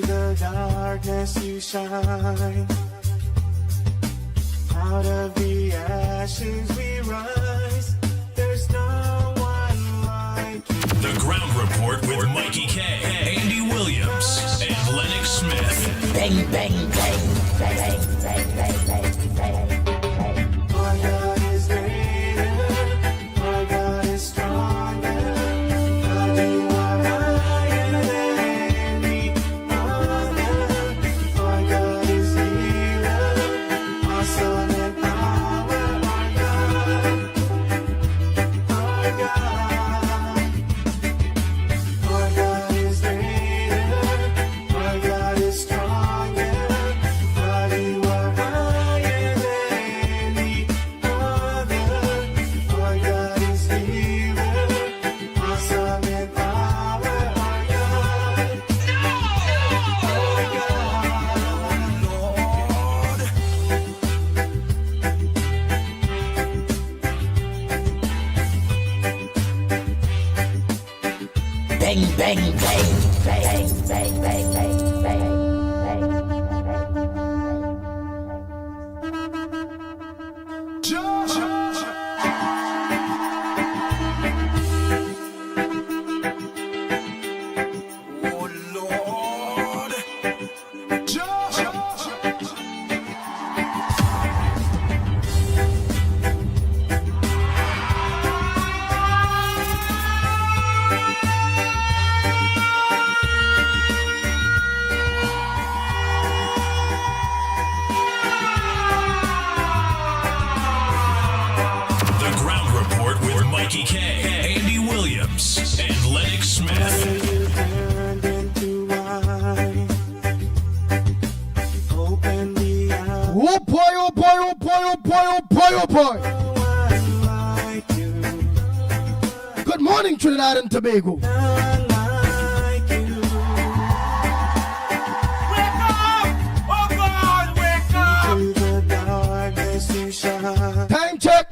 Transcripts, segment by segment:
the darkness you shine. Out of the ashes we rise. There's no one like you. The Ground Report with Mickie K, Andy Williams, and Lennox Smith. Bang, bang, bang, bang, bang, bang, bang, bang. Our God is greater. Our God is stronger. God, you are higher than any other. Our God is healer. Awesome in power. Our God. Our God is greater. Our God is stronger. God, you are higher than any other. Our God is healer. Awesome in power. Our God. Our God. Lord. Bang, bang, bang, bang, bang, bang, bang, bang, bang. Oh, Lord. The Ground Report with Mickie K, Andy Williams, and Lennox Smith. You turned into wine. Open the eyes. Oh boy, oh boy, oh boy, oh boy, oh boy, oh boy. One like you. Good morning, Trinidad and Tobago. None like you. To the darkness you shine. Time check.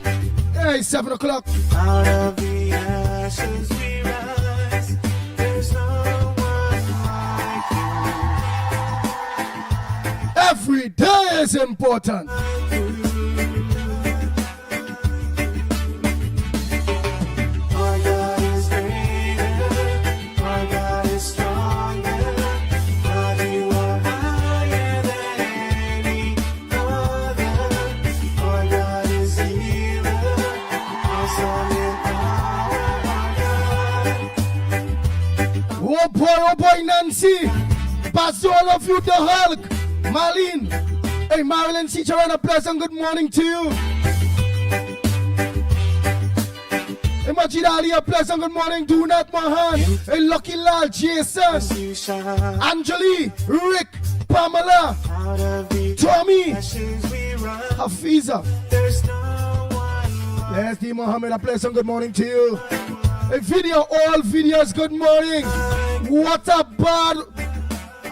Hey, 7 o'clock. Out of the ashes we rise. There's no one like Every day is important. you. Our God is greater. Our God is stronger. God, you are higher than any other. Our God is healer. Awesome in power. Our God. Oh boy, Nancy. Pass to all of you, the Hulk. Marlene. Hey, Marilyn, teacher, and a pleasant good morning to you. Hey, Majid Ali, a pleasant good morning. Do not Mahan. Hey, Lucky Lal, Jason. You shine. Anjali, Rick, Pamela, Out of the Tommy, ashes we rise. Hafiza. There's no one like Yes, D. Mohammed, a pleasant good morning to you. A video, all videos, good morning. What a bad.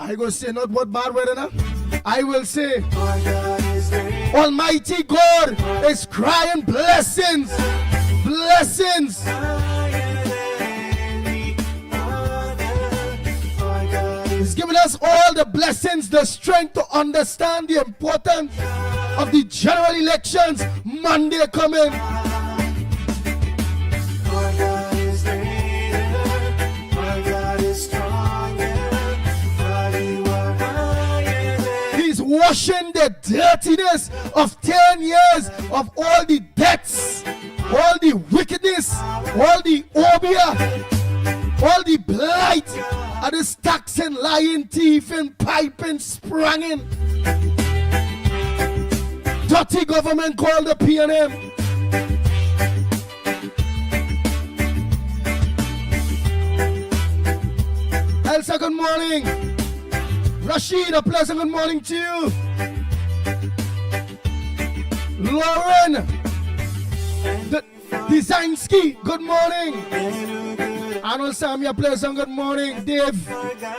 I go say not what bad weather now. I will say our God is great. Almighty God is crying blessings. Blessings. Higher than any other. Our God is He's giving us all the blessings, the strength to understand the importance of the general elections. Monday coming. Our God is greater. Our God is stronger. God, you are higher than He's washing the dirtiness of 10 years of all the debts, all the wickedness, all the obia, all the blight, and this taxing, lying, thieving, piping, spranging. Dirty government called the PNM. Elsa, good morning. Rashid, a pleasant good morning to you. Lauren, the Designsky, good morning. Arnold Sammy, a pleasant good morning. Dave,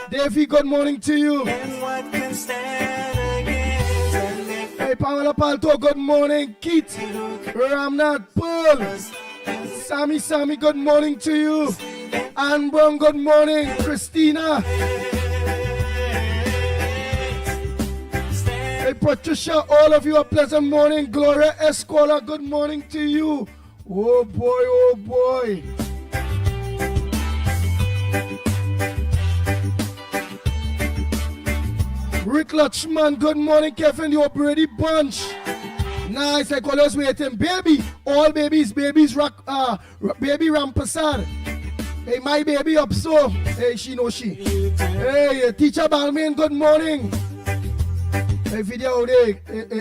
Davey, good morning to you. and what can stand against. And if Hey, Pamela Palto, good morning. Keith, Ramnath, Pearl, Sammy, good morning to you. Anne Brown, good morning. Christina, Patricia, all of you a pleasant morning. Gloria Escola, good morning to you. Oh boy, oh boy. Rick Lutchman, good morning. Kevin, your Brady Bunch. Nice, I call us waiting. Baby, all babies, baby Rampasar. Hey, my baby up so. Hey, she know she. Hey, teacher Balmain, good morning. Hey, video day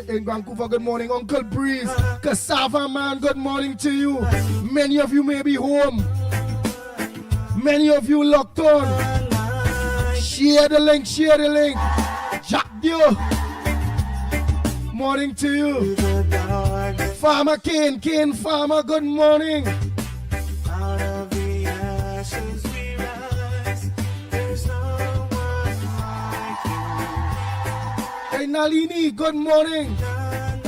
in Vancouver, good morning. Uncle Breeze, Cassava Man, good morning to you. Many of you may be home. Many of you locked on. Share the link, share the link. Jack Dio, morning to you. Farmer Kane Farmer, good morning. Out of the ashes we rise. There's no one like you. Hey Nalini, good morning.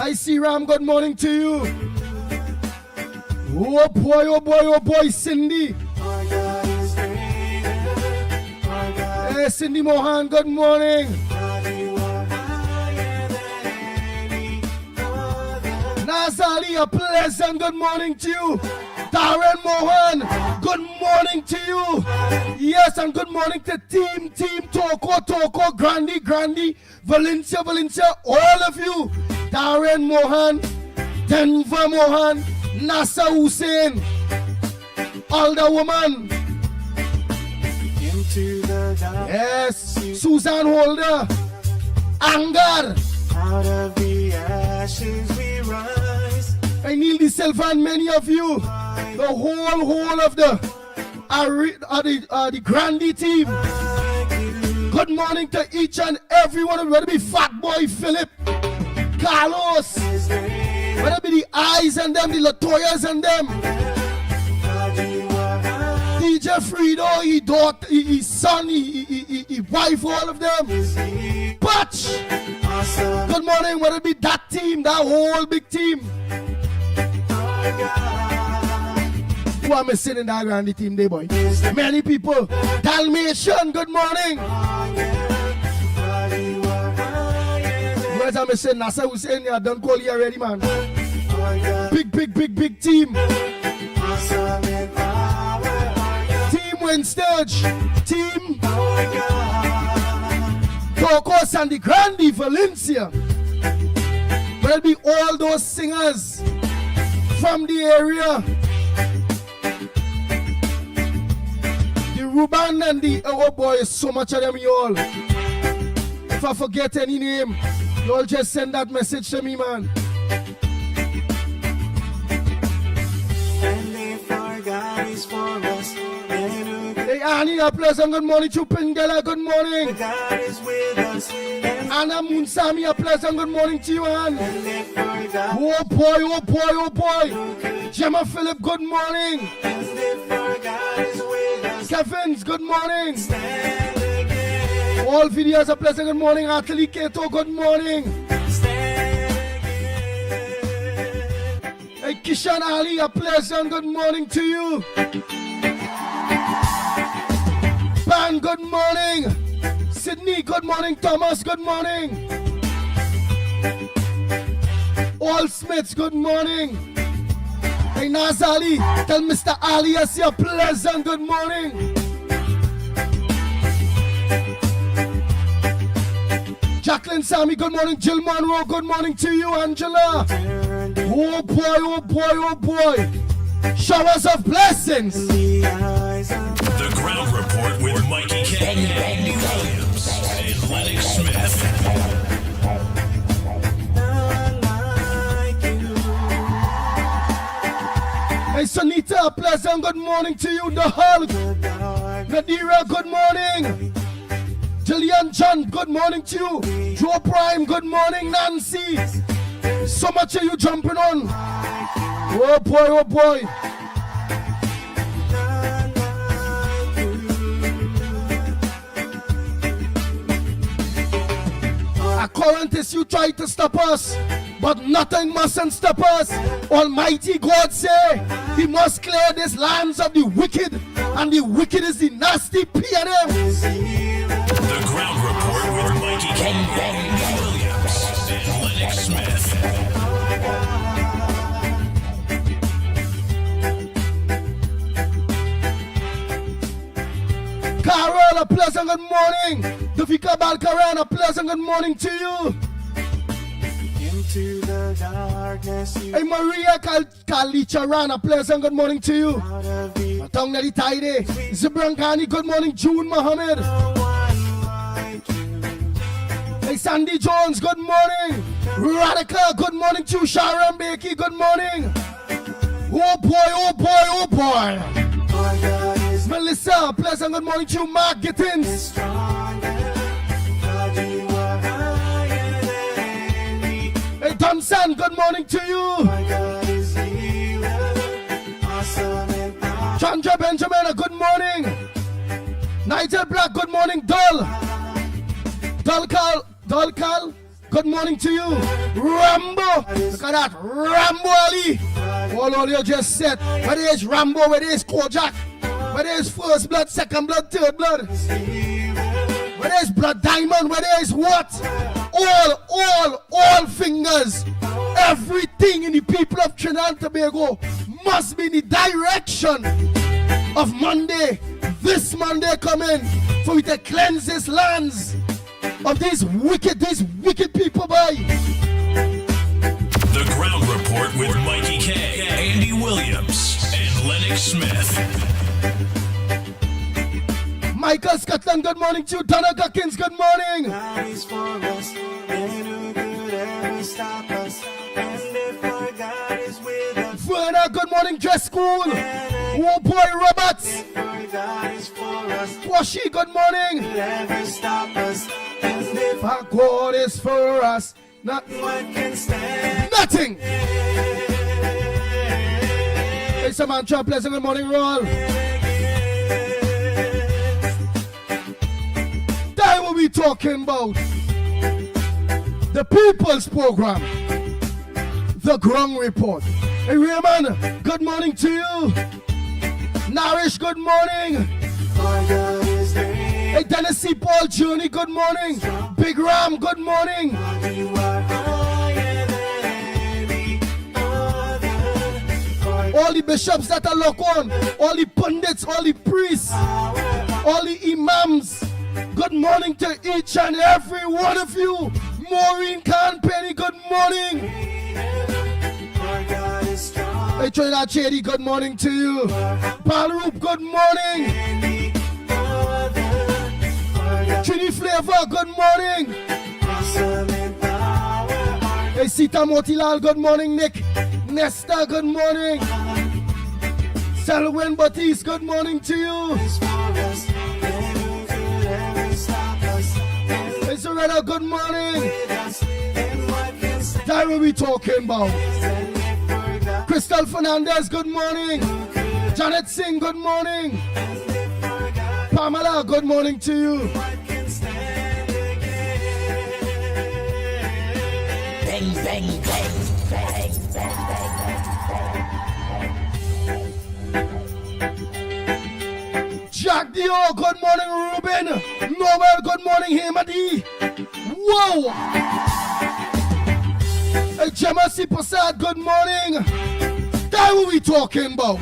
I see Ram, good morning to you. Oh boy, oh boy, oh boy, Cindy. Our God is greater. Our God, Hey Cindy Mohan, good morning. God, you are higher than any other. Nazali, a pleasant good morning to you. Darren Mohan, good morning to you. Yes, and good morning to Team Toko, Grandi, Valencia, all of you. Darren Mohan, Denver Mohan, Nasa Hussein, Alda Woman. Into the dark. Yes, Susan Holder, Angar. Out of the ashes we rise. I kneel the Silva and many of you. The whole of the Grandi team. Good morning to each and every one of you. Whether it be Fat Boy Philip, Carlos, whether it be the Eyes and them, the Latoyas and them, DJ Frido, his daughter, his son, his wife, all of them. Patch, good morning. Whether it be that team, that whole big team. Who am I sitting in that Grandi team there, boy? Many people. Dalmatian, good morning. Where's am I saying? Nasa Hussein, yeah, don't call you already, man. Big team. Team Winstage. Team Tokos and the Grandi Valencia. Will be all those singers from the area. The Ruban and the oh boy, so much of them, y'all. If I forget any name, y'all just send that message to me, man. And if our God is for us, then who can- Hey Annie, a pleasant good morning to Pingela, good morning. God is with us. And Anna Munsami, a pleasant good morning to you, Anne. if our God, Oh boy. Gemma Phillip, good morning. and if our God is with us, Kevin's, good morning. stand again, All videos, a pleasant good morning. Atali Keto, good morning. stand again. Hey Kishan Ali, a pleasant good morning to you. Ban, good morning. Sydney, good morning. Thomas, good morning. All Smiths, good morning. Hey Nazali, tell Mr. Ali I see a pleasant good morning. Jacqueline Sammy, good morning. Jill Monroe, good morning to you. Angela. Oh boy. Showers of blessings. The eyes of The Ground Report with Mickie K, Andy Williams, and Lennox Smith. none like you. Hey Sunita, a pleasant good morning to you. The Hulk. The dark Nadira, good morning. Jillian John, good morning to you. Joe Prime, good morning. Nancy, so much of you jumping on. Oh boy. none like you. A Corinthus, you try to stop us, but nothing mustn't stop us. Almighty God say, He must clear these lands of the wicked, and the wicked is the nasty PNM. The Ground Report with Mickie K, Andy Williams, and pleasant good morning. Dufika Balkaran, a pleasant good morning to you. Into the darkness, you Hey, Maria Kalicharan, a pleasant good morning to you. out of the Tong Nadi Taide, Zibrankani, good morning, June Mohammed. one like you. Hey, Sandy Jones, good morning. Radical, good morning to you. Sharon Bakey, good morning. Oh boy, oh boy, oh boy. Our God is Melissa, pleasant good morning to you. Mark Gittins. stronger. God, you are higher than me. Hey, Thompson, good morning to you. Our God is healer, awesome and powerful. Chandra Benjamin, good morning. Nigel Black, good morning. Dulcal, good morning to you. Rambo, look at that. Rambo Ali. All you just said. Where is Rambo? Where is Kojak? Where is First Blood, Second Blood, Third Blood? Where is Blood Diamond? Where is what? All fingers. Everything in the people of Trinidad and Tobago must be in the direction of Monday. This Monday coming for we to cleanse these lands of these wicked people by. The Ground Report with Mikey K, Andy Williams, and Lennox Smith. Michael Scotland, good morning to you. Donna Guckins, good morning. God is for us, and who could ever stop us? And if our God is with us, Verna, good morning. Dress School. Oh boy, Roberts. if our God is for us, Washi, good morning. could ever stop us? And if Our God is for us. Nothing. what can stand? Hey, Samantha, pleasant good morning, Roll. That what we talking about. The People's Program. The Ground Report. Hey, Raymond, good morning to you. Narish, good morning. Our God is great. Hey, Tennessee Paul Journey, good morning. Big Ram, good morning. You are higher than any other. All the bishops that are locked on, all the pundits, all the priests, all the imams, good morning to each and every one of you. Maureen Khan Penny, good morning. Our God is strong. Hey, Trinidad Chady, good morning to you. Palroop, good morning. Any other. Our God Trini Flavor, good morning. awesome and power. Hey, Sita Motilal, good morning. Nick Nesta, good morning. Selwyn Batiste, good morning to you. Is for us, and who could ever stop us? And Hey, Soretta, good morning. with us, and what can stand? That what we talking about. And if our God, Crystal Fernandez, good morning. Janet Singh, good morning. and if our God, Pamela, good morning to you. what can stand again? Bang, bang, bang, bang, bang, bang, Jack Dio, good morning. Ruben, Noel, good morning. Hemadi. Whoa. Hey, Gemma C. Prasad, good morning. That what we talking about.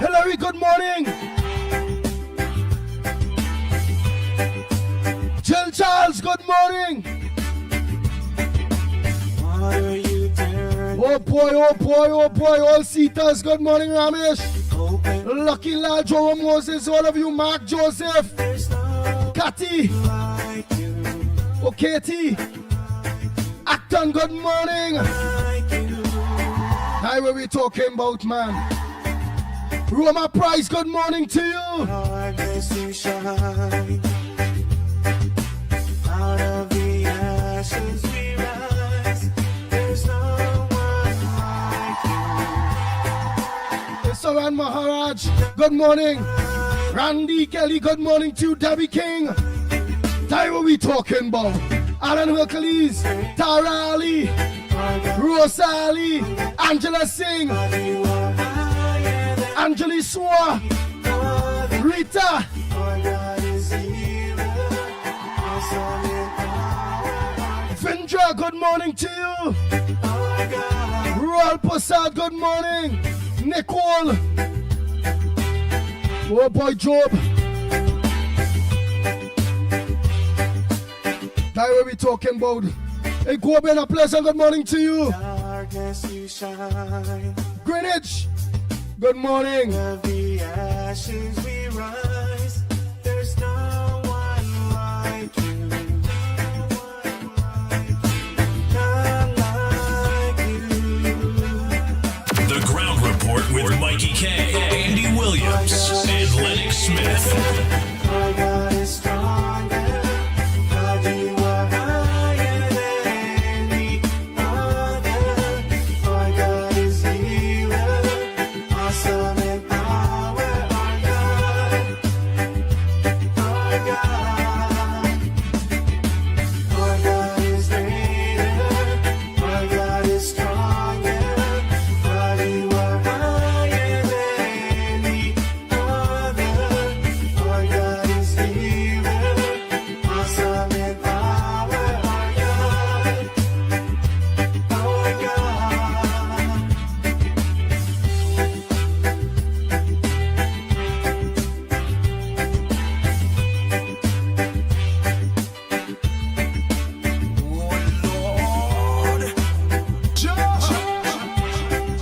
Hillary, good morning. Jill Charles, good morning. What are you turning? Oh boy, oh boy, oh boy, all seaters, good morning, Ramesh. Open, Lucky Lad, Joe Moses, all of you, Mark Joseph, there's no Cathy, like you, oh Katie, Acton, good morning. like you. Now what we talking about, man? Roma Price, good morning to you. Our grace to shine. Out of the ashes we rise. There's no one like you. Saran Maharaj, good morning. Randy Kelly, good morning to you. Debbie King. Now what we talking about? Alan Hercules, Tara Ali, Rosa Ali, Angela Singh, You are higher than Anjali Swa, other. Rita, Our God is healer. Awesome in power. Vindra, good morning to you. Our God Prasad, good morning. Nicole. Oh boy, Job. That what we talking about. Hey, Goben, a pleasant good morning to you. Darkness you shine. Greenwich, good morning. Of the ashes we rise. There's no one like you. None like you. The Ground Report with Mikey K, Andy Williams, and Lennox Smith. Our God is stronger. God, you are higher than any other. Our God is healer. Awesome in power. Our God. Our God. Our God is greater. Our God is stronger. God, you are higher than any other. Our God is healer. Awesome in power. Our God. Our God.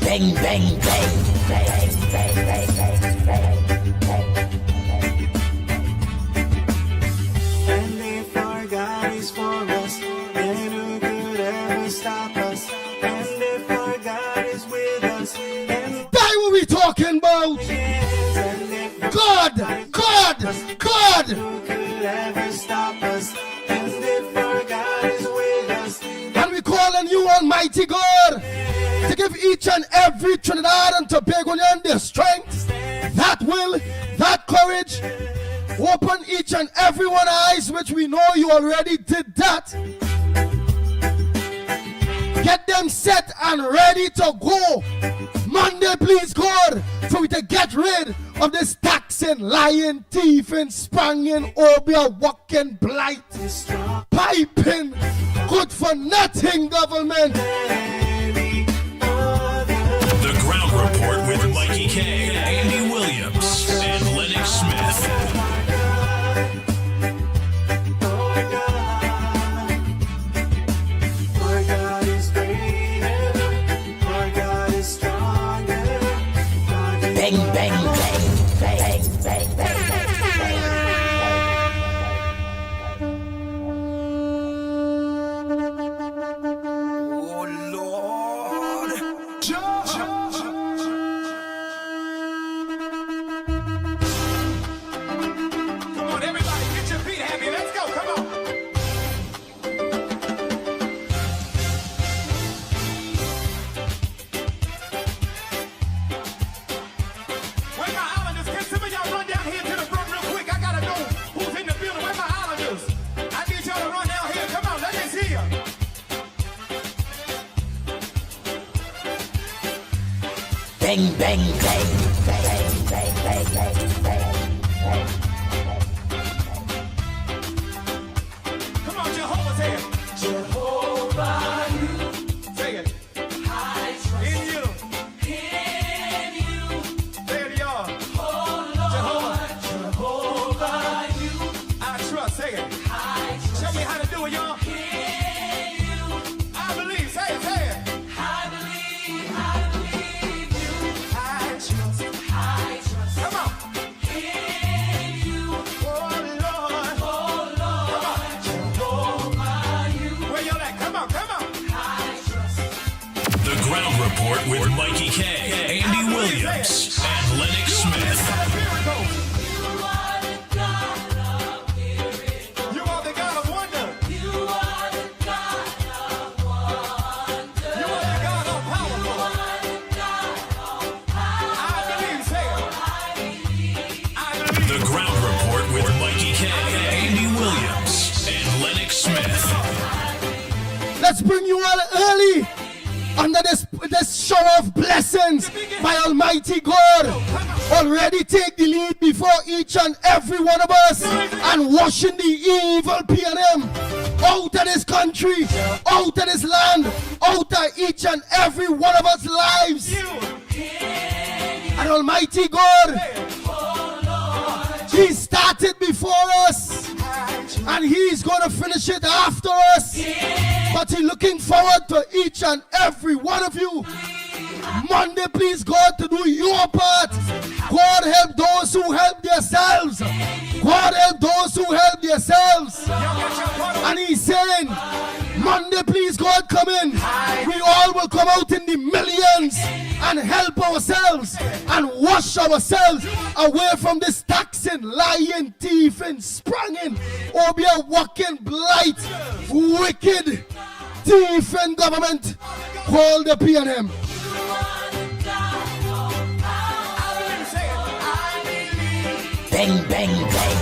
Bang, bang, bang, bang, bang, bang, bang, bang, bang. And if our God is for us, then who could ever stop us? And if our God is with us, then That what we talking about. and if God, God, God. who could ever stop us? And if our God is with us, And we calling you Almighty God to give each and every Trinidad and Tobagonian the strength, that will, that courage. Open each and every one eyes, which we know you already did that. Get them set and ready to go. Monday, please, God, for we to get rid of this taxing, lying, thieving, spranging, obia, walking, blight, piping, good for nothing government. The Ground Report with Mikey K, Andy Williams, and Lennox Smith. our God is greater, our God is stronger. God is Bang, bang, bang, bang, bang, bang, bang, bang. Come on, everybody, get your feet happy. Let's go. Come on. Where my islanders? Can some of y'all run down here to the front real quick? I gotta know who's in the building. Where my islanders? I need y'all to run down here. Come on, let me see ya. Bang, bang, bang, bang, bang, bang, bang, bang. Come on, Jehovah's here. Jehovah, you. Say it. I trust in you. In you. Say it, y'all. Oh, Lord. Jehovah, you. I trust. Say it. I trust. Show me how to do it, y'all. In you. I believe. Say it, say it. I believe you. I trust. Come on. In you. Oh, Lord. Oh, Lord. Jehovah, you. Where y'all at? Come on, come on. I trust. The Ground Report with Mikey K, Andy Williams, and Lennox Smith. You are the God of miracles. You are the God of wonder. You are the God of wonder. You are the God of powerful. You are the God of power. I believe, say it. I believe. The Ground Report with Mikey K, Andy Williams, and Lennox Smith. Let's bring you all early under this shower of blessings by Almighty God. Come on. already take the lead before each and every one of us and washing the evil PNM out of this country, out of this land, out of each and every one of us lives. And Almighty God, He started before us and He's going to finish it after us. But He's looking forward to each and every one of you. Monday, please God, to do your part. God help those who help themselves. God help those who help themselves. And He's saying, Monday, please God, come in. We all will come out in the millions and help ourselves and wash ourselves away from this taxing, lying, thieving, spranging, obia, walking, blight, wicked, thieving government called the PNM. Bang, bang, bang.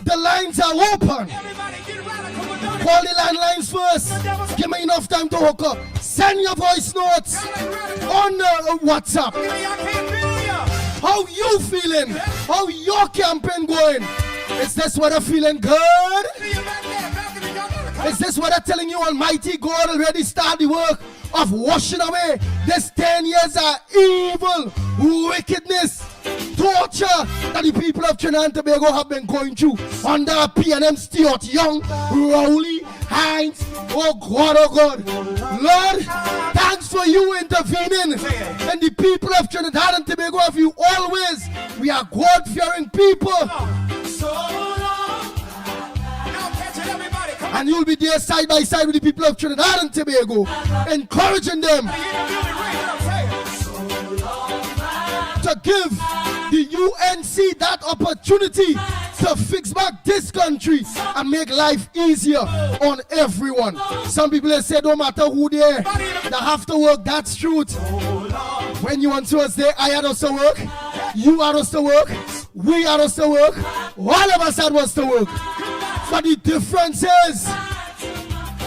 The lines are open. Call the landlines first. Give me enough time to hook up. Send your voice notes on WhatsApp. How you feeling? How your campaign going? Is this weather feeling good? Is this weather telling you Almighty God already started the work of washing away this 10 years of evil, wickedness, torture that the people of Trinidad and Tobago have been going through under PNM Stuart Young, Rowley, Hines, oh God, Lord, thanks for you intervening. And the people of Trinidad and Tobago, of you always, we are God-fearing people. And you'll be there side by side with the people of Trinidad and Tobago, encouraging them to give the UNC that opportunity to fix back this country and make life easier on everyone. Some people have said, no matter who they are, they have to work. That's truth. When you want us there, I had us to work, you had us to work, we had us to work, all of us had us to work. But the difference is,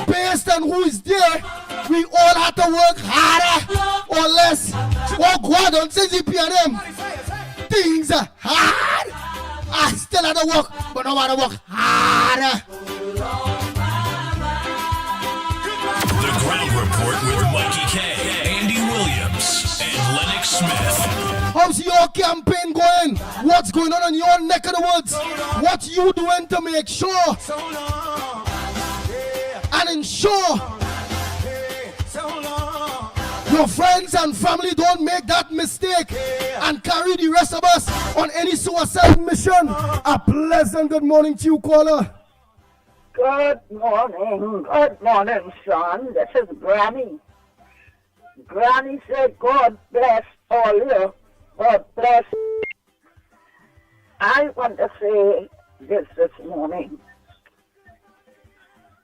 based on who is there, we all have to work harder or less. Oh God, don't say the PNM. Things are hard. I still have to work, but I want to work harder. The Ground Report with Mickie K, Andy Williams, and Lennox Smith. How's your campaign going? What's going on in your neck of the woods? What you doing to make sure and ensure your friends and family don't make that mistake and carry the rest of us on any suicide mission? A pleasant good morning to you, caller. Good morning, son. This is Granny. Granny said, God bless all you. God bless. I want to say this morning.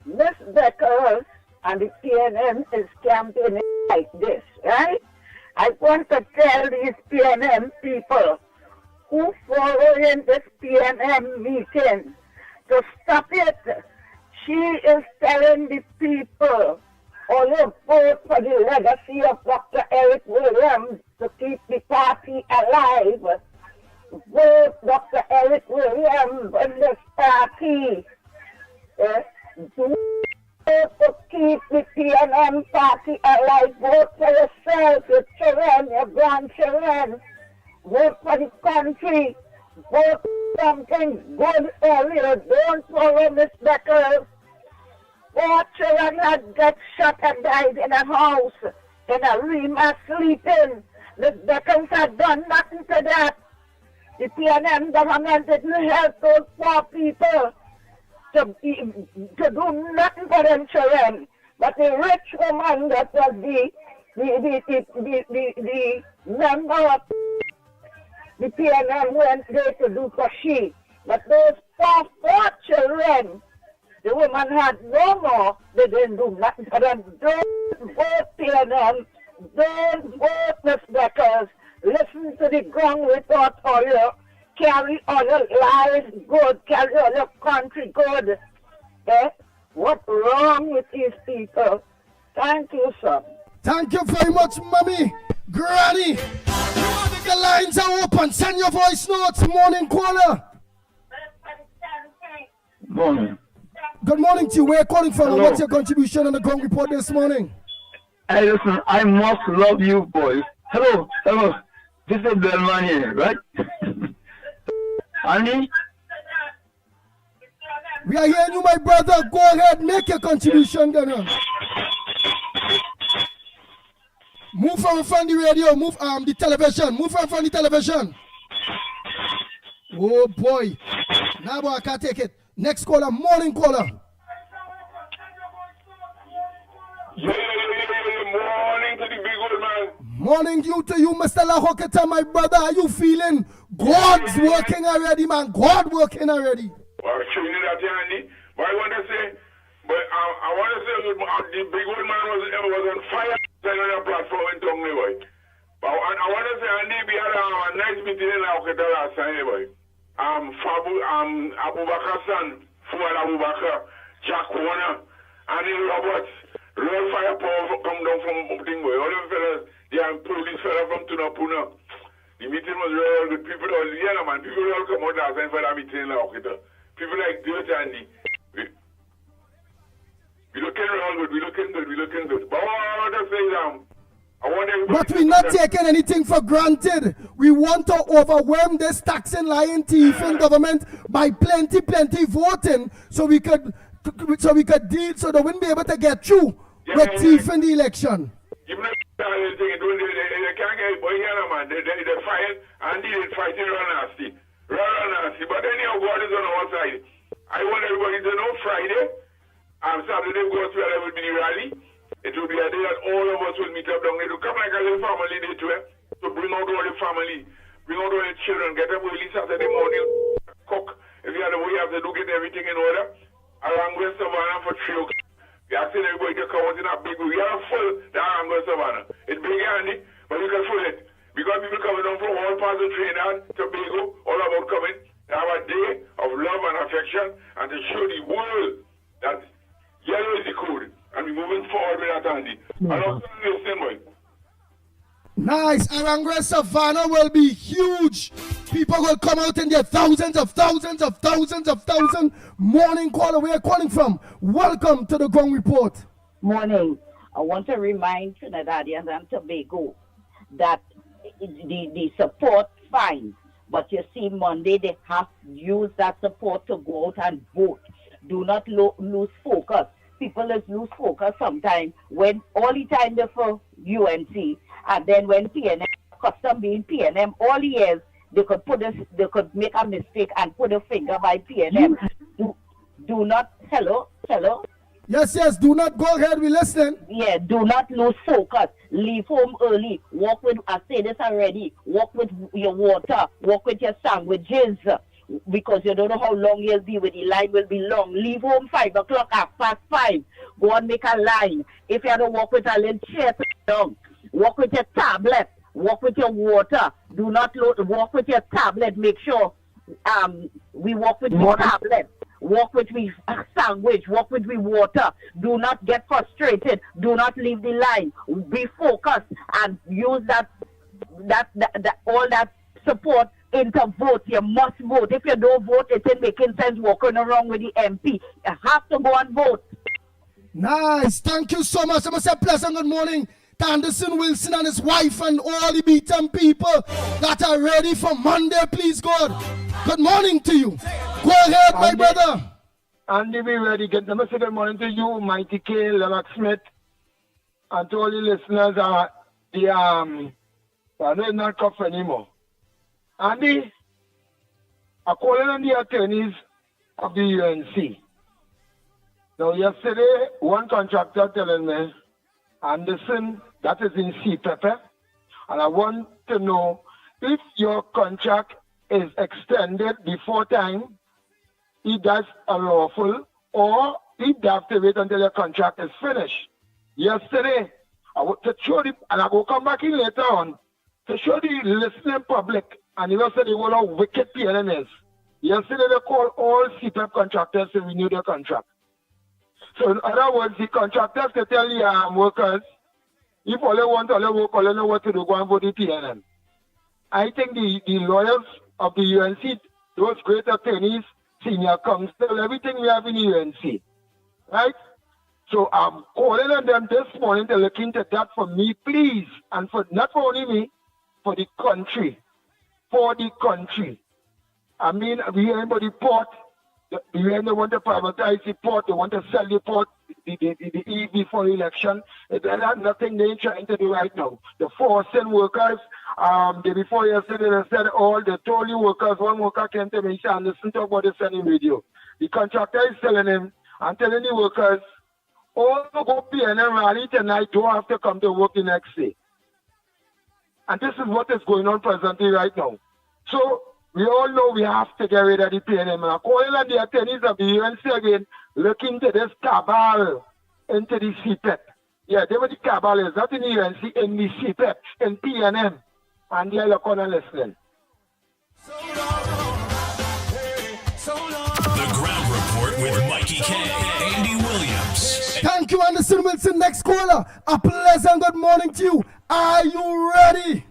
Miss Becker and the PNM is campaigning like this, right? I want to tell these PNM people who following this PNM meeting to stop it. She is telling the people, all you vote for the legacy of Dr. Eric Williams to keep the party alive. Vote Dr. Eric Williams in this party. Do to keep the PNM party alive. Vote for yourself, your children, your grandchildren. Vote for the country. Vote for something good earlier. Don't follow Miss Becker. 4 children had got shot and died in a house, in a room, sleeping. The Beckers had done nothing to that. The PNM government didn't help those poor people to do nothing for them children. But the rich woman that was the member of the PNM went there to do for she. But those poor children, the woman had no more. They didn't do nothing for them. Don't vote PNM. Don't vote Miss Beckers. Listen to the ground report for you. carry all your lives good, carry all your country good. Eh? What's wrong with these people? Thank you, sir. Thank you very much, Mommy. Granny. The lines are open. Send your voice notes. Morning caller. Morning. Good morning to you. Where are you calling from? Hello. What's your contribution on the ground report this morning? Hey, listen, I must love you, boys. Hello. This is Delman here, right? Andy? We are hearing you, my brother. Go ahead. Make your contribution, then. Move from in front of the radio. Move the television. Move from in front of the television. Oh, boy. Now, boy, I can't take it. Next caller. Morning caller. Morning to the big old man. Morning to you, Mr. Lahoketa, my brother. Are you feeling God's working already, man? God working already. Well, showing you that, Andy. But I want to say the big old man was on fire on a platform in Tongue, boy. But I want to say, Andy, we had a nice meeting in Lahoketa last time, boy. Abu Bakar's son, Fuad Abu Bakar, Jack Warner, Andy Roberts. Real firepower come down from thing boy. All them fellas, they are police fella from Tunapuna. The meeting was real good. People all man. People all come out last time for that meeting now. People like Dirt Andy. We looking real good. We looking good. But what I want to say is I want everybody. But we're not taking anything for granted. We want to overwhelm this taxing, lying, thieving government by plenty voting so we could deal, so they wouldn't be able to get through with thief in the election. You know, they can't get boy here, man. They fight and they fighting real nasty. But anyhow, God is on our side. I want everybody to know Friday and Saturday goes where there will be the rally. It will be a day that all of us will meet up down there to come like a little family day to bring out all the family, bring out all the children, get up early Saturday morning, cook. If you have the way you have to do, get everything in order. Around West Savannah for 3 o'clock. We are asking everybody to come out in a big way. We are full the Around West Savannah. It's big, Andy, but you can fill it. Because people coming down from all parts of Trinidad, Tobago, all about coming to have a day of love and affection and to show the world that yellow is the code. And we're moving forward with that, Andy. And also listen, boy. Nice. Arangre Savannah will be huge. People will come out in their thousands. Morning caller, where are you calling from? Welcome to the Ground Report. Morning. I want to remind Trinidadians and Tobago that the support fine, but you see Monday they have used that support to go out and vote. Do not lose focus. People lose focus sometimes when all the time they're for UNC, and then when PNM, custom being PNM, all the years they could make a mistake and put a finger by PNM. Do not hello. Yes, do not go ahead, we listen. Yeah, do not lose focus. Leave home early. Walk with, I say this already, walk with your water, walk with your sandwiches, because you don't know how long you'll be with the line will be long. Leave home 5 o'clock, 5:30. Go and make a line. If you have to walk with a little chair, down. Walk with your tablet. Walk with your water. Do not walk with your tablet. Make sure we walk with your tablet. Walk with me sandwich. Walk with me water. Do not get frustrated. Do not leave the line. Be focused and use that all that support into vote. You must vote. If you don't vote, it ain't making sense walking around with the MP. You have to go and vote. Nice. Thank you so much. I must say pleasant good morning to Anderson Wilson and his wife and all the beaten people that are ready for Monday, please God. Good morning to you. Go ahead, my brother. Andy, be ready. Let me say good morning to you, Mickie, Lennox Smith, and to all the listeners. I know it's not tough anymore. Andy, I'm calling on the attorneys of the UNC. Now, yesterday, one contractor telling me, Anderson, that is in CPEP, and I want to know if your contract is extended before time, if that's unlawful, or if they have to wait until your contract is finished. Yesterday, I want to show the, and I will come back in later on, to show the listening public And you said they were a wicked PNMs. Yesterday they called all CPEP contractors to renew their contract. So in other words, the contractors can tell the workers, if all they want to work, all they know what to do, go and vote the PNM. I think the lawyers of the UNC, those great attorneys, senior counsel, everything we have in the UNC, right? So I'm calling on them this morning to look into that for me, please, and for not for only me, for the country. For the country. I mean, we hear about the port. We hear they want to privatize the port. They want to sell the port the eve before election. That's nothing they're trying to do right now. The forcing workers, day before yesterday, they said they told the workers, one worker came to me and said, listen to what they said in video. The contractor is telling him, and telling the workers, all the go PNM rally tonight don't have to come to work the next day. And this is what is going on presently right now. So we all know we have to get rid of the PNM. I'm calling on the attorneys of the UNC again, look into this cabal into the CPEP. Yeah, they were the cabal is not in the UNC, in the CPEP, in PNM. And they're looking and listening. The Ground Report with Mickie K. Andy Williams. Thank you, Anderson Wilson. Next caller. A pleasant good morning to you. Are you ready?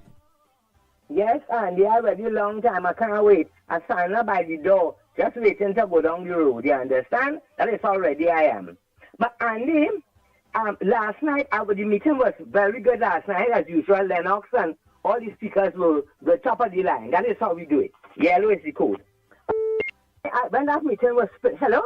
Yes, Andy, I ready a long time. I can't wait. I stand up by the door, just waiting to go down the road. You understand? That is how ready I am. But Andy, last night, the meeting was very good last night, as usual. Lennox and all the speakers were the top of the line. That is how we do it. Yellow is the code. When that meeting was hello?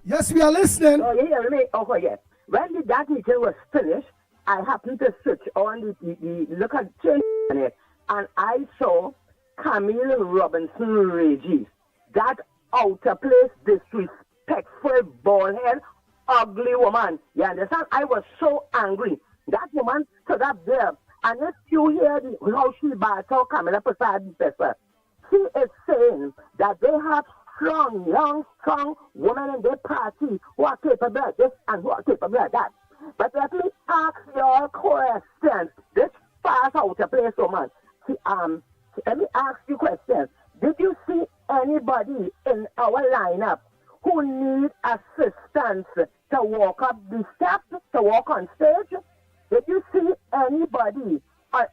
Yes, we are listening. Oh, you hear me? Oh, yes. When that meeting was finished, I happened to switch on the look at it, and I saw Camille Robinson Regis, that outer place, disrespectful, bald-head, ugly woman. You understand? I was so angry. That woman stood up there, and if you hear how she battled Camilla Prasad, she is saying that they have strong, young, strong women in their party who are capable of this and who are capable of that. But let me ask you all questions. This fast outer place woman. Let me ask you questions. Did you see anybody in our lineup who need assistance to walk up the steps, to walk on stage? Did you see anybody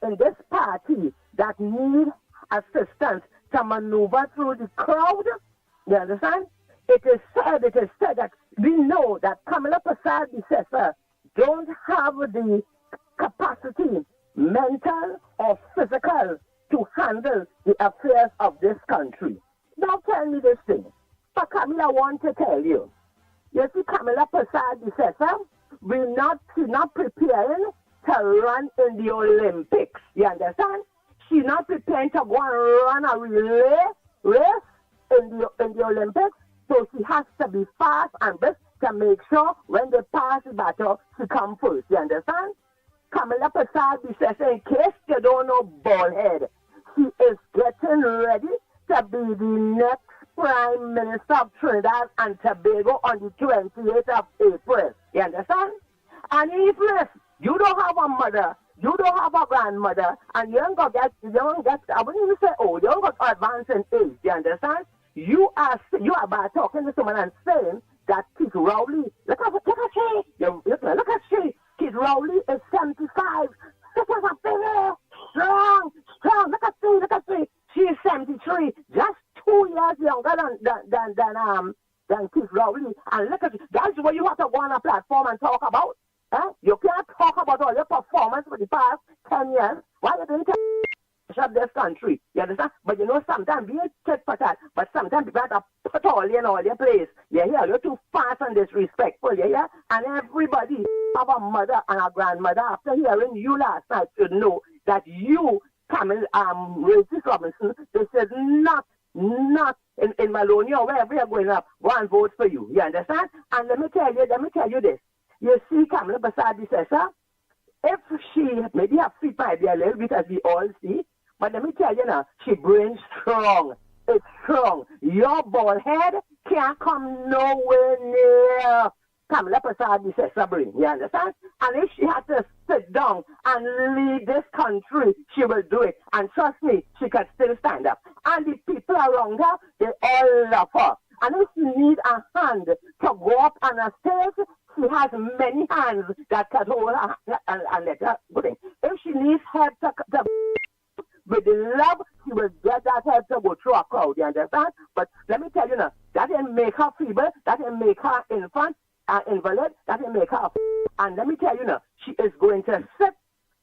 in this party that need assistance to maneuver through the crowd? You understand? It is said that we know that Kamala Prasad don't have the capacity, mental or physical, to handle the affairs of this country. Now tell me this thing. But Camilla, I want to tell you. You see, Kamala Prasad she's not preparing to run in the Olympics. You understand? She's not preparing to go and run a relay race in the Olympics. So she has to be fast and brisk to make sure when they pass the battle, she comes first. You understand? Kamala Prasad, in case you don't know, baldhead, she is getting ready to be the next Prime Minister of Trinidad and Tobago on the 28th of April. You understand? And if you don't have a mother, you don't have a grandmother, and you don't get, I wouldn't even say old, you don't get advanced in age. You understand? You are about talking to someone and saying that Keith Rowley, look at she. Keith Rowley is 75. This is a baby. Strong. Look at she. She is 73. Just 2 years younger than Keith Rowley. And look at that's what you have to go on a platform and talk about. You can't talk about all your performance for the past 10 years. Why you didn't shut this country? You understand? But you know, sometimes be a tit for tat, but sometimes you got to put all in all your place. You hear? You're too fast and disrespectful. You hear? And everybody have a mother and a grandmother after hearing you last night should know that you, Camille Regis Robinson, this is not in Maloney or wherever you're going up, go and vote for you. You understand? And let me tell you this. You see Kamala Prasad, if she, maybe her feet might be a little bit as we all see, but let me tell you now, she brain strong. It's strong. Your bald head can't come nowhere near Kamala Prasad is brain. You understand? And if she had to sit down and lead this country, she will do it. And trust me, she can still stand up. And the people around her, they all love her. And if she needs a hand to go up on a stage, she has many hands that can hold her and let her go in. If she needs help to with the love, she will get that help to go through a crowd, you understand? But let me tell you now, that didn't make her feeble, that didn't make her invalid, that didn't make her and let me tell you now, she is going to sit,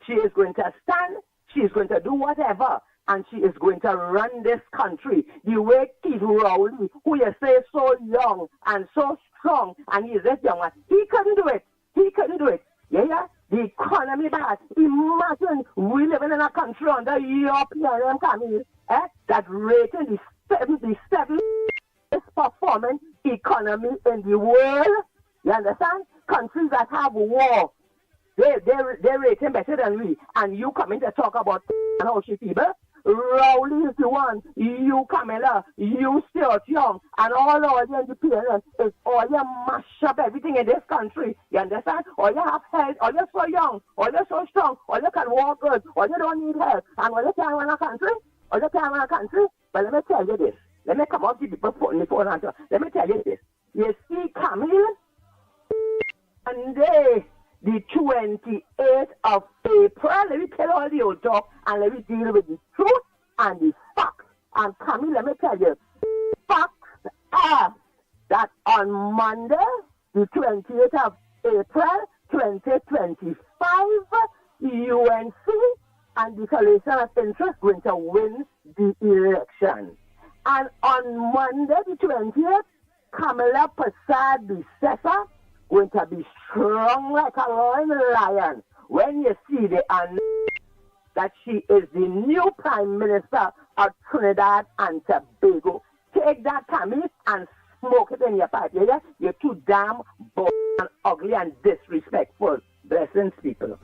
she is going to stand, she is going to do whatever, and she is going to run this country the way Keith Rowley, who you say is so young and so strong, and he is this young one, he couldn't do it. He couldn't do it. Yeah? The economy bad. Imagine we living in a country under European Camille, that rating the 77th performing economy in the world. You understand? Countries that have war, they're rating better than we. And you coming to talk about how she feeble? Rowley is the one, you Camilla, you Stuart Young, and all the independents is all you mash up everything in this country. You understand? All you have health, all you're so young, all you're so strong, all you can walk good, all you don't need help, and all you can run a country, all you can run a country. But let me tell you this. Let me come up to the people putting the phone on. Let me tell you this. You see Camille, and the 28th of April, let me tell all the old talk and let me deal with the truth and the facts. And Camille, let me tell you, facts are that on Monday, the 28th of April, 2025, UNC and Declaration of Interest going to win the election. And on Monday, the 20th, Kamala Prasad, the Sessa, going to be strong like a roaring lion when you see that she is the new Prime Minister of Trinidad and Tobago. Take that, Camille, and smoke it in your pipe. Yeah? You're too damn bold and ugly and disrespectful. Blessings, people.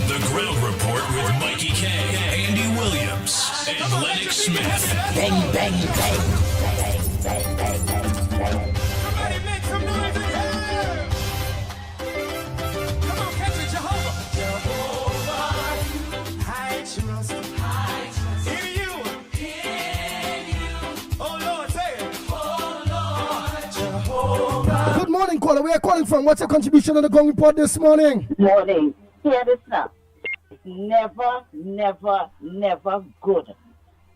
The Ground Report with Mickie K, Andy Williams, and Lennox Smith. Bang, bang, bang. Somebody make some noise in here! Come on, catch it, Jehovah! Jehovah, I trust in you. Oh Lord, say it. Oh Lord, Jehovah. Good morning, caller. Where are you calling from? What's your contribution on the Ground Report this morning? Morning. Hear this now. It's never, never, never good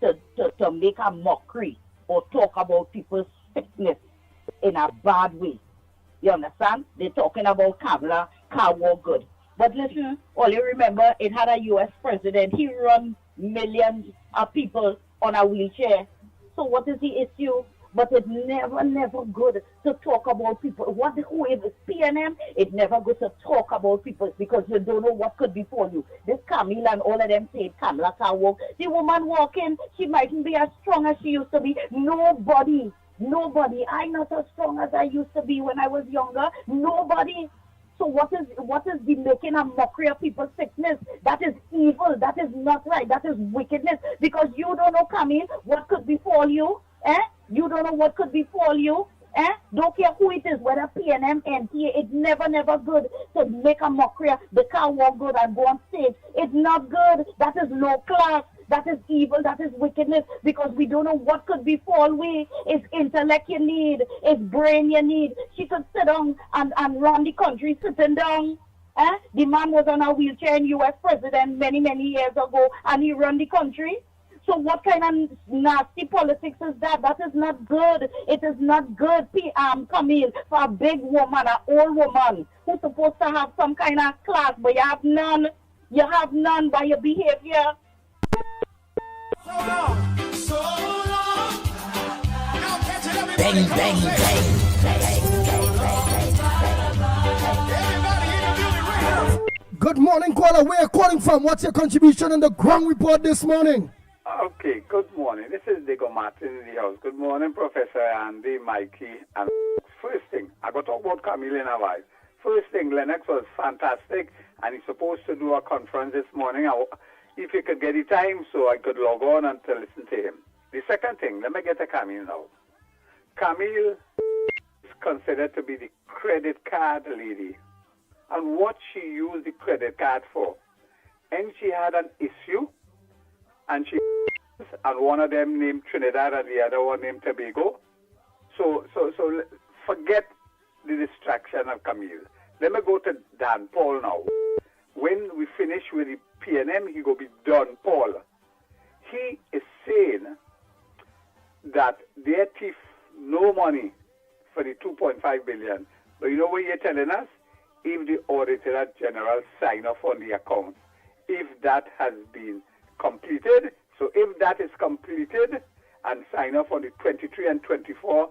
to make a mockery or talk about people's sickness in a bad way. You understand? They're talking about Kamala, car walk good. But listen, all you remember, it had a U.S. president. He run millions of people on a wheelchair. So what is the issue? But it's never, never good to talk about people. Who is PNM? It's never good to talk about people because you don't know what could befall you. This Camila and all of them say Kamala can walk. The woman walking, she mightn't be as strong as she used to be. Nobody. I'm not as strong as I used to be when I was younger. Nobody. So what is the making a mockery of people's sickness? That is evil. That is not right. That is wickedness. Because you don't know, Camille, what could befall you. You don't know what could befall you. Don't care who it is, whether PNM, NTA, it's never, never good to make a mockery. The car walk good and go on stage. It's not good. That is low class. That is evil. That is wickedness. Because we don't know what could befall we. It's intellect you need. It's brain you need. She could sit down and run the country sitting down. The man was on a wheelchair and U.S. president many, many years ago and he ran the country. So what kind of nasty politics is that? That is not good. It is not good, Camille, for a big woman, an old woman, who's supposed to have some kind of class, but you have none. You have none by your behavior. So long. So long. Now catch it, everybody. Bang, Come bang, on, say it. bang. Everybody in the building right now. Good morning, caller. Where are you calling from? What's your contribution on the Ground Report this morning? Okay, good morning. This is Diego Martin in the house. Good morning, Professor Andy, Mikey, and first thing, I got to talk about Camille in a while. First thing, Lennox was fantastic, and he's supposed to do a conference this morning. If he could get the time so I could log on and to listen to him. The second thing, let me get to Camille now. Camille is considered to be the credit card lady. And what she used the credit card for. And she had an issue, and one of them named Trinidad and the other one named Tobago. So forget the distraction of Camille. Let me go to Dan Paul now. When we finish with the PNM, he go be Don Paul. He is saying that they thief no money for the 2.5 billion. But you know what you're telling us? If the Auditor General sign off on the accounts, if that has been completed, so if that is completed and sign off on the 23 and 24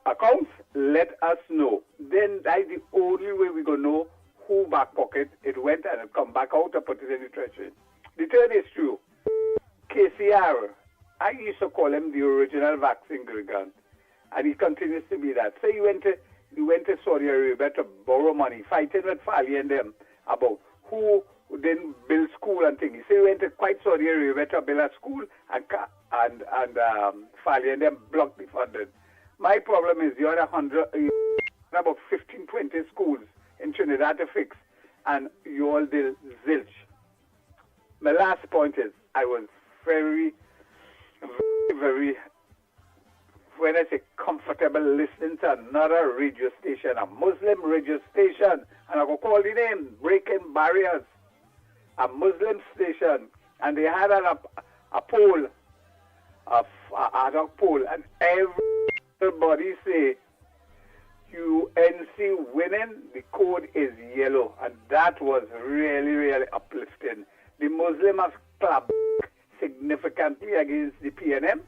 accounts, let us know. Then that is the only way we're going to know who back pocket it went and it come back out and put it in the treasury. The third is true. KCR, I used to call him the original vaccine Grigan, and he continues to be that. So he went to Saudi Arabia to borrow money, fighting with Fali and them about who didn't build school and things. So he went to quite Saudi Arabia to build a school, and Fali and them blocked the funding. My problem is you had about 15, 20 schools in Trinidad to fix, and you all did zilch. My last point is I was very, very, very, when I say comfortable, listening to another radio station, a Muslim radio station, and I go call the name, Breaking Barriers, a Muslim station, and they had a poll, ad hoc poll, and everybody say UNC winning, the code is yellow, and that was really, really uplifting. The Muslim have clapped significantly against the PNM,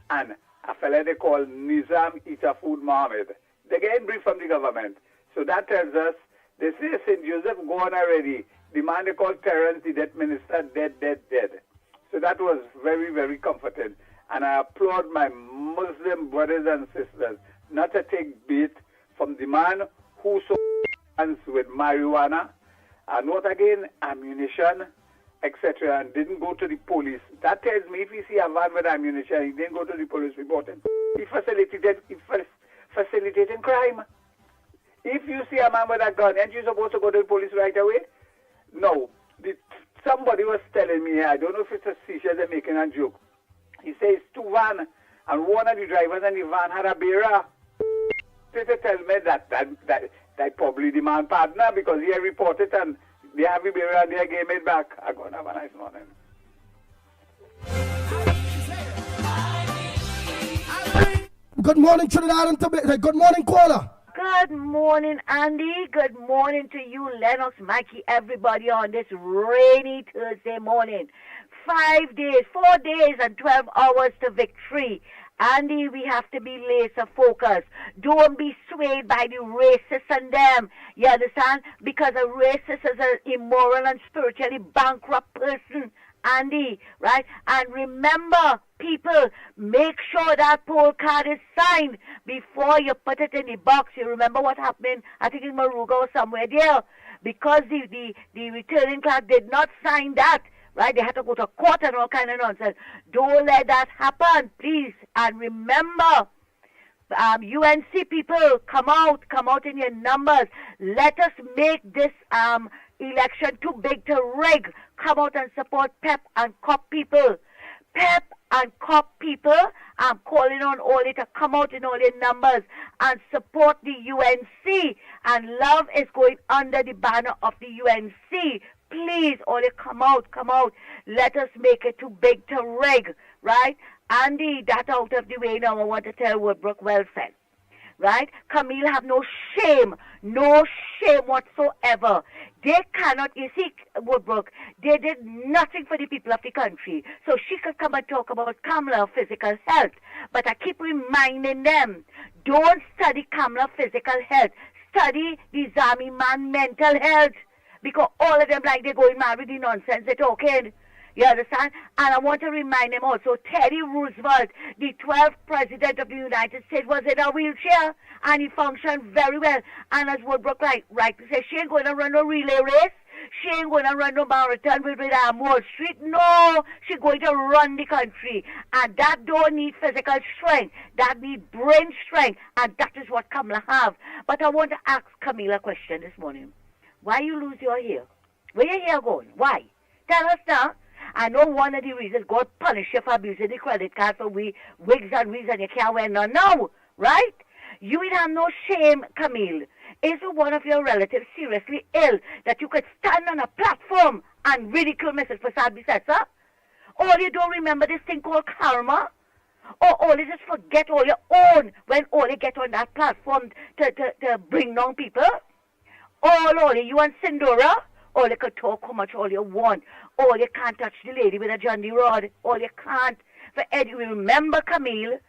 and a fella they call Nizam Itafood Mohammed. They get brief from the government. So that tells us, they say St. Joseph gone already. The man they call Terence, the debt minister, dead. So that was very, very comforting. And I applaud my Muslim brothers and sisters not to take bait from the man who sold with marijuana and what again, ammunition, etc., and didn't go to the police. That tells me if you see a man with ammunition, he didn't go to the police reporting. He facilitating crime. If you see a man with a gun, aren't you supposed to go to the police right away? No. Somebody was telling me, I don't know if it's a seizure, they're making a joke. He says two vans, and one of the drivers in the van had a bearer. They tell me that probably the man partner because he had reported and they have the bearer and they gave it back. I'm going to have a nice morning. Good morning, Trinidad and Tobago. Good morning, caller. Good morning, Andy. Good morning to you, Lennox, Mickie, everybody on this rainy Thursday morning. 5 days, 4 days and 12 hours to victory. Andy, we have to be laser focused. Don't be swayed by the racists and them. You understand? Because a racist is an immoral and spiritually bankrupt person. Andy, right? And remember, people, make sure that poll card is signed before you put it in the box. You remember what happened, I think in Maruga or somewhere there, because the returning clerk did not sign that, right? They had to go to court and all kind of nonsense. Don't let that happen, please. And remember, UNC people, come out in your numbers. Let us make this election too big to rig. Come out and support PEP and COP people. PEP and COP people, I'm calling on all it to come out in all your numbers and support the UNC. And love is going under the banner of the UNC. Please, all you come out. Let us make it too big to rig, right? Andy, that out of the way now, I want to tell Woodbrook well said. Right? Camille have no shame whatsoever. They cannot, you see, Woodbrook, they did nothing for the people of the country. So she could come and talk about Kamala physical health. But I keep reminding them, don't study Kamala physical health. Study the Zami man mental health. Because all of them like they're going mad with the nonsense they're talking. You understand? And I want to remind them also, Teddy Roosevelt, the 12th president of the United States, was in a wheelchair, and he functioned very well. And as Woodbrook right to say, she ain't going to run a relay race. She ain't going to run no marathon with Wall Street. No, she's going to run the country. And that don't need physical strength. That need brain strength. And that is what Kamala have. But I want to ask Camila a question this morning. Why you lose your hair? Where your hair going? Why? Tell us now. I know one of the reasons God punish you for abusing the credit card for wigs and wigs and you can't wear none now, right? You will have no shame, Camille. Is one of your relatives seriously ill that you could stand on a platform and ridicule Mrs. Prasad Bisesa? Or you don't remember this thing called karma? Or you just forget all your own when all you get on that platform to bring down people? All you and Sindora? All you could talk how much all you want. All you can't touch the lady with a Johnny rod. All you can't. For Eddie, remember Camille,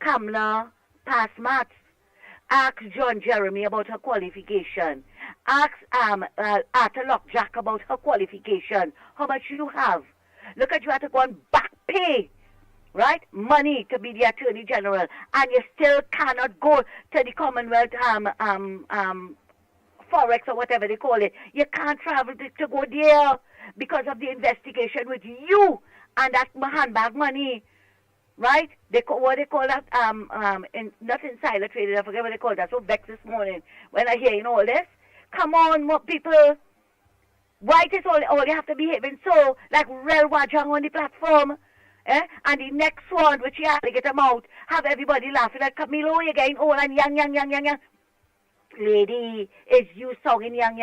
Kamla, past maths. Ask John Jeremy about her qualification. Ask Arthur Lockjack about her qualification. How much you have? Look at you have to go and back pay, right? Money to be the Attorney General, and you still cannot go to the Commonwealth Forex or whatever they call it. You can't travel to go there because of the investigation with you and that handbag money, right? What they call that, not insider trading, I forget what they call that. So vexed this morning when I hear all this. Come on, more people. Why is all you have to behaving so like real wajang on the platform? And the next one, which you have to get them out, have everybody laughing at Camilo, you're getting old and young. Lady, is you singing young.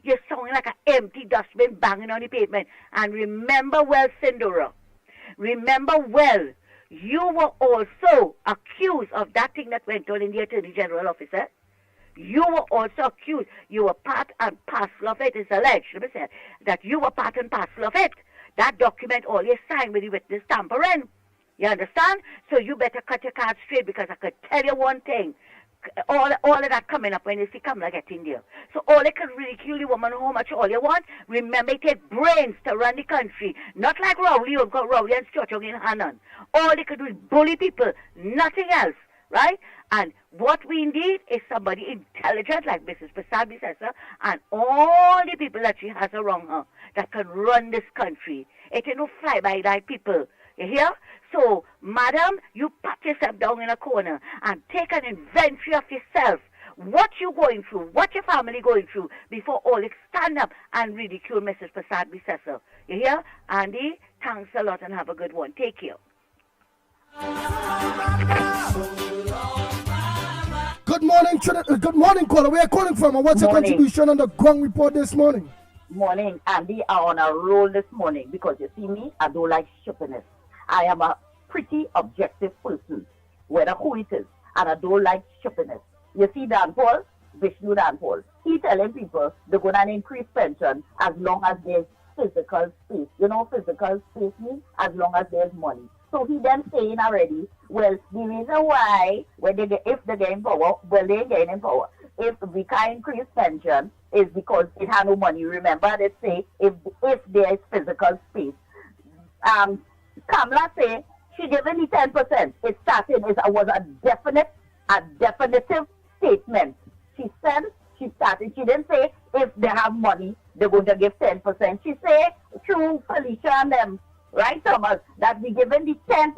You're singing like an empty dustbin banging on the pavement. And remember well, Sindora. Remember well, you were also accused of that thing that went on in the Attorney General office. You were also accused. You were part and parcel of it. It's alleged, let me say, that you were part and parcel of it. That document all you signed with the witness tampering. You understand? So you better cut your cards straight, because I could tell you one thing. All of that coming up when you see Kamala get in there. So all they can ridicule the woman how much all you want. Remember, it takes brains to run the country. Not like Rowley, you've got Rowley and Stuart in Hannon. All they could do is bully people, nothing else, right? And what we need is somebody intelligent like Mrs. Prasad Bisesa and all the people that she has around her that can run this country. It ain't no fly-by-night people. You hear? So, madam, you pat yourself down in a corner and take an inventory of yourself. What you going through, what your family going through, before all you stand up and ridicule Mrs. Prasad Bisesa. You hear? Andy, thanks a lot and have a good one. Take care. Good morning, good morning, caller. Where are you calling from, and what's your contribution on the ground report this morning? Morning, Andy. I'm on a roll this morning because you see me, I don't like shippiness. I am a pretty objective person, whether who it is, and I don't like shippiness. You see Dan Paul, Vishnu Dan Paul, he telling people they're going to increase pension as long as there's physical space. You know physical space means? As long as there's money. So he then saying already, well, the reason why, if they get in power, well, they get in power. If we can't increase pension, is because it has no money. Remember, they say if there is physical space. Kamala say she given the 10%. It started, it was a definitive statement. She said she started. She didn't say if they have money, they're going to give 10%. She say through Felicia and them, right, Thomas, that we given the 10%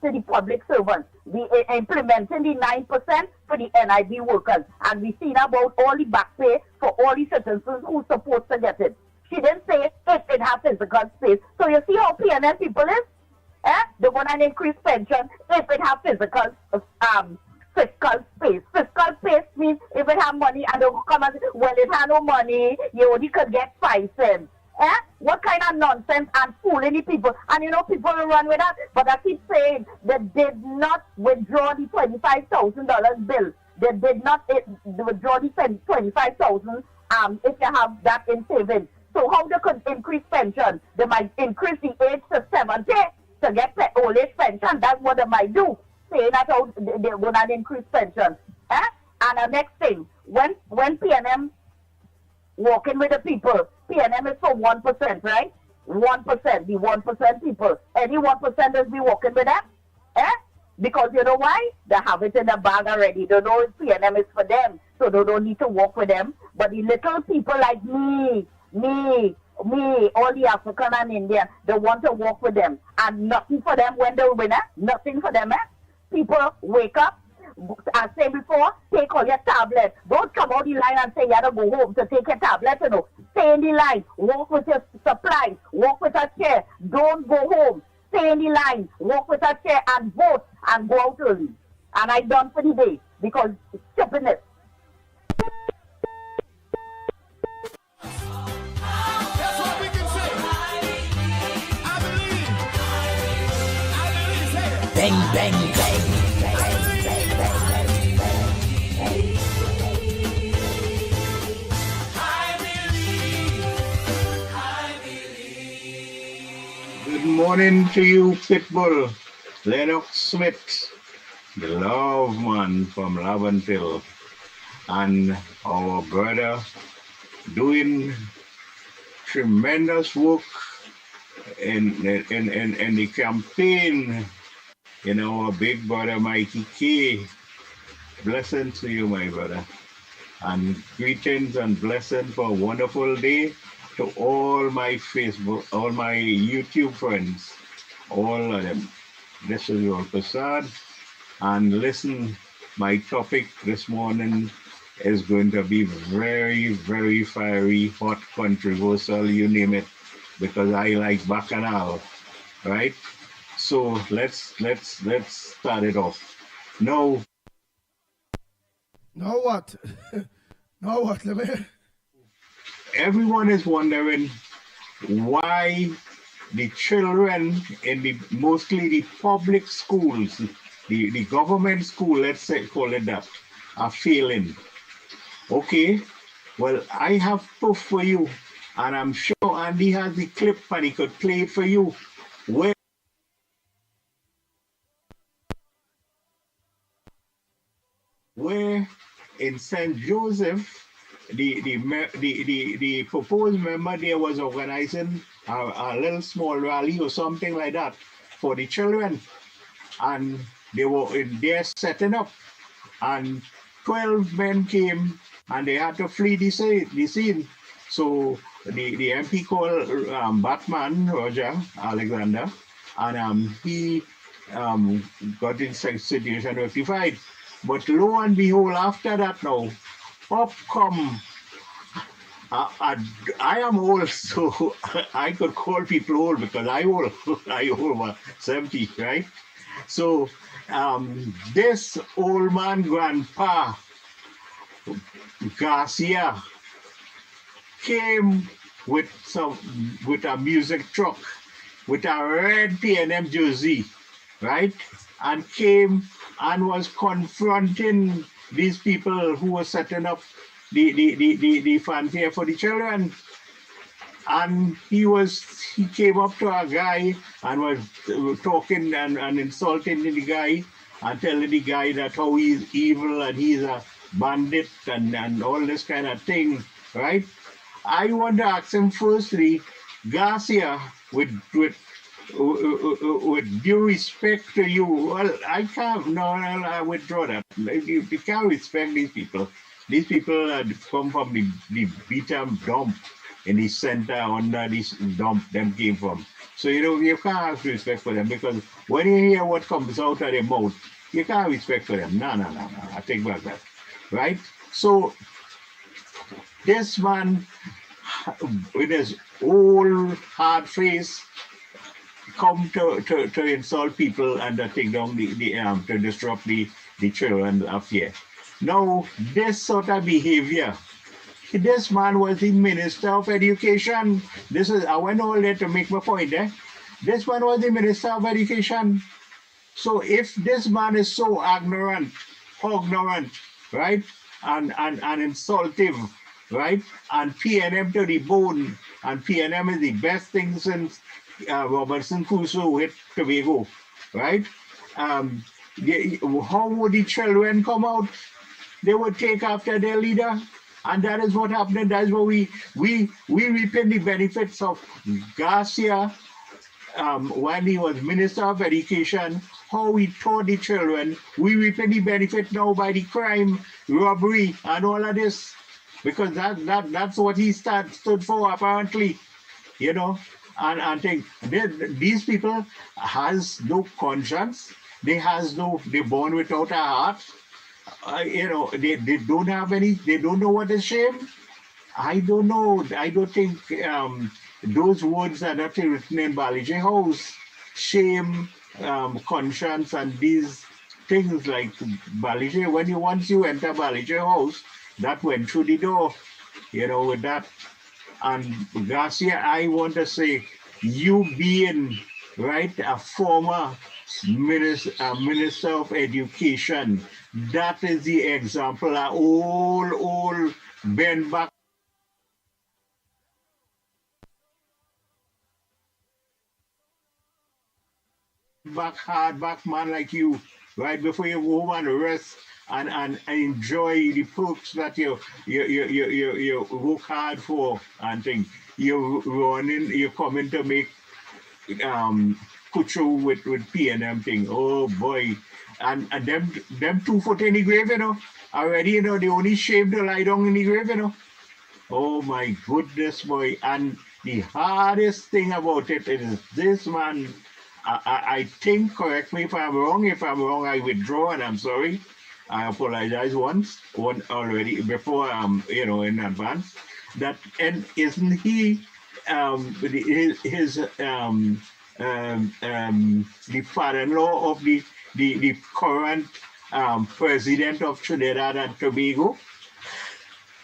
to the public servants. We implementing the 9% for the NIB workers. And we seen about all the back pay for all the citizens who supposed to get it. She didn't say if it has physical space. So you see how PNM people is? They're going to increase pension if it has fiscal space. Fiscal space means if it has money and they come and say, well, it has no money, you only could get 5 cents. What kind of nonsense and fooling the people? And you know, people will run with that. But I keep saying they did not withdraw the $25,000 bill. They did not withdraw the $25,000 if you have that in savings. So how they could increase pension? They might increase the age to 70 to get old age pension. That's what they might do. Saying that how they will not increase pension. And the next thing, when PNM working with the people, PNM is for 1%, right? 1%, the 1% people. Any 1%ers be working with them? Because you know why? They have it in the bag already. They know PNM is for them, so they don't need to work with them. But the little people like me, all the African and Indian, they want to work with them. And nothing for them when they win, nothing for them, People wake up, I said before, take all your tablets. Don't come out the line and say you have to go home to take your tablet, Stay in the line, walk with your supplies, walk with a chair. Don't go home. Stay in the line, walk with a chair and vote and go out early. And I done for the day because it's stupidness. That's what we can say. I believe. Say it. Bang, bang, bang. Good morning to you, Pitbull. Lennox Smith, the love man from Laventille, and our brother doing tremendous work in the campaign. Our big brother Mickie K. Blessings to you, my brother, and greetings and blessings for a wonderful day to all my Facebook, all my YouTube friends, all of them. This is your Prasad, and listen, my topic this morning is going to be very, very fiery, hot, controversial, you name it, because I like Bacchanal, right? So let's start it off. Now what? Now what, let me... Everyone is wondering why the children in mostly the public schools, the government school, let's say, call it that, are failing. Okay, well, I have proof for you, and I'm sure Andy has the clip and he could play it for you. Where in St. Joseph, the proposed member there was organizing a little small rally or something like that for the children, and they were in there setting up, and 12 men came and they had to flee the scene. So the MP called Batman Roger Alexander, and he got the situation rectified. But lo and behold, after that now, up come, I am old, so I could call people old because I over 70, right? So this old man, Grandpa Garcia, came with a music truck, with a red P&M jersey, right? And came and was confronting these people who were setting up the fanfare for the children. And he came up to a guy and was talking and insulting the guy and telling the guy that how he's evil and he's a bandit and all this kind of thing, right? I want to ask him firstly, Garcia, with due respect to you, well, I can't, no, I withdraw that. You can't respect these people. These people come from the beat-up dump in the center under this dump them came from. So, you can't have respect for them because when you hear what comes out of their mouth, you can't respect for them. No, I take back that, right? So, this man, with his old hard face, come to insult people and to take down to disrupt the children up here. Now, this sort of behavior, this man was the Minister of Education. I went all there to make my point, This man was the Minister of Education. So if this man is so ignorant, right, and insultive, right, and P&M to the bone, and P&M is the best thing since Robinson Crusoe hit Tobago, right? How would the children come out? They would take after their leader, and that is what happened. That's what we reaping the benefits of Garcia when he was Minister of Education. How he taught the children. We reaping the benefit now by the crime, robbery, and all of this, because that's what he stood for apparently, you know. And think these people has no conscience. They're born without a heart. You know, they don't have any. They don't know what is shame. I don't know. I don't think those words are not written in Balije House. Shame, conscience, and these things like Balije. Once you enter Balije House, that went through the door. You know, with that. And Garcia, I want to say, you being right a former minister of education, that is the example. All bend back. Hard back man like you, right before you go home and rest and enjoy the perks that you work hard for and things. You're coming to make kuchu with PNM thing. Oh boy. And them 2 foot in the grave, you know. Already, you know, they only shame to lie down in the grave, you know. Oh my goodness, boy. And the hardest thing about it is this man. I think, correct me if I'm wrong. If I'm wrong, I withdraw and I'm sorry. I apologize one already before, you know, in advance. That, and isn't he the father-in-law of the current president of Trinidad and Tobago?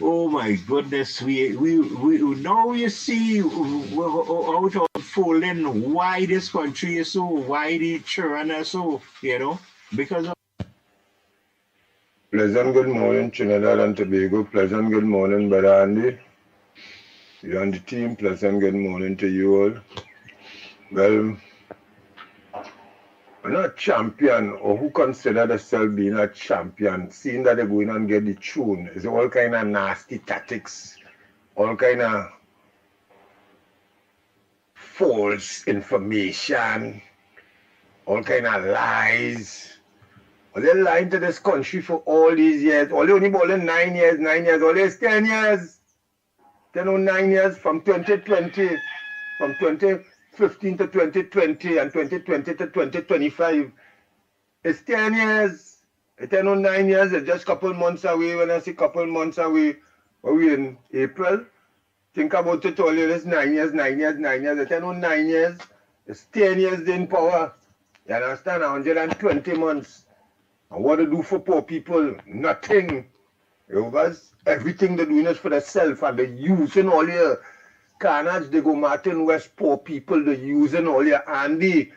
Oh my goodness, we now you see out unfolding why this country is so, why the children are so, you know, because of. Pleasant good morning, Trinidad and Tobago. Pleasant good morning, Brother Andy. You and the team, pleasant good morning to you all. Well, we're not a champion, or who consider themselves being a champion, seeing that they're going and get the tune, is all kind of nasty tactics, all kind of false information, all kind of lies. Well, they're lying to this country for all these years. All they only balling 9 years, all these 10 years. 10 or 9 years from 2020, from 2015 to 2020 and 2020 to 2025. It's 10 years. 10 or 9 years, it's just a couple months away. When I say couple months away, are we in April? Think about it all. It's 9 years. It's 10 or 9 years. It's 10 years in power. You understand? 120 months. And what to do for poor people? Nothing. You know, everything they're doing is for themselves, and they're using all your carnage. They go Martin West, poor people, they're using all your Andy.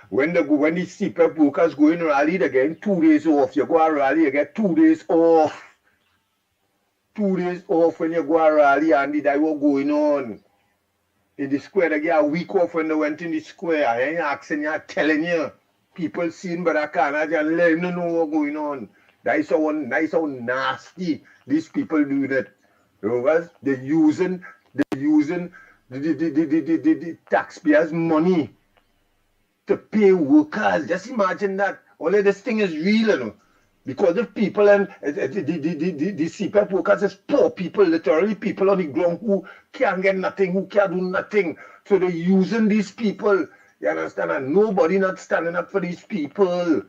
When the CPAP workers go in rally, they're getting 2 days off. You go a rally, you get 2 days off. 2 days off when you go a rally, Andy. That's what going on. In the square, they get a week off when they went in the square. I ain't asking you, I'm telling you. People seeing but I can't and let them know what's going on. That's how nasty these people do it. You know, they're using the taxpayers' money to pay workers. Just imagine that. All of this thing is real, you know. Because the people and the CPAP workers is poor people, literally people on the ground who can't get nothing, who can't do nothing. So they're using these people. You understand? And nobody not standing up for these people.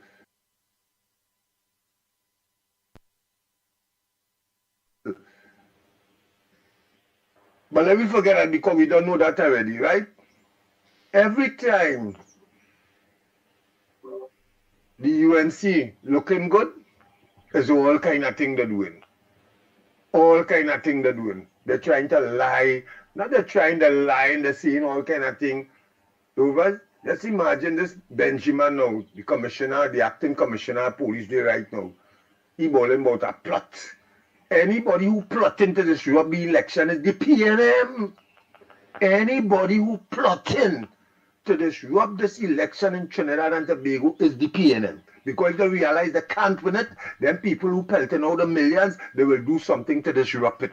But let me forget that because we don't know that already, right? Every time the UNC looking good, is all kind of thing they're doing. All kind of thing they're doing. They're trying to lie. Not they're trying to lie and they're saying all kind of thing. Over. Just imagine this Benjamin now, the commissioner, the acting commissioner of police there right now. He bawling about a plot. Anybody who plotting to disrupt the election is the PNM. Anybody who plotting to disrupt this election in Trinidad and Tobago is the PNM. Because they realize they can't win it, then people who pelting out the millions, they will do something to disrupt it.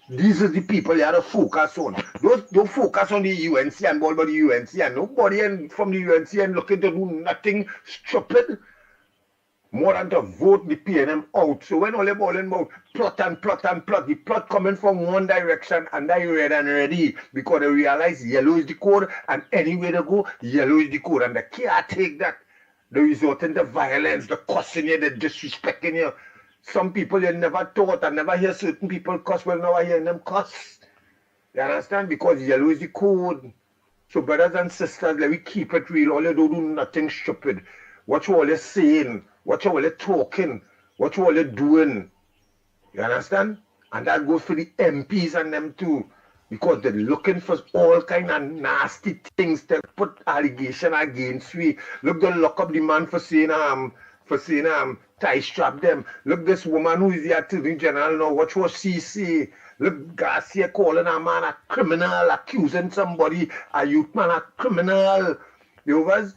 These are the people you have to focus on. Don't focus on the UNC and all about the UNC and nobody from the UNC and looking to do nothing stupid. more than to vote the PNM out. So when all the ball about plot and plot and plot, the plot coming from one direction and they read and ready because they realize yellow is the code and anywhere they go, yellow is the code and they can't take that. They resort into violence, the cussing you, the disrespecting you. Some people you never taught and never hear certain people cuss, well now I hear them cuss. You understand? Because yellow is the code. So brothers and sisters, let me keep it real. All you do nothing stupid. Watch all you're saying. Watch all you're talking. Watch all you're doing. You understand? And that goes for the MPs and them too. Because they're looking for all kind of nasty things to put allegation against we. Look, they lock up the man for saying tie strap them. Look, this woman who is the Attorney General now, watch what she say. Look, Garcia calling a man a criminal, accusing somebody, a youth man a criminal. You know,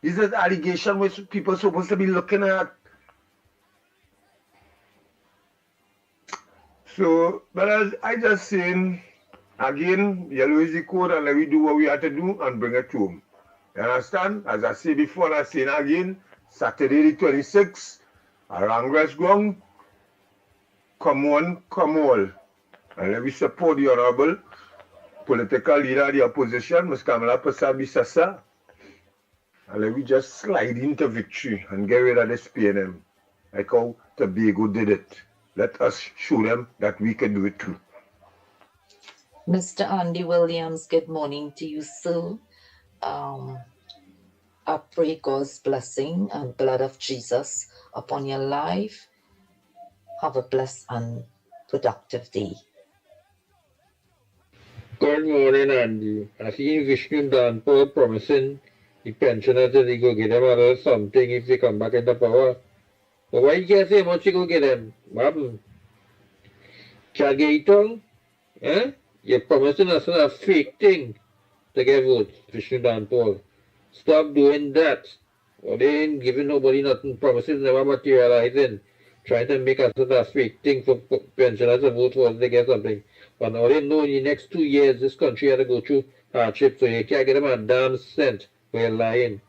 this is allegation which people are supposed to be looking at. So, but I just saying, again, yellow is the code and let we do what we have to do and bring it home. You understand? As I said before, I'm saying again, Saturday the 26th, around West Ground, come on, come all. And let me support the honorable political leader of the opposition, Ms. Kamala Persaud-Bissassa. And let me just slide into victory and get rid of this PNM. Like how Tobago did it. Let us show them that we can do it too. Mr. Andy Williams, good morning to you, sir. I pray God's blessing and blood of Jesus upon your life. Have a blessed and productive day. Good morning, Andy. I see Vishnu Danpur promising the pensioners that he go get them a little something if they come back into power. But why you can't say much you go get them? What happened? Chagaitong? Eh? You're promising us a fake thing to get votes, Vishnu Danpur. Stop doing that. Or they ain't giving nobody nothing, promises never materializing. Trying to make us a fake thing for pensioners to vote for us to get something. But now they know in the next 2 years this country had to go through hardship, so you can't get them a damn cent for you're lying.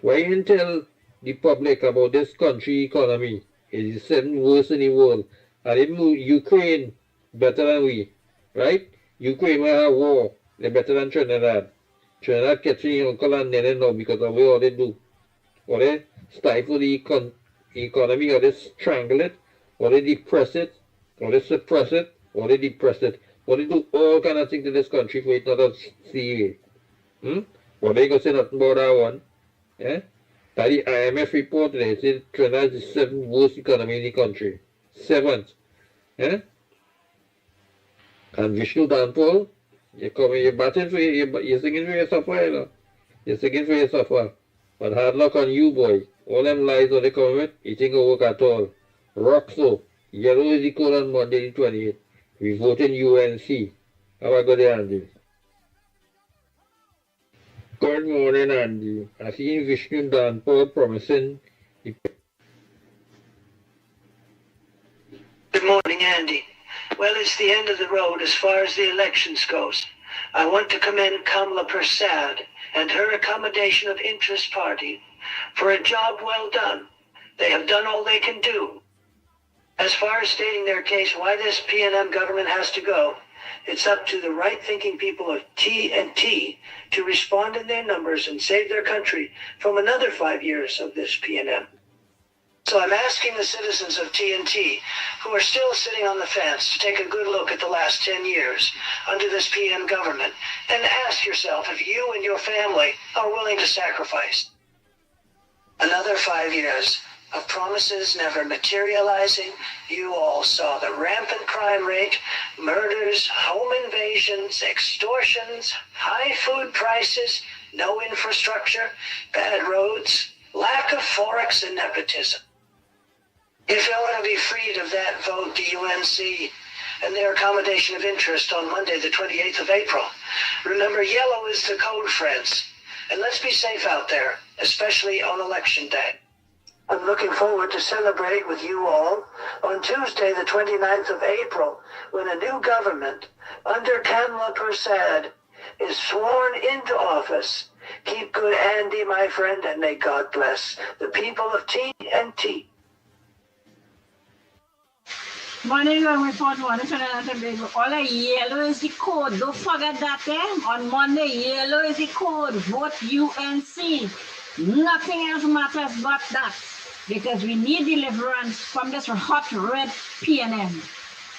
Why you didn't tell the public about this country economy? It's the 7th worst in the world. And they move Ukraine better than we, right? Ukraine will have war. They're better than Trinidad. Trinidad catching uncle and nene now because of what they do. Or they stifle the economy, or they strangle it, or they depress it, or they suppress it, or they depress it. Or they do all kind of things to this country for it not to see it. Or they go say nothing about that one. Yeah? That the IMF report today said Trinidad is the 7th worst economy in the country. 7th. Yeah? And Vishnu Danpur, you're batting for you're singing for yourself, you know. You're singing for yourself. But hard luck on you, boy. All them lies that they come with, it ain't gonna work at all. Rock so. Yellow is the code on Monday the 28th. We vote in UNC. Have a good day, Andy. Good morning, Andy. I see Vishnu Danpur promising. Good morning, Andy. Well, it's the end of the road as far as the elections goes. I want to commend Kamala Persaud and her accommodation of interest party for a job well done. They have done all they can do. As far as stating their case why this PNM government has to go, it's up to the right-thinking people of T&T to respond in their numbers and save their country from another 5 years of this PNM. So I'm asking the citizens of T&T, who are still sitting on the fence, to take a good look at the last 10 years under this PM government and ask yourself if you and your family are willing to sacrifice. Another 5 years of promises never materializing. You all saw the rampant crime rate, murders, home invasions, extortions, high food prices, no infrastructure, bad roads, lack of forex and nepotism. If you want to be freed of that, vote the UNC and their accommodation of interest on Monday, the 28th of April. Remember, yellow is the code, friends. And let's be safe out there, especially on Election Day. I'm looking forward to celebrate with you all on Tuesday, the 29th of April, when a new government under Kamala Persaud is sworn into office Keep good, Andy, my friend, and may God bless the people of TNT. Morning, long report, morning, Trinidad and Tobago. All the yellow is the code. Don't forget that, eh? On Monday, yellow is the code. Vote UNC. Nothing else matters but that. Because we need deliverance from this hot red PNM.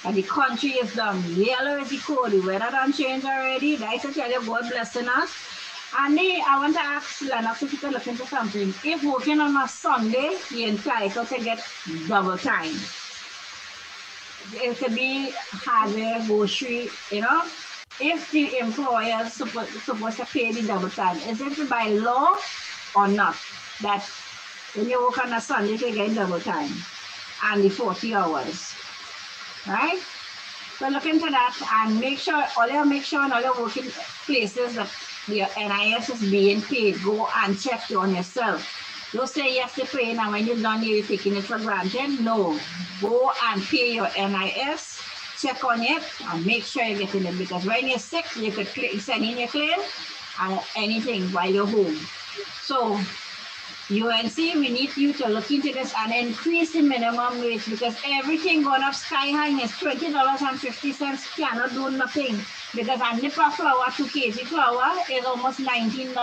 And the country is done. Yellow is the code. The weather done changed already. That's to tell you, God blessing us. And I want to ask Lennox if you can look into something. If working on a Sunday, you're entitled to get double time. It could be hardware, grocery, you know. If the employer is supposed to pay the double time, is it by law or not? That when you work on a Sunday, you get double time and the 40 hours, right? So look into that and make sure in all your working places that your NIS is being paid. Go and check on yourself. Don't say yes to pay and when you're done you're taking it for granted. No. Go and pay your NIS, check on it, and make sure you're getting it. Because when you're sick, you could send in your claim and anything while you're home. So, UNC, we need you to look into this and increase the minimum wage because everything going up sky high is $20.50 cannot do nothing. Because a nip of flour, 2 kg flour, is almost $19.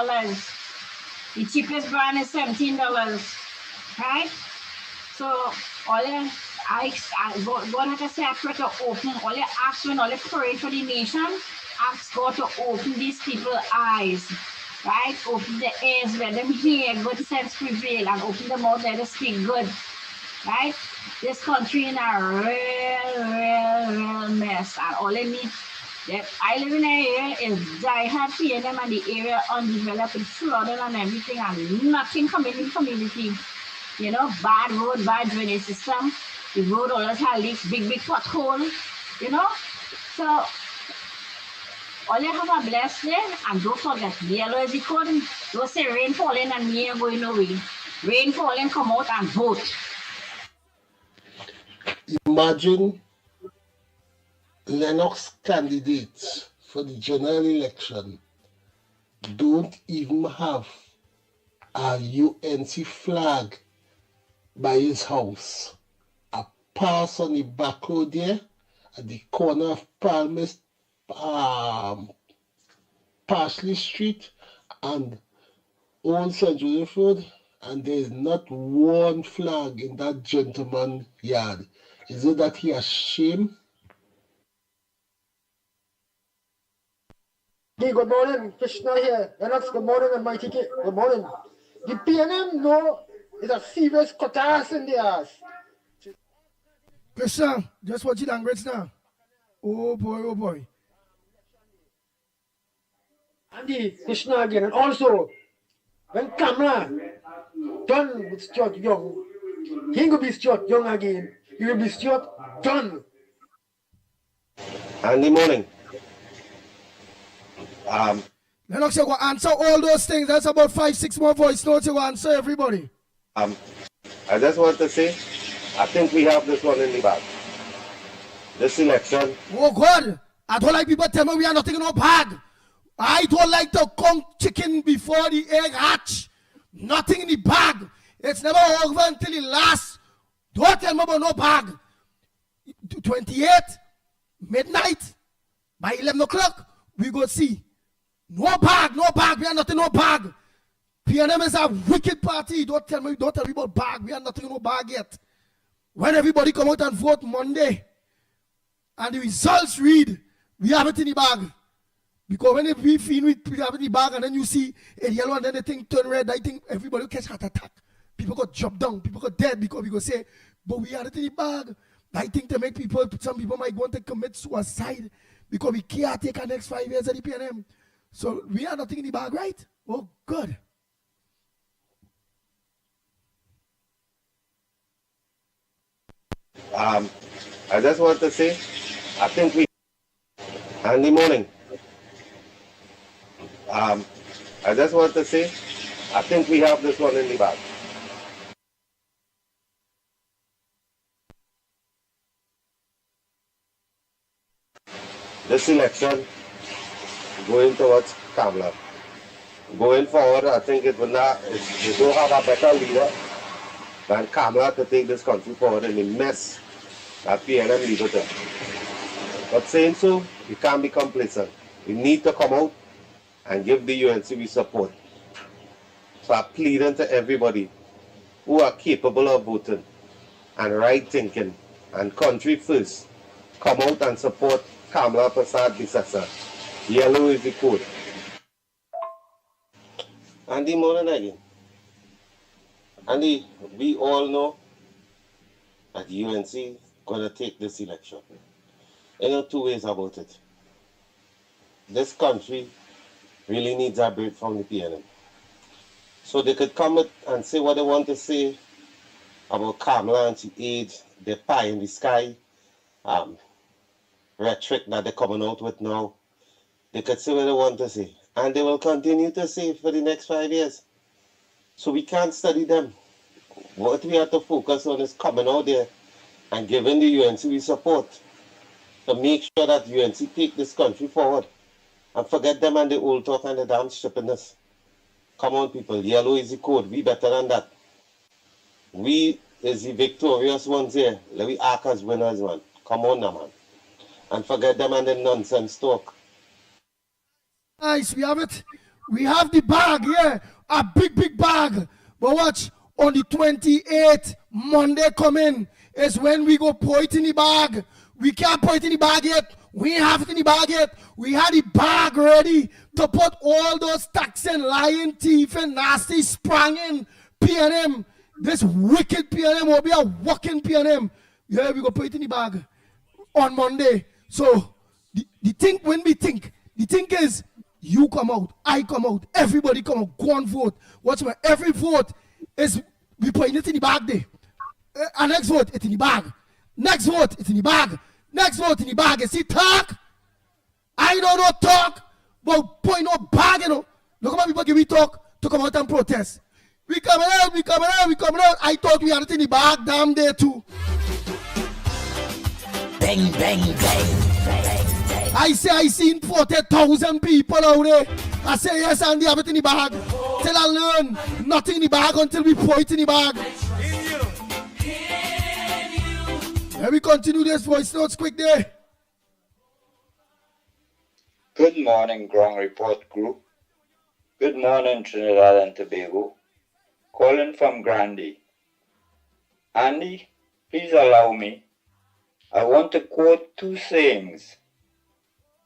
The cheapest brand is $17, right? So all God has to say pray to open, all you ask when all you pray for the nation, ask God to open these people's eyes, right? Open the ears, let them hear, good sense prevail, and open them out, let them speak good, right? This country in a real mess, and all they need. I live in an area is diehard PNM and the area undeveloped with flooding and everything and nothing coming in the community. You know, bad road, bad drainage system. The road always has leaks, big pothole, you know. So, all you have a blessed day and don't forget, yellow is the code. Don't say rain falling and me are going away. Rain falling, come out and vote. Imagine Lennox candidates for the general election don't even have a UNC flag by his house. A pass on the back road there at the corner of Parsley Street and Old St. Joseph Road, and there is not one flag in that gentleman's yard. Is it that he ashamed? Good morning, Krishna here. Lennox, good morning, and Mickie, good morning. The PNM know is a serious cuttass in the ass. Krishna, just watch the language now. Oh boy. Andy, Krishna again, and also, when Kamala done with Stuart Young, he ain't gonna be Stuart Young again. He will be Stuart done. Andy, morning. Lennox, you go answer all those things. That's about 5-6 more voice notes. You go answer everybody. I just want to say, I think we have this one in the bag. This election. Oh God, I don't like people tell me we are nothing in our bag. I don't like to come chicken before the egg hatch. Nothing in the bag. It's never over until it lasts. Don't tell me about no bag. 28 midnight by 11 o'clock we go see. No bag. We are nothing, no bag. PNM is a wicked party. Don't tell me about bag. We are nothing, no bag yet. When everybody come out and vote Monday, and the results read, we have it in the bag. Because when we feel we have it in the bag, and then you see a yellow, and then the thing turn red, I think everybody will catch heart attack. People got dropped down. People got dead because we go say, but we had it in the bag. I think to make people, some people might want to commit suicide because we can't take our next 5 years at the PNM. So we are nothing in the bag, right? Oh, good. I just want to say, I think we, Andy, morning. I just want to say, I think we have this one in the bag. This election, going towards Kamala, going forward, I think it will not, we don't have a better leader than Kamala to take this country forward in the mess that PNM leave it in. But saying so, we can't be complacent. We need to come out and give the UNCV support. So I'm pleading to everybody who are capable of voting and right thinking and country first, come out and support Kamala Prasad Bisasa. Yellow is the code. Andy, morning again. Andy, we all know that UNC is going to take this election. There are two ways about it. This country really needs a break from the PNM. So they could come and say what they want to say about Kamala and she age, the pie in the sky, rhetoric that they're coming out with now. They could say what they want to say. And they will continue to say for the next 5 years. So we can't study them. What we have to focus on is coming out there and giving the UNC support to make sure that UNC take this country forward. And forget them and the old talk and the damn stupidness. Come on, people. Yellow is the code. We better than that. We is the victorious ones here. Let we act as winners, man. Come on now, man. And forget them and the nonsense talk. Nice, we have it. We have the bag, yeah. A big, big bag. But watch, on the 28th, Monday coming, is when we go pour it in the bag. We can't pour it in the bag yet. We ain't have it in the bag yet. We had the bag ready to put all those tax and lying thief and nasty sprang in PNM. This wicked PNM will be a walking PNM. Yeah, we go put it in the bag on Monday. So the thing, when we think, the thing is, you come out, I come out, everybody come out, go and vote. Watch my every vote is we putting it in the bag there. And next vote, it's in the bag. Next vote, it's in the bag. Next vote in the bag. You see talk? I don't know talk, but boy no bag, you know. Look at people give me talk to come out and protest. We coming out, we coming out, we coming out. I thought we had it in the bag, damn day too. Bang, bang, bang, bang, bang. I say I seen 40,000 people out there. I say yes, and they have it in the bag. Till I learn nothing in the bag until we pour it in the bag. Let me continue this voice notes quick there. Good morning, Ground Report Group. Good morning, Trinidad and Tobago. Calling from Grandy. Andy, please allow me. I want to quote two sayings.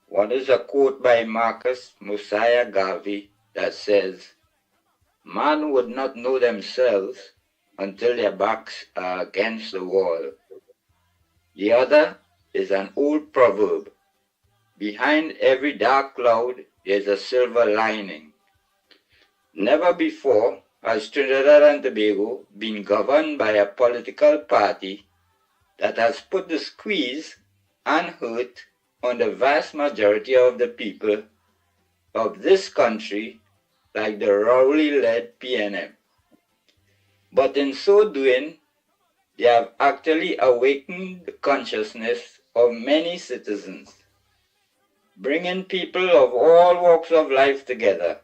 One is a quote by Marcus Mosiah Garvey that says, "Man would not know themselves until their backs are against the wall." The other is an old proverb. Behind every dark cloud is a silver lining. Never before has Trinidad and Tobago been governed by a political party that has put the squeeze and hurt on the vast majority of the people of this country like the Rowley-led PNM. But in so doing, they have actually awakened the consciousness of many citizens, bringing people of all walks of life together,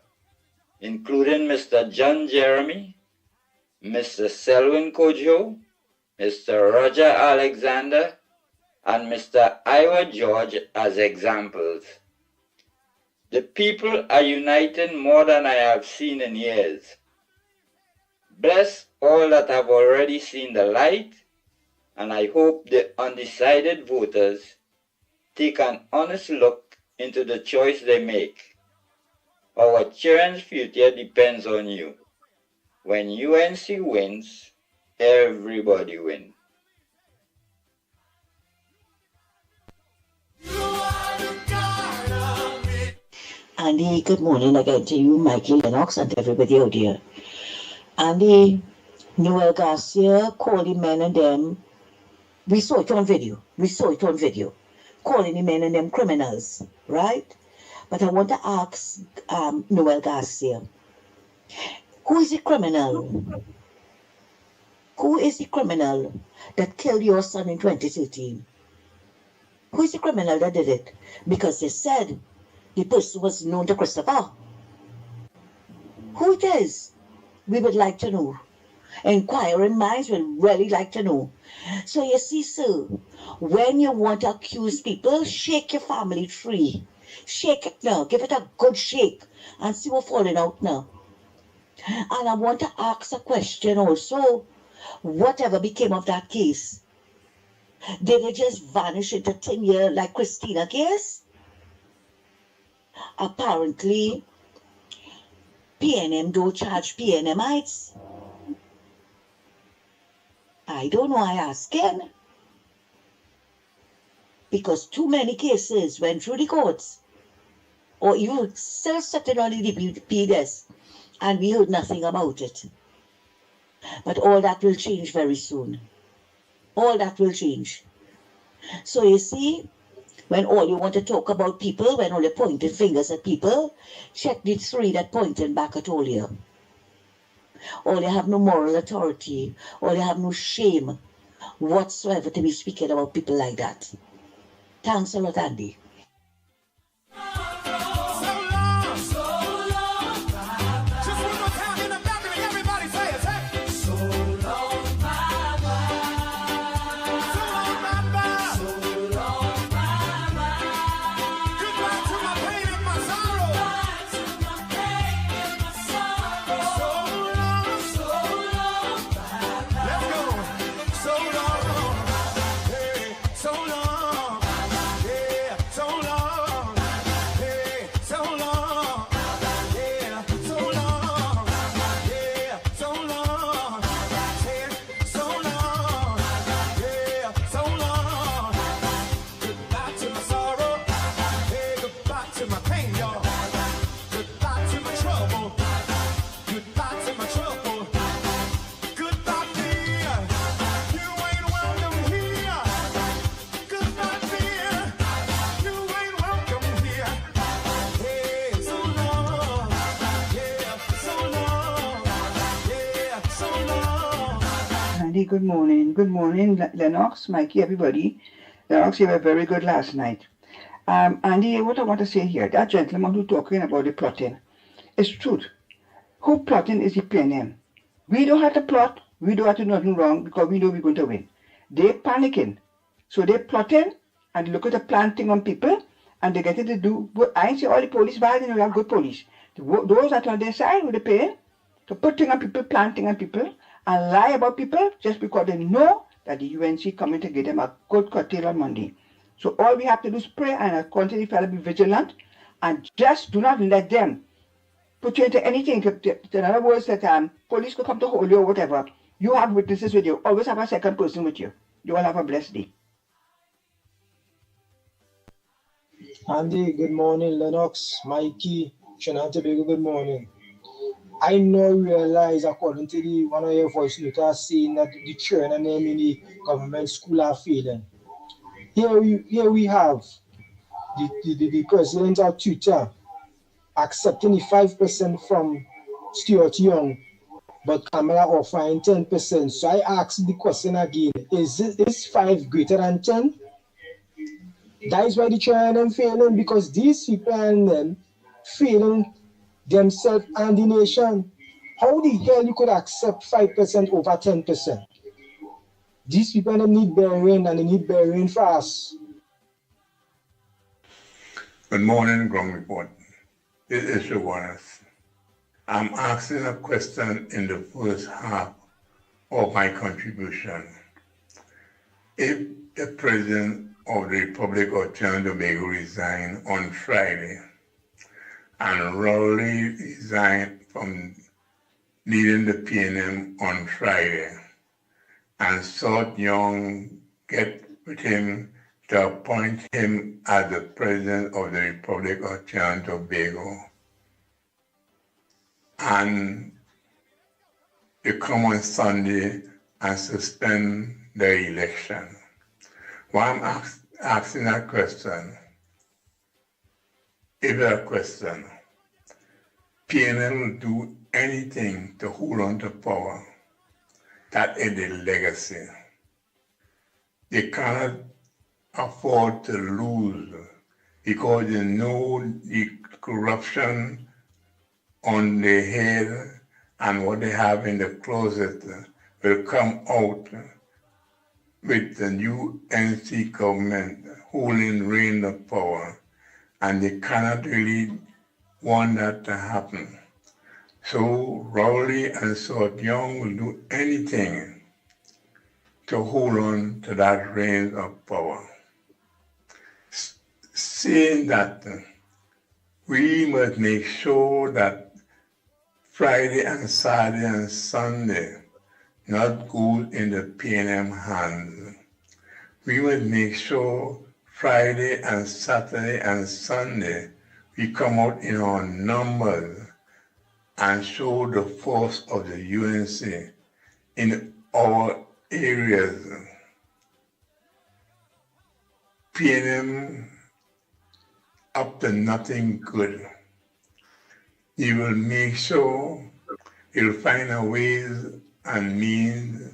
including Mr. John Jeremy, Mr. Selwyn Kojo, Mr. Roger Alexander, and Mr. Iowa George as examples. The people are uniting more than I have seen in years. Bless all that have already seen the light, and I hope the undecided voters take an honest look into the choice they make. Our children's future depends on you. When UNC wins, everybody wins. Andy, good morning again to you, Mikey, Lennox, and everybody out here. Andy, Noel Garcia, calling men and them. We saw it on video. Calling the men and them criminals, right? But I want to ask Noel Garcia, who is the criminal? Who is the criminal that killed your son in 2013? Who is the criminal that did it? Because they said the person was known to Christopher. Who it is? We would like to know. Inquiring minds would really like to know. So you see, sir, when you want to accuse people, shake your family free. Shake it now. Give it a good shake and see what's falling out now. And I want to ask a question also. Whatever became of that case? Did it just vanish into thin air like Christina case? Apparently, PNM don't charge PNMites. I don't know, I ask again. Because too many cases went through the courts. Or you still sitting on the DP desk and we heard nothing about it. But all that will change very soon. All that will change. So you see, when all you want to talk about people, when all you're pointing fingers at people, check the three that pointing back at all you. All you have no moral authority, all you have no shame whatsoever to be speaking about people like that. Thanks a lot, Andy. Andy, good morning. Good morning, Lennox, Mikey, everybody. Lennox, you were very good last night. Andy, what I want to say here, that gentleman who talking about the plotting, it's truth. Who plotting is the PNM. We don't have to plot, we don't have to do nothing wrong because we know we're going to win. They're panicking. So they're plotting and look at the planting on people and they're getting to do, I ain't say all the police bad, you know, we have good police. Those that are on their side with the pain, to put things on people, planting on people, and lie about people just because they know that the UNC coming to get them a good cocktail on Monday. So all we have to do is pray and continue to be vigilant and just do not let them put you into anything. In other words, that police could come to hold you or whatever. You have witnesses with you. Always have a second person with you. You all have a blessed day. Andy, good morning. Lennox, Mikey, Trinidad and Tobago, good morning. I now realize, according to the one of your voice notes, saying that the children and them in the government school are failing. Here we have the president of Twitter accepting the 5% from Stuart Young, but Kamala offering 10%. So I ask the question again: is 5 greater than 10? That is why the children and them failing, because these people and them failing themselves and the nation. How the hell you could accept 5% over 10%? These people need bearing and they need bearing fast. Good morning, Ground Report. This is Shawanas. I'm asking a question in the first half of my contribution. If the President of the Republic of Trinidad and Tobago resigned on Friday, and Rowley resigned from leading the PNM on Friday, and Stuart Young get with him to appoint him as the President of the Republic of Trinidad and Tobago, and they come on Sunday and suspend the election. Why I'm asking that question, if a question, PNL will do anything to hold on to power. That is the legacy. They cannot afford to lose because they know the corruption on their head and what they have in the closet will come out with the new NC government holding reign of power, and they cannot really want that to happen. So Rowley and South Young will do anything to hold on to that reign of power. Saying that, we must make sure that Friday and Saturday and Sunday not go in the PNM hands. We must make sure Friday and Saturday and Sunday we come out in our numbers and show the force of the UNC in our areas. PNM up to nothing good. You will make sure you'll find a ways and means,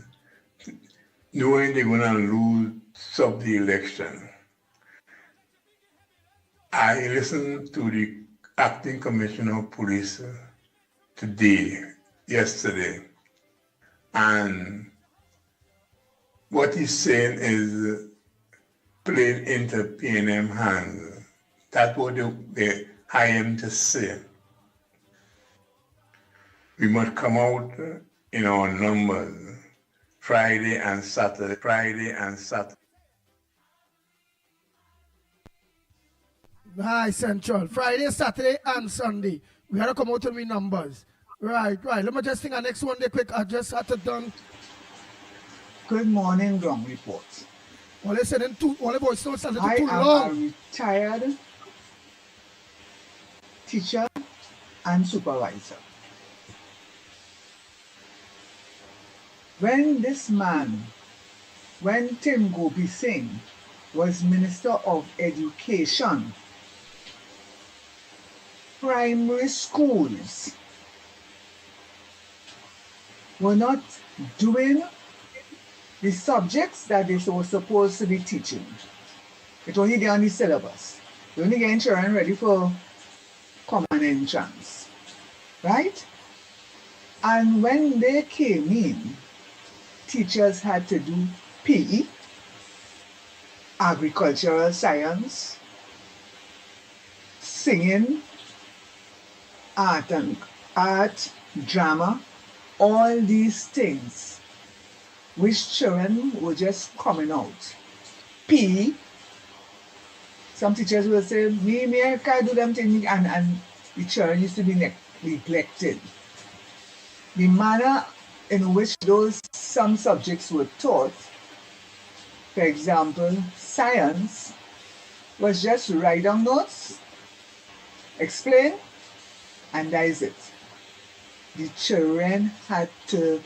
knowing they're going to lose sub the election. I listened to the acting commissioner of police yesterday, and what he's saying is played into PNM hands. That's what they hire him to say. We must come out in our numbers Friday and Saturday. Nice, Central. Friday, Saturday, and Sunday. We had to come out with numbers. Right. Let me just think the next one day quick. I just had to done. Good morning, Ground Report. All they said all the voice notes started too I long. am a retired teacher and supervisor. When Tim Gopi Singh was Minister of Education, primary schools were not doing the subjects that they were supposed to be teaching. It only there on the syllabus. They only getting children ready for common entrance, right? And when they came in, teachers had to do PE, agricultural science, singing, art, drama, all these things which children were just coming out. PE, some teachers will say, me, I can't do them things, and the children used to be neglected. The manner in which some subjects were taught, for example, science, was just write down notes, explain, and that is it. The children had to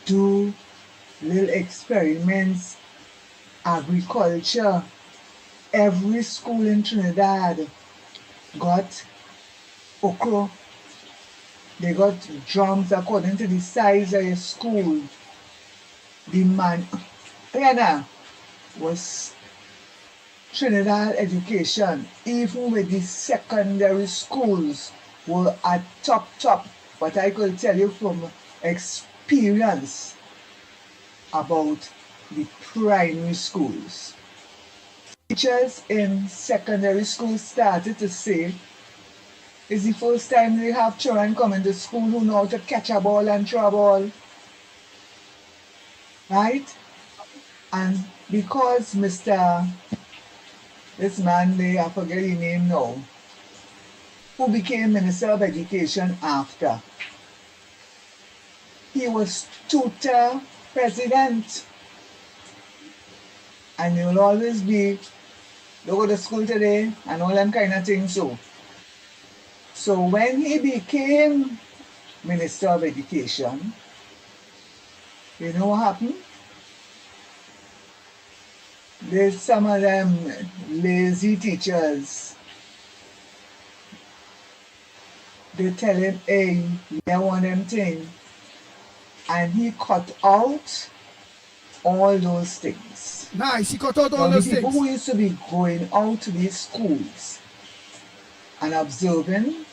do little experiments, agriculture. Every school in Trinidad got okra. They got drums according to the size of your school. The man, was Trinidad education, even with the secondary schools, were at top. But I could tell you from experience about the primary schools. Teachers in secondary schools started to say, it's the first time they have children coming to school who know how to catch a ball and throw a ball. Right? And because this man there, I forget his name now, who became Minister of Education after, he was tutor president. And he will always be, don't go to school today, and all them kind of things. So when he became Minister of Education, you know what happened? There's some of them lazy teachers. They tell him, hey, you want them things. And he cut out all those things. Nice, he cut out all those things. People who used to be going out to these schools and observing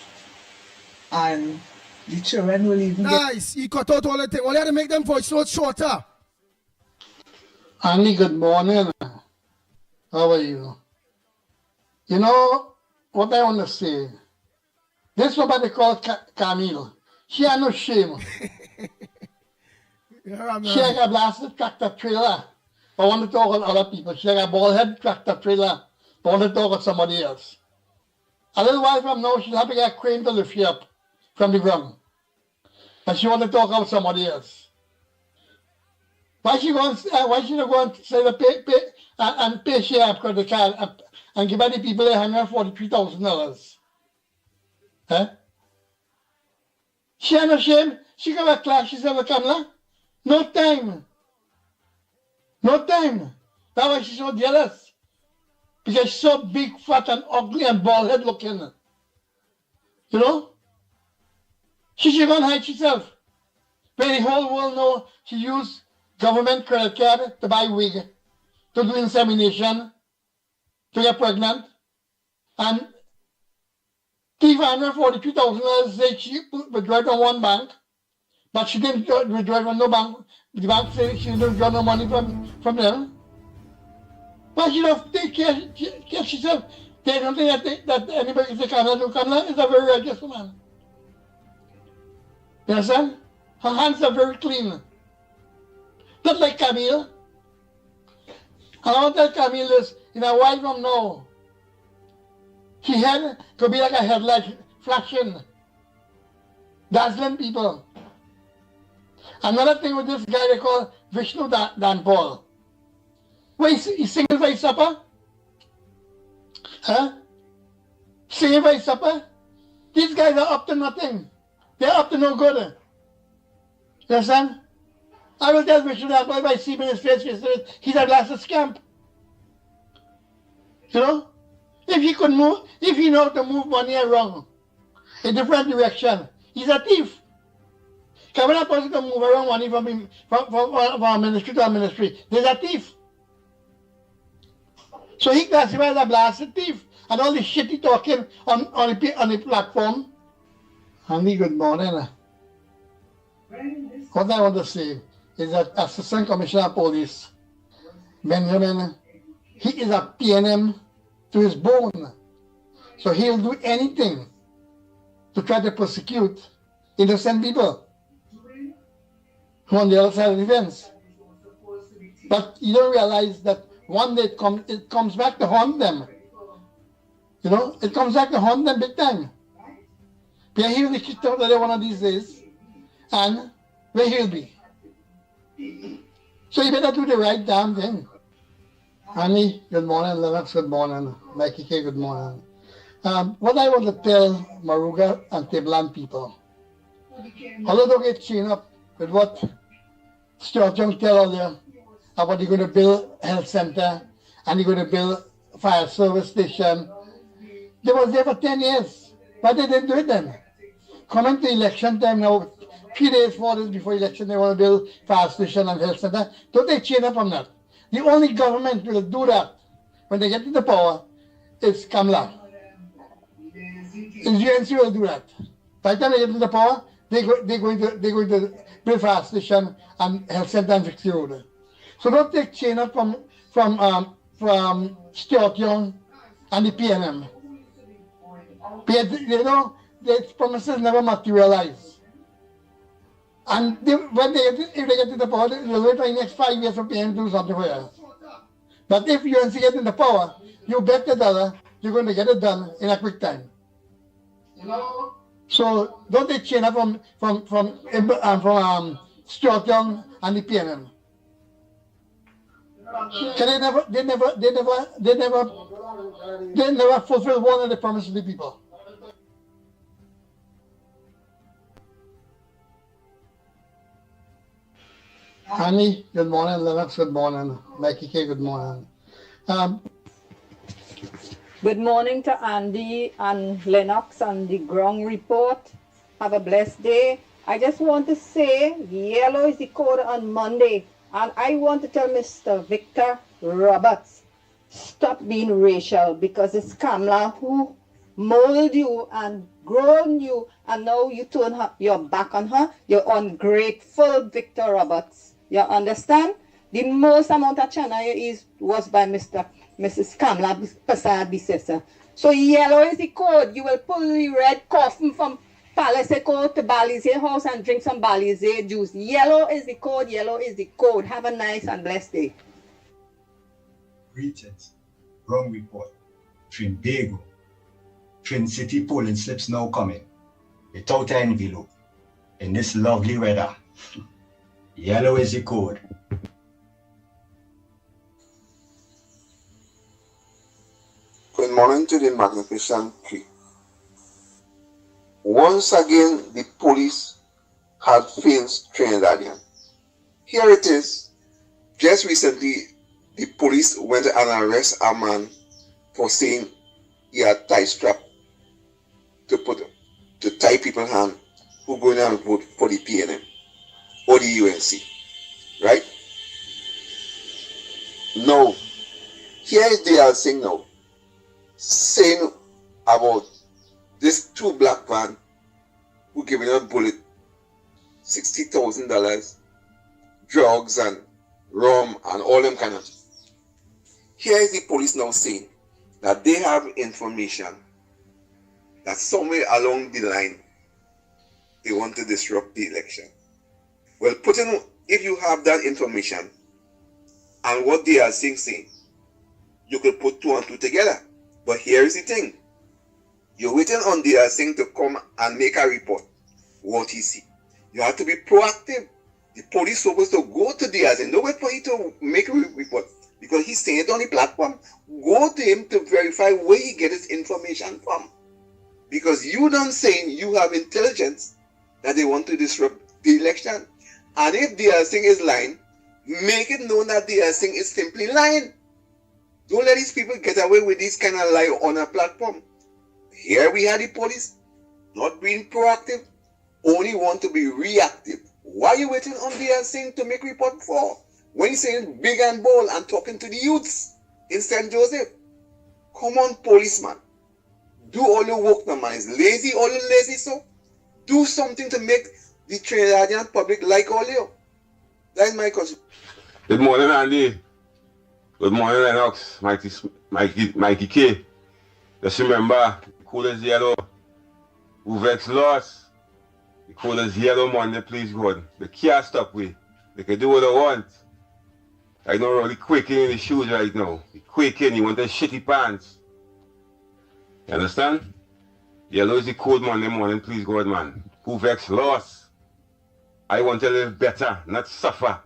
and the children will even Nice. He cut out all the thing. Well, you had to make them voice notes shorter. Annie, good morning. How are you? You know what I want to say? This somebody called Camille. She had no shame. She had a blasted tractor trailer. I want to talk about other people. She had a bald head tractor trailer. I want to talk about somebody else. A little while from now, she'll have to get a crane to lift you up from the ground. And she want to talk about somebody else. Why she not go and say the pay she up credit card and give the people $143,000? Huh? She had no shame. She got a class. She said, Kamala, no time. No time. That's why she's so jealous. Because she's so big, fat, and ugly, and bald head looking. You know? She should go and hide herself. Where the whole world know she used government credit card to buy wig, to do insemination, to get pregnant, and $343,000 say she withdrew from one bank, but she didn't withdraw from no bank. The bank said she didn't withdraw no money from them. But she don't take care of herself. They don't think that anybody is a Canada. Canada is a very righteous woman. You understand? Her hands are very clean. Not like Camille. And I want to tell Camille this, in a while from now, she had to be like a headlight flashing, dazzling people. Another thing with this guy they call Vishnu Dan Paul. Wait, he singing for his supper? Huh? Singing for his supper? These guys are up to nothing. They're up to no good. You understand? I will tell Vishnu Dan Paul if I see him in his face, he's a blasted scamp. You know? If he could move, if he know how to move money around in different direction, he's a thief. Because when a person can move around money from ministry to ministry, there's a thief. So he classifies as a blasted thief. And all the shit he talking on the platform. Andy, good morning. What I want to say is that Assistant Commissioner of Police, Benjamin, he is a PNM to his bone. So he'll do anything to try to prosecute innocent people who are on the other side of the fence. But you don't realize that one day it comes back to haunt them. You know, it comes back to haunt them big time. Where he'll be kicked out of there one of these days, and where he'll be. So you better do the right damn thing. Annie, good morning. Lennox, good morning. Mickie K, good morning. What I want to tell Maruga and Tabland people, although they get chained up with what Stuart Young tell earlier about they're going to build a health center and they're going to build a fire service station, they was there for 10 years. But they didn't do it then. Coming to election time now, 3 days, 4 days before election, they want to build fire station and health center. Don't they chain up on that? The only government will do that when they get into power is Kamala. The GNC will do that. By the time they get into power, they're going to build fire station and health center and fix the road. So don't take chain up from Stuart Young and the PNM. You know, their promises never materialize. And if they get into power, they'll wait for the next 5 years for PNM to do something for you. But if UNC get into power, you bet the dollar you're going to get it done in a quick time. So don't take chain up from Stuart Young and the PNM. They never fulfill one of the promises to the people. Annie, good morning. Lennox, good morning. Mickie K, good morning. Good morning to Andy and Lennox and the ground report. Have a blessed day. I just want to say yellow is the code on Monday. And I want to tell Mr. Victor Roberts, stop being racial, because it's Kamala who mold you and grown you, and now you turn your back on her. You're ungrateful, Victor Roberts. You understand? The most amount of China was by Mrs. Kamla Prasad Bisesa. So yellow is the code. You will pull the red coffin from Palaceco to Balize house and drink some Balize juice. Yellow is the code. Yellow is the code. Have a nice and blessed day. Greetings. Wrong report. Trinbago. Trin City polling slips now coming. Without an envelope. In this lovely weather. Yellow is the code. Good morning to the magnificent tree. Once again, the police had failed Trinidadian. Here it is. Just recently, the police went and arrested a man for saying he had tie strap to tie people's hand who go in and vote for the PNM or the UNC. Right? Now, here is the thing now. Saying about this two black man who giving a bullet $60,000, drugs and rum and all them kind of things. Here is the police now saying that they have information that somewhere along the line they want to disrupt the election. Well, if you have that information and what they are saying, you could put two and two together. But here is the thing. You're waiting on the thing to come and make a report. What he see. You have to be proactive. The police supposed to go to the thing. Don't wait for you to make a report. Because he's saying it on the platform. Go to him to verify where he get his information from. Because you don't saying you have intelligence that they want to disrupt the election. And if the thing is lying, make it known that the thing is simply lying. Don't let these people get away with this kind of lie on a platform. Here we have the police not being proactive, only want to be reactive. Why are you waiting on the thing to make report for? When you're saying big and bold and talking to the youths in St. Joseph. Come on, policeman. Do all your work now, man. It's lazy, all you lazy, so do something to make the Trinidadian public like all you. That is my question. Good morning, Andy. Good morning, Lennox, Mickie K. Just remember, the code is yellow. Who vex lost. The code is yellow Monday, please God. They can't stop we. They can do what they want. I know really quaking in the shoes right now. You're quaking, you want the shitty pants. You understand? Yellow is the code Monday morning, please God, man. Who vex lost. I want to live better, not suffer.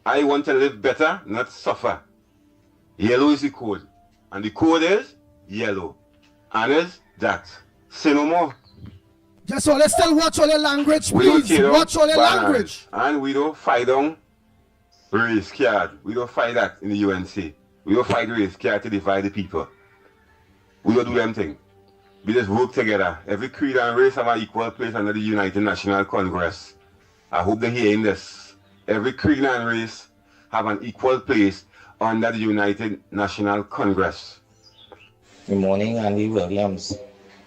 I want to live better, not suffer. Yellow is the code. And the code is yellow. And is that. Say no more. Just so let's still watch all the language, please. Watch all the language. And we don't fight on race card. We don't fight that in the UNC. We don't fight race card to divide the people. We don't do them thing. We just work together. Every creed and race have an equal place under the United National Congress. I hope they're hearing this. Every creed and race have an equal place under the United National Congress. Good morning, Andy Williams.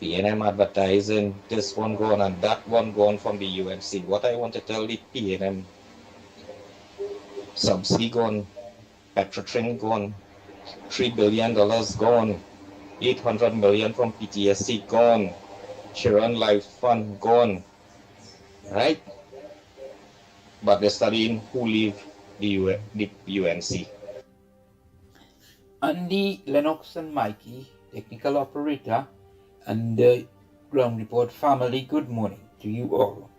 PNM advertising, this one gone and that one gone from the UNC. What I want to tell the PNM, Subsea gone, Petrotrin gone, $3 billion gone, 800 million from PTSD gone, Children Life Fund gone, right? But they're studying who leave the UNC. Andy, Lennox and Mickie, technical operator, and the ground report family, good morning to you all.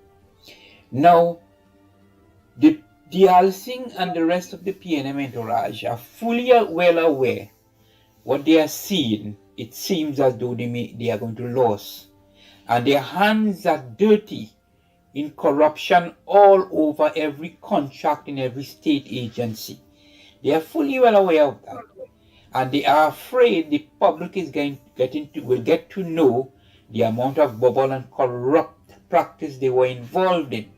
Now, the Alsing and the rest of the PNM entourage are fully well aware what they are seeing. It seems as though they are going to lose, and their hands are dirty in corruption all over every contract in every state agency. They are fully well aware of that. And they are afraid the public is will get to know the amount of bubble and corrupt practice they were involved in,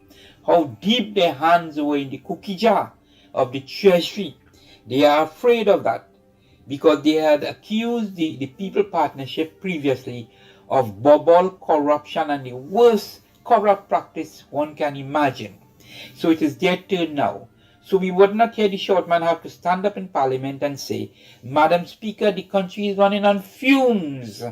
how deep their hands were in the cookie jar of the treasury. They are afraid of that. because they had accused the People Partnership previously of bubble corruption and the worst corrupt practice one can imagine. So it is their turn now. So we would not hear the short man have to stand up in Parliament and say, Madam Speaker, the country is running on fumes.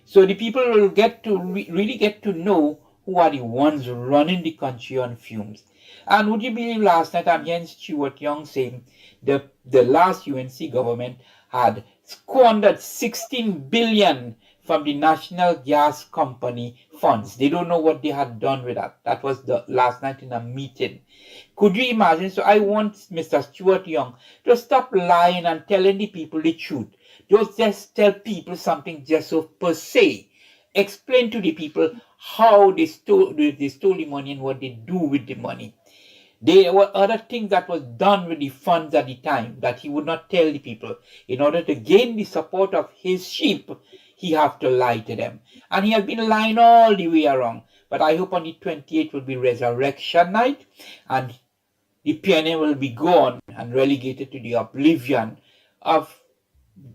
So the people will get to really get to know who are the ones running the country on fumes. And would you believe last night I'm hearing Stuart Young saying the last UNC government had squandered 16 billion from the National Gas Company funds. They don't know what they had done with that. That was the last night in a meeting. Could you imagine? So I want Mr. Stuart Young to stop lying and telling the people the truth. Don't just tell people something just so per se. Explain to the people how they stole the money and what they do with the money. There were other things that was done with the funds at the time that he would not tell the people. In order to gain the support of his sheep, he have to lie to them. And he has been lying all the way around. But I hope on the 28th will be resurrection night, and the PNM will be gone and relegated to the oblivion of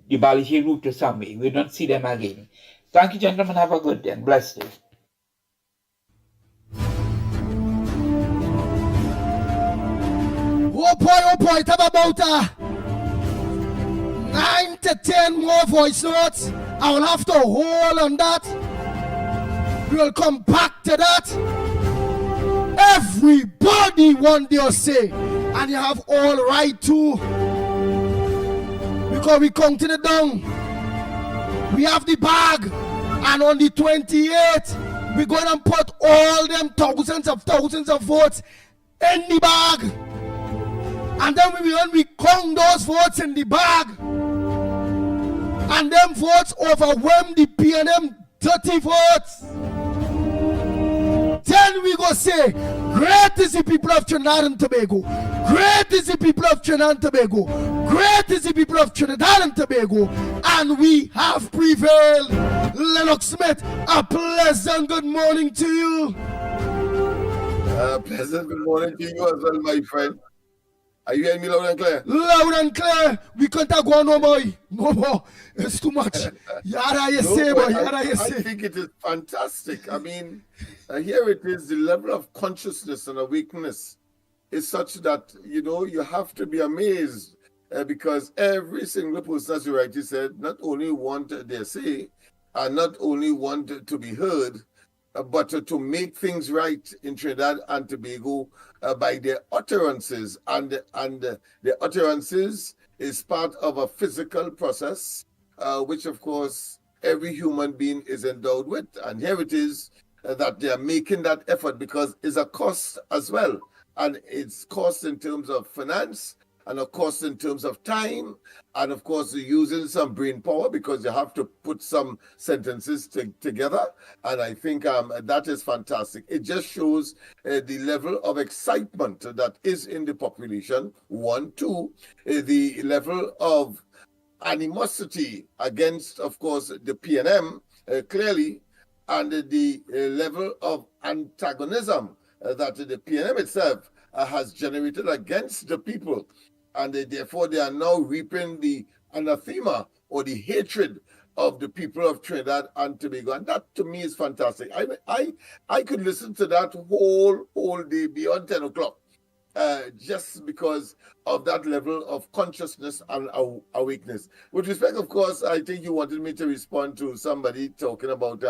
the Balishe route to Samway. We don't see them again. Thank you, gentlemen. Have a good day and blessed day. Oh boy, talk about 9 to 10 more voice notes. I will have to hold on that. We'll come back to that. Everybody want their say, and you have all right to, because we counted it down. We have the bag, and on the 28th, we're going to put all them thousands of votes in the bag. And then when we count those votes in the bag, and them votes overwhelm the PNM 30 votes, then we go say, great is the people of Trinidad and Tobago. Great is the people of Trinidad and Tobago. Great is the people of Trinidad and Tobago. And we have prevailed. Lennox Smith, a pleasant good morning to you. Pleasant good morning to you as well, my friend. Are you hearing me loud and clear? Loud and clear. We can't go on no more. No more. It's too much. Yada you say, boy. Yada you say. I think it is fantastic. I mean, here it is. The level of consciousness and awakeness is such that, you know, you have to be amazed because every single person, as you rightly said, not only want their say and not only want to be heard, but to make things right in Trinidad and Tobago by their utterances. And the utterances is part of a physical process, which, of course, every human being is endowed with. And here it is that they are making that effort because it's a cost as well. And it's cost in terms of finance, and of course in terms of time, and of course using some brain power because you have to put some sentences together. And I think that is fantastic. It just shows the level of excitement that is in the population. 1, 2, the level of animosity against, of course, the PNM clearly, and the level of antagonism that the PNM itself has generated against the people. And therefore they are now reaping the anathema or the hatred of the people of Trinidad and Tobago. And that to me is fantastic. I could listen to that whole day beyond 10 o'clock just because of that level of consciousness and awakeness. With respect, of course, I think you wanted me to respond to somebody talking about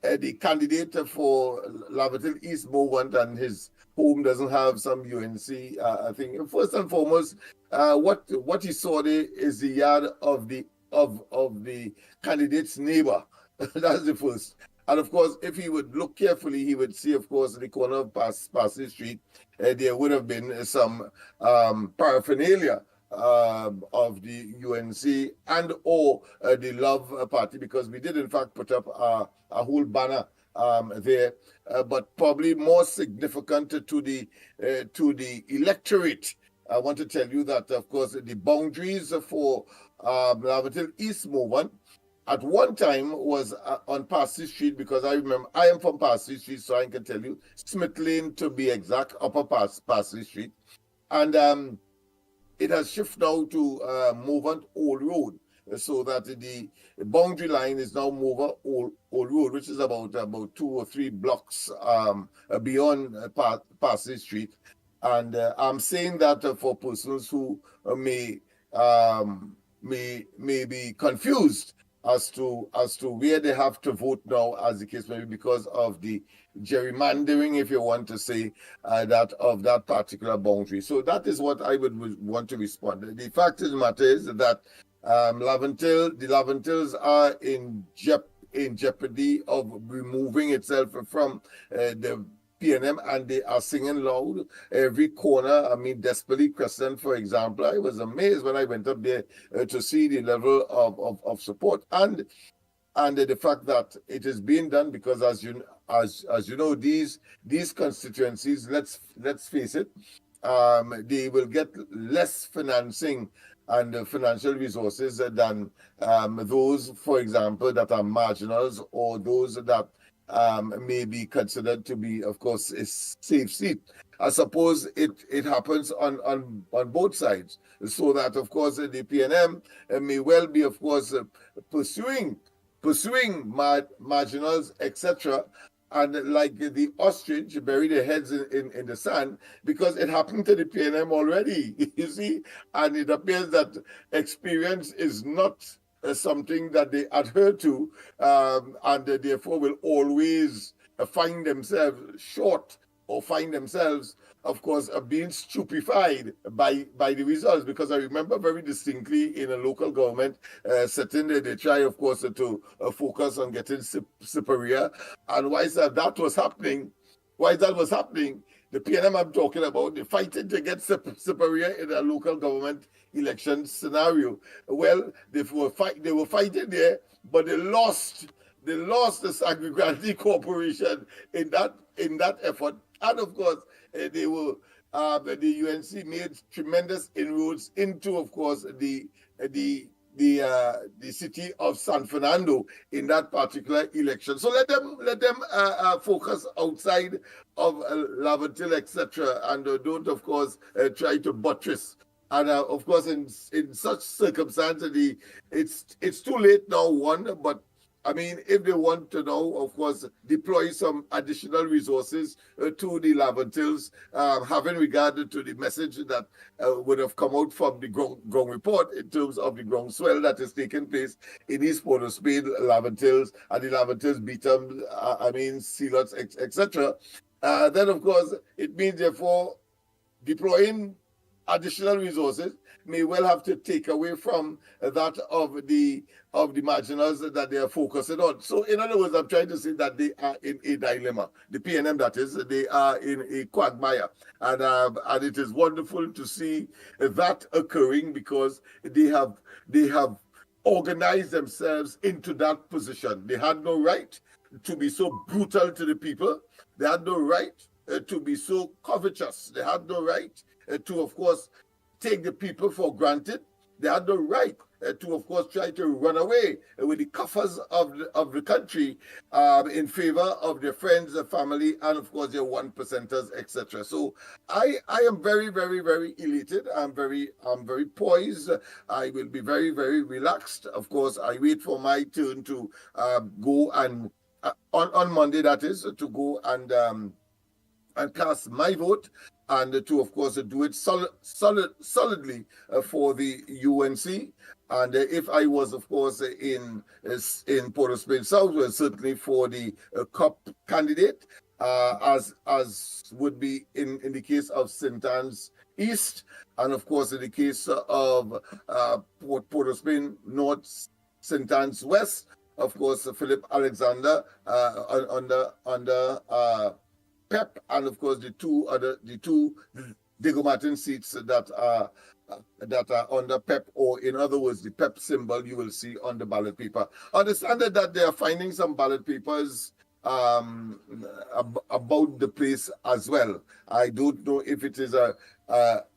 the candidate for Lavatil East Mowant and his home doesn't have some UNC. I think first and foremost, what he saw there is the yard of the candidate's neighbor. That's the first. And of course, if he would look carefully, he would see, of course, the corner of Passy Street, there would have been some paraphernalia of the UNC and or the Love Party, because we did in fact put up a whole banner there, but probably more significant to the electorate. I want to tell you that, of course, the boundaries for Lavatil East Movement at one time was on Passy Street, because I remember I am from Passy Street, so I can tell you Smith Lane to be exact, Upper Passy Street, and it has shifted now to Movant Old Road, so that the boundary line is now Mover Old Road, which is about 2 or 3 blocks beyond Passage Street. And I'm saying that for persons who may be confused as to where they have to vote now, as the case may be, because of the gerrymandering, if you want to say, that of that particular boundary. So that is what I would want to respond. The fact of the matter is that the Laventils are in jeopardy of removing itself from the PNM, and they are singing loud every corner. I mean, Desperately Crescent, for example. I was amazed when I went up there to see the level of support and the fact that it is being done, because as you know, these constituencies, let's face it, they will get less financing and financial resources than those, for example, that are marginals, or those that may be considered to be, of course, a safe seat. I suppose it happens on both sides, so that, of course, the PNM may well be, of course, pursuing marginals, etc., and like the ostrich bury their heads in the sand, because it happened to the PNM already, you see, and it appears that experience is not something that they adhere to, and therefore will always find themselves short, or find themselves, of course, being stupefied by the results. Because I remember very distinctly in a local government setting, they try, of course, to focus on getting superior. And whilst that was happening, the PNM I'm talking about, they fighting to get superior in a local government election scenario. Well, they were fighting there, but they lost the Sagri Corporation in that effort. And of course, the UNC made tremendous inroads into, of course, the city of San Fernando in that particular election. So let them focus outside of Laventil, etc., and don't, of course, try to buttress. And of course, in such circumstances, it's too late now. But I mean, if they want to now, of course, deploy some additional resources to the Laventils, having regard to the message that would have come out from the ground report in terms of the groundswell that is taking place in East Port of Spain, Laventils, and the Laventils, Beetham, Sealots, etc. Then, of course, it means, therefore, deploying additional resources may well have to take away from that of the marginals that they are focusing on. So, in other words, I'm trying to say that they are in a dilemma. The PNM, that is, they are in a quagmire, and it is wonderful to see that occurring, because they have organized themselves into that position. They had no right to be so brutal to the people. They had no right to be so covetous. They had no right to, of course, take the people for granted. They had no right to, of course, try to run away with the coffers of the country in favor of their friends, their family, and, of course, their 1%ers, etc. So I am very, very, very elated. I'm very poised. I will be very, very relaxed. Of course, I wait for my turn to go and on Monday, that is, to go and cast my vote, and to, of course, do it solidly for the UNC. And if I was, of course, in Port of Spain South, well, certainly for the COP candidate, as would be in the case of St. Anne's East, and of course in the case of Port of Spain North, St. Anne's West, of course, Philip Alexander under PEP, and of course the two Diego Martin seats that are under PEP, or in other words, the PEP symbol you will see on the ballot paper. Understand that they are finding some ballot papers about the place as well. I don't know if it is a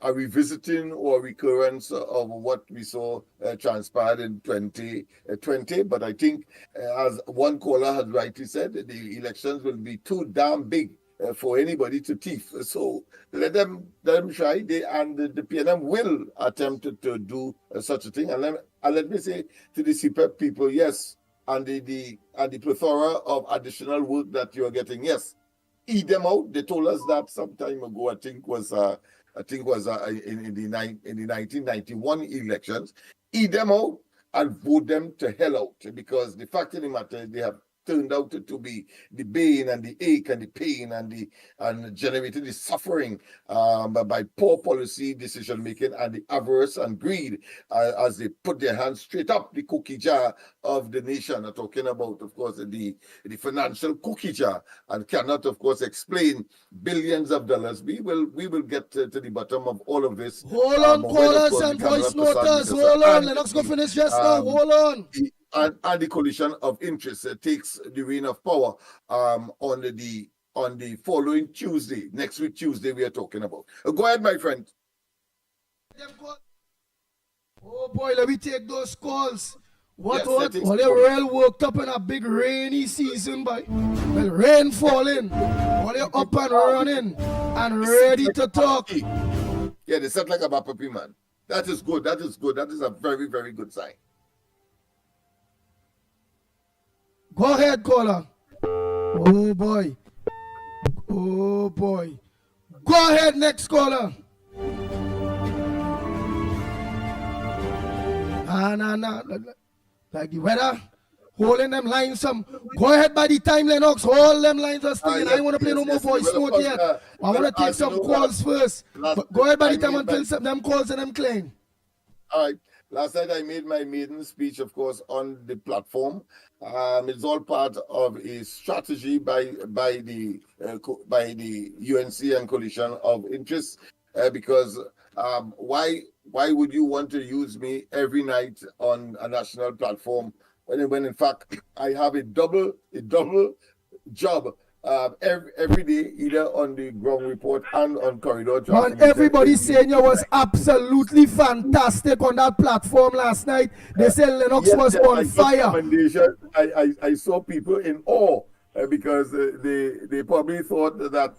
revisiting or recurrence of what we saw transpired in 2020, but I think, as one caller has rightly said, the elections will be too damn big for anybody to thief. So let them try. The PNM will attempt to do such a thing. And let me say to the CPEP people, yes, and the plethora of additional work that you are getting, yes, eat them out. They told us that some time ago. I think was in the 1991 elections. Eat them out and vote them to hell out, because the fact of the matter, they have turned out to be the bane and the ache and the pain and generated the suffering by poor policy decision making and the avarice and greed as they put their hands straight up the cookie jar of the nation. I'm talking about, of course, the financial cookie jar, and cannot, of course, explain billions of dollars. We will get to the bottom of all of this. Hold on, callers and voice noters. Hold on, Lennox go finish just now. Hold on. And the collision of interests takes the reign of power on the following Tuesday. Next week, Tuesday, we are talking about. Go ahead, my friend. Oh boy, let me take those calls. What? Yes, Well, they're real worked up in a big rainy season, boy. Well, rain falling. Well, they're up and running and ready to talk. Yeah, they set like a puppy, man. That is good. That is good. That is a very, very good sign. Go ahead, caller. Oh boy. Oh boy. Go ahead, next caller. Nah. Like the weather, holding them lines some. Go ahead by the time, Lennox. Hold them lines are sticking. I don't want to play no more voice note yet. I want to take some calls first. But go ahead by the time until some them calls and them claim. All right. Last night I made my maiden speech, of course, on the platform. It's all part of a strategy by the UNC and coalition of interests, because why would you want to use me every night on a national platform when in fact I have a double job every day, either on the ground report and on corridor. Man, everybody saying you was absolutely fantastic on that platform last night. They said Lennox was on fire. I saw people in awe because they probably thought that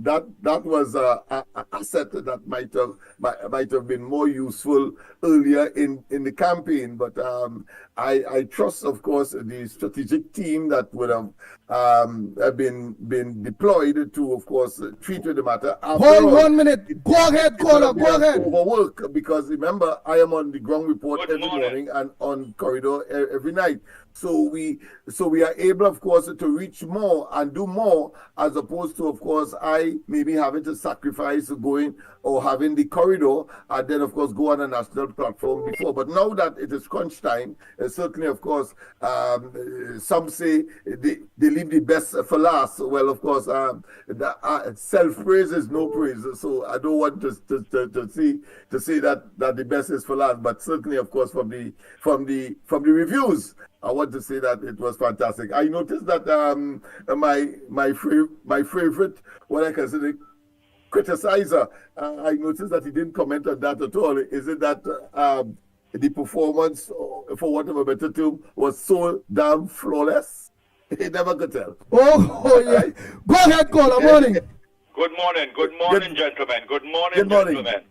that was an asset that might have been more useful earlier in the campaign. But I trust, of course, the strategic team that would have been deployed to, of course, treat with the matter. Hold 1 minute. Go ahead, caller. Go ahead. Overwork, because remember, I am on the ground report every morning and on corridor every night. So we are able, of course, to reach more and do more, as opposed to, of course, I maybe having to sacrifice going or having the corridor and then, of course, go on a national platform before. But now that it is crunch time, certainly, of course, some say they leave the best for last. Well, of course, self-praise is no praise. So I don't want to say that the best is for last. But certainly, of course, from the reviews, I want to say that it was fantastic. I noticed that my favorite, what I consider criticizer, I noticed that he didn't comment on that at all. Is it that the performance, for whatever better term, was so damn flawless? He never could tell. Oh yeah. Go ahead, caller. Morning. Good morning, gentlemen. Good morning, gentlemen.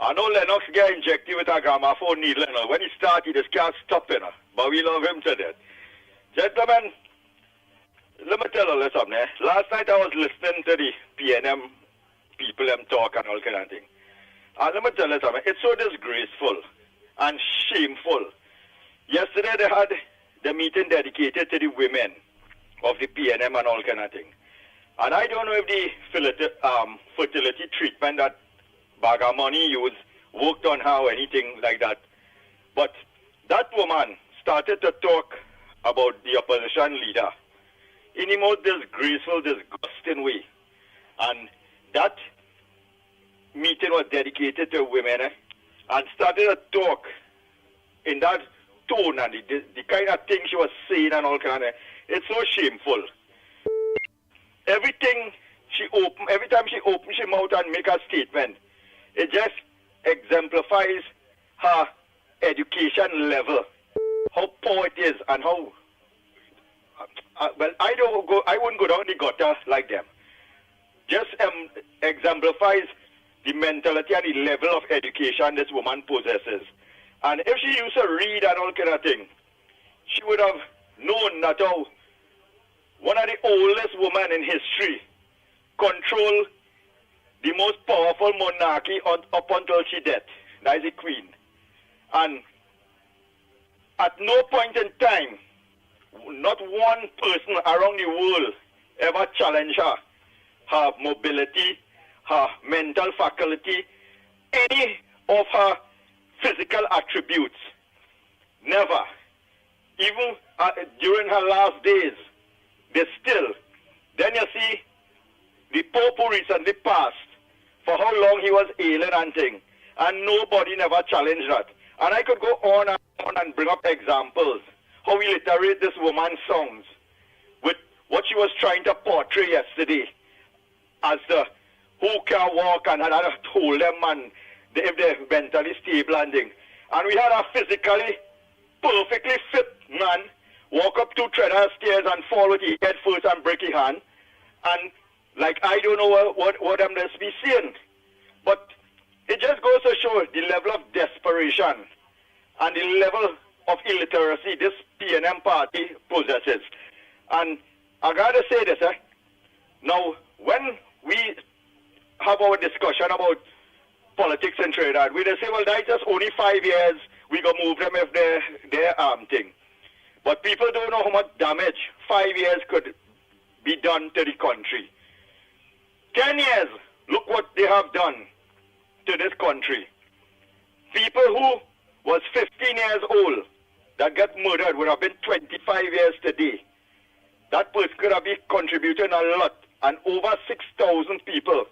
I know Lennox get injected with a gramophone needle, you know. When he started, he just can't stop, you know. But we love him to death. Gentlemen, let me tell you something. Last night I was listening to the PNM people, them talk and all kind of thing. And let me tell you something. It's so disgraceful and shameful. Yesterday they had the meeting dedicated to the women of the PNM and all kind of thing. And I don't know if the fertility treatment that Bagamani used worked on her or anything like that. But that woman started to talk about the opposition leader in the most disgraceful, disgusting way. And that meeting was dedicated to women, and started to talk in that tone and the kind of things she was saying and all kind of. It's so shameful. Every time she opens her mouth and make a statement, it just exemplifies her education level, how poor it is, and how well I wouldn't go down the gutter like them. just exemplifies the mentality and the level of education this woman possesses. And if she used to read and all kind of thing, she would have known that one of the oldest women in history controlled the most powerful monarchy up until she died. That is the Queen. And at no point in time, not one person around the world ever challenged her mobility, her mental faculty, any of her physical attributes. Never. Even during her last days, they still. Then you see the Pope who recently passed, for how long he was ailing and thing, and nobody never challenged that. And I could go on and on and bring up examples, how we literate this woman's songs with what she was trying to portray yesterday as the who can walk and had told them and if they're mentally stable and thing. And we had a physically perfectly fit man walk up 2 treadmill stairs and fall with his head first and break his hand. And like I don't know what I'm supposed to be saying. But it just goes to show the level of desperation and the level of illiteracy this PNM party possesses. And I gotta say this, now when we have our discussion about politics in Trinidad, we just say, well, that's just only 5 years, we go move them if they're thing. But people don't know how much damage 5 years could be done to the country. 10 years, look what they have done to this country. People who was 15 years old that got murdered would have been 25 years today. That person could have been contributing a lot. And over 6,000 people,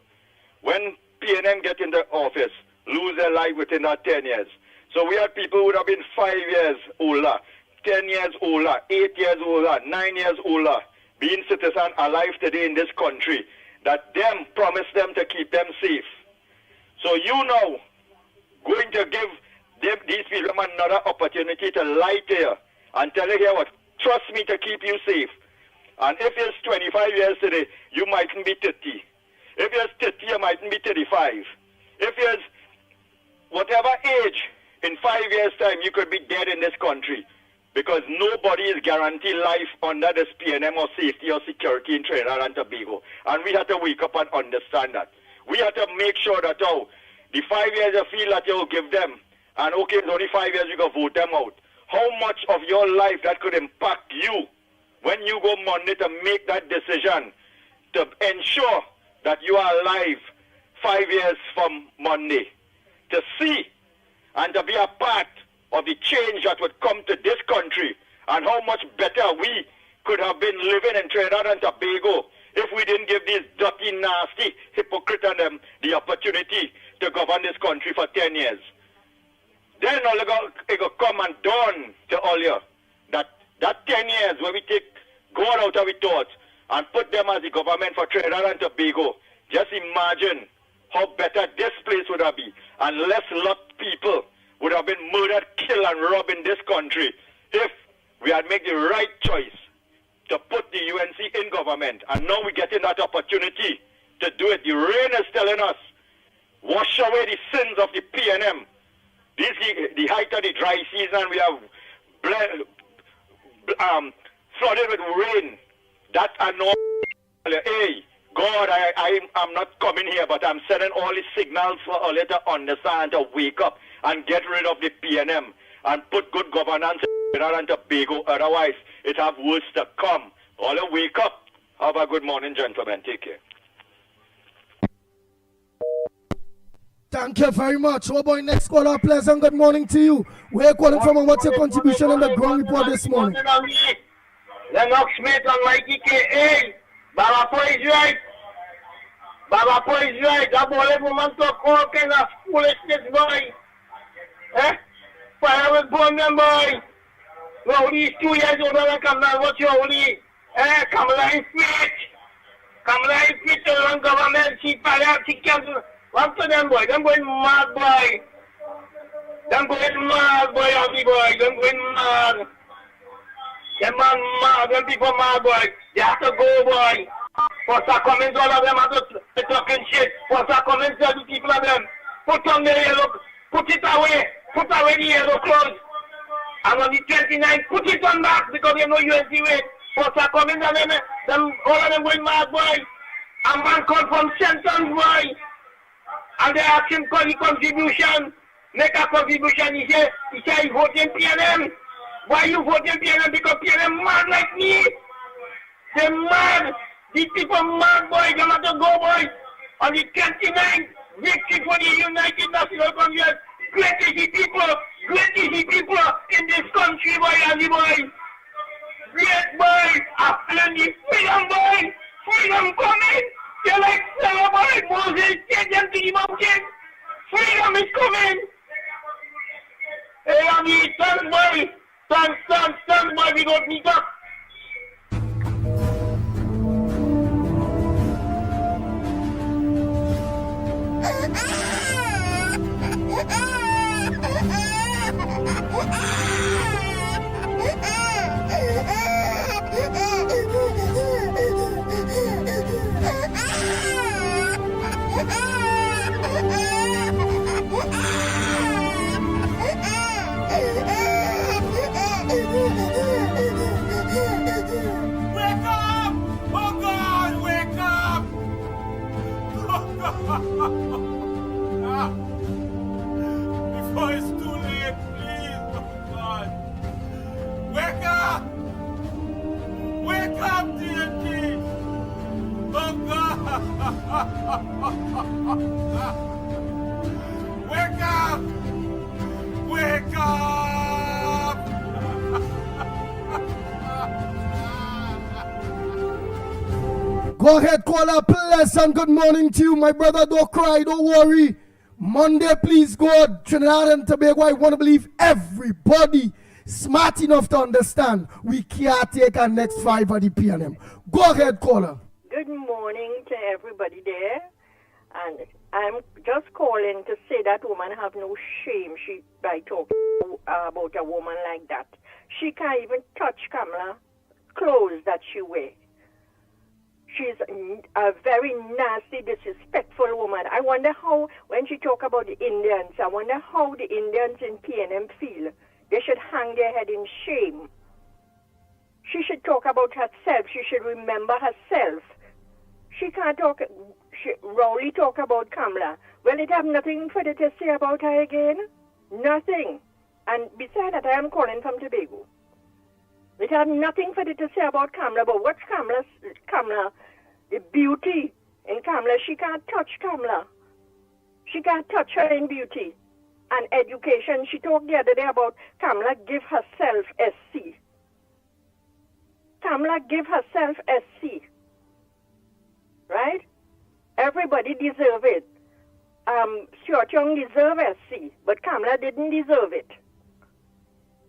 when PNM get into office, lose their life within that 10 years. So we had people who would have been 5 years older, 10 years older, 8 years older, 9 years older, being citizens alive today in this country, that them promised them to keep them safe. So you now going to give these people another opportunity to lie to you and tell you here what, trust me to keep you safe. And if it's 25 years today, you mightn't be 30. If it's 30, you mightn't be 35. If it's whatever age, in 5 years' time, you could be dead in this country. Because nobody is guaranteed life under this PNM or safety or security in Trinidad and Tobago. And we have to wake up and understand that. We have to make sure that the 5 years you feel that you'll give them, and okay, it's only 5 years you can vote them out. How much of your life that could impact you when you go Monday to make that decision to ensure that you are alive 5 years from Monday, to see and to be a part of the change that would come to this country, and how much better we could have been living in Trinidad and Tobago if we didn't give these dirty, nasty hypocrites and them the opportunity to govern this country for 10 years. Then it will come and dawn to all you that 10 years where we take God out of our thoughts and put them as the government for Trinidad and Tobago. Just imagine how better this place would have been, and less lot people would have been murdered, killed, and robbed in this country if we had made the right choice to put the UNC in government. And now we're getting that opportunity to do it. The rain is telling us, wash away the sins of the PNM. This is the height of the dry season. We have flooded with rain. That I know. Hey, God, I'm not coming here, but I'm sending all the signals for all you to understand, to wake up and get rid of the PNM and put good governance in Trinidad and Tobago. Otherwise, it have worse to come. All you wake up. Have a good morning, gentlemen. Take care. Thank you very much. Oh boy, next caller, pleasant good morning to you. Where are you calling from and what's your contribution on the ground report this morning? Lennox Smith and Mickie K.A. Baba Poe is right. Baba Poe is right. That boy woman talk all kind of foolishness, boy. Fire with bomb them, boy. Well, he's 2 years old and come down. What's your holy? Kamala is fit. Kamala is fit to run government. She fire, she cancel. What to them, boy? Them going mad, boy. Them going mad, boy, happy boy. Them going mad. Them man mad. Them people mad, boy. They have to go, boy. First I come in, all of them are just talking shit. First I come in, tell the people of them, put on the yellow, put it away the yellow clothes. And on the 29th, put it on back because you know UNC way. First I come in, and them all of them going mad, boy. A man come from Shenton, boy. And they ask him for the contribution. Make a contribution. He say he voting PNM. Why you voting PNM? Because PNM mad like me. They mad. These people mad, boy. They have to go, boy. On the 29th, victory for the United National Congress. Great is the people in this country, boy, and the boy. Great, boy. After the freedom, boy. Freedom coming. They like celebrate Moses, take them to the mountain. Freedom is coming. Hey, I'm the stand, boy. Stand, boy. We got meet up. Before it's too late, please, oh God. Wake up! Wake up, TNT! Oh God! Wake up! Wake up! Go ahead, caller. Pleasant good morning to you, my brother. Don't cry, don't worry. Monday, please God. Trinidad and Tobago, I want to believe everybody smart enough to understand we can't take our next 5 at the PNM. Go ahead, caller. Good morning to everybody there. And I'm just calling to say that woman have no shame by talking about a woman like that. She can't even touch Kamala clothes that she wears. She's a very nasty, disrespectful woman. I wonder how, when she talk about the Indians, I wonder how the Indians in PNM feel. They should hang their head in shame. She should talk about herself. She should remember herself. She can't talk, Rowley talk about Kamala. Well, it have nothing further to say about her again. Nothing. And besides that, I am calling from Tobago. It had nothing further to say about Kamala, but what's Kamala, the beauty in Kamala, she can't touch Kamala. She can't touch her in beauty and education. She talked the other day about Kamala give herself SC. Kamala give herself SC. Right? Everybody deserve it. Stuart Young deserve SC, but Kamala didn't deserve it.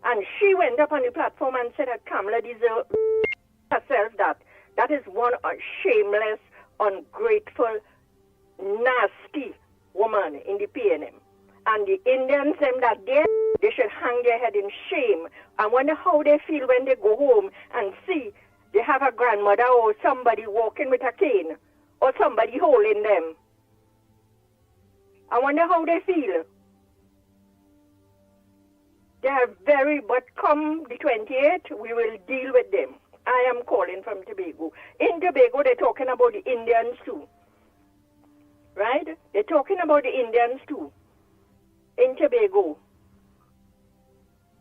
And she went up on the platform and said that Kamala deserved herself that. That is one shameless, ungrateful, nasty woman in the PNM. And the Indians, them that they should hang their head in shame. I wonder how they feel when they go home and see they have a grandmother or somebody walking with a cane or somebody holding them. I wonder how they feel. They are but come the 28th, we will deal with them. I am calling from Tobago. In Tobago, they're talking about the Indians too. Right? They're talking about the Indians too. In Tobago.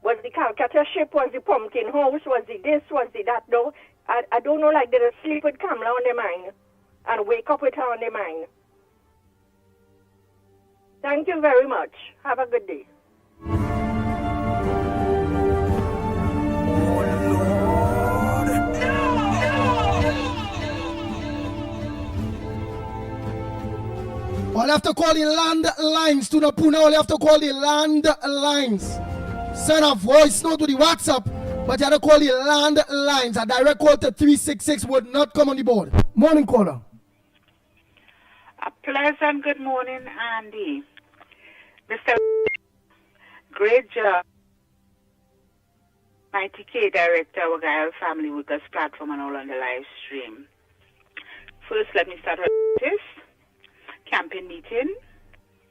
Was the Calcutta ship, was the pumpkin house, was the this, was the that, no? I don't know, like they're asleep with Kamala on their mind and wake up with her on their mind. Thank you very much. Have a good day. All you have to call the land lines to Napuna. All you have to call the land lines. Send a voice note to the WhatsApp, but you have to call the land lines. A direct call to 366 would not come on the board. Morning, caller. A pleasant good morning, Andy. Mr. Great job. Mickie K, Director of Gael Family Workers Platform and all on the live stream. First, let me start with this campaign meeting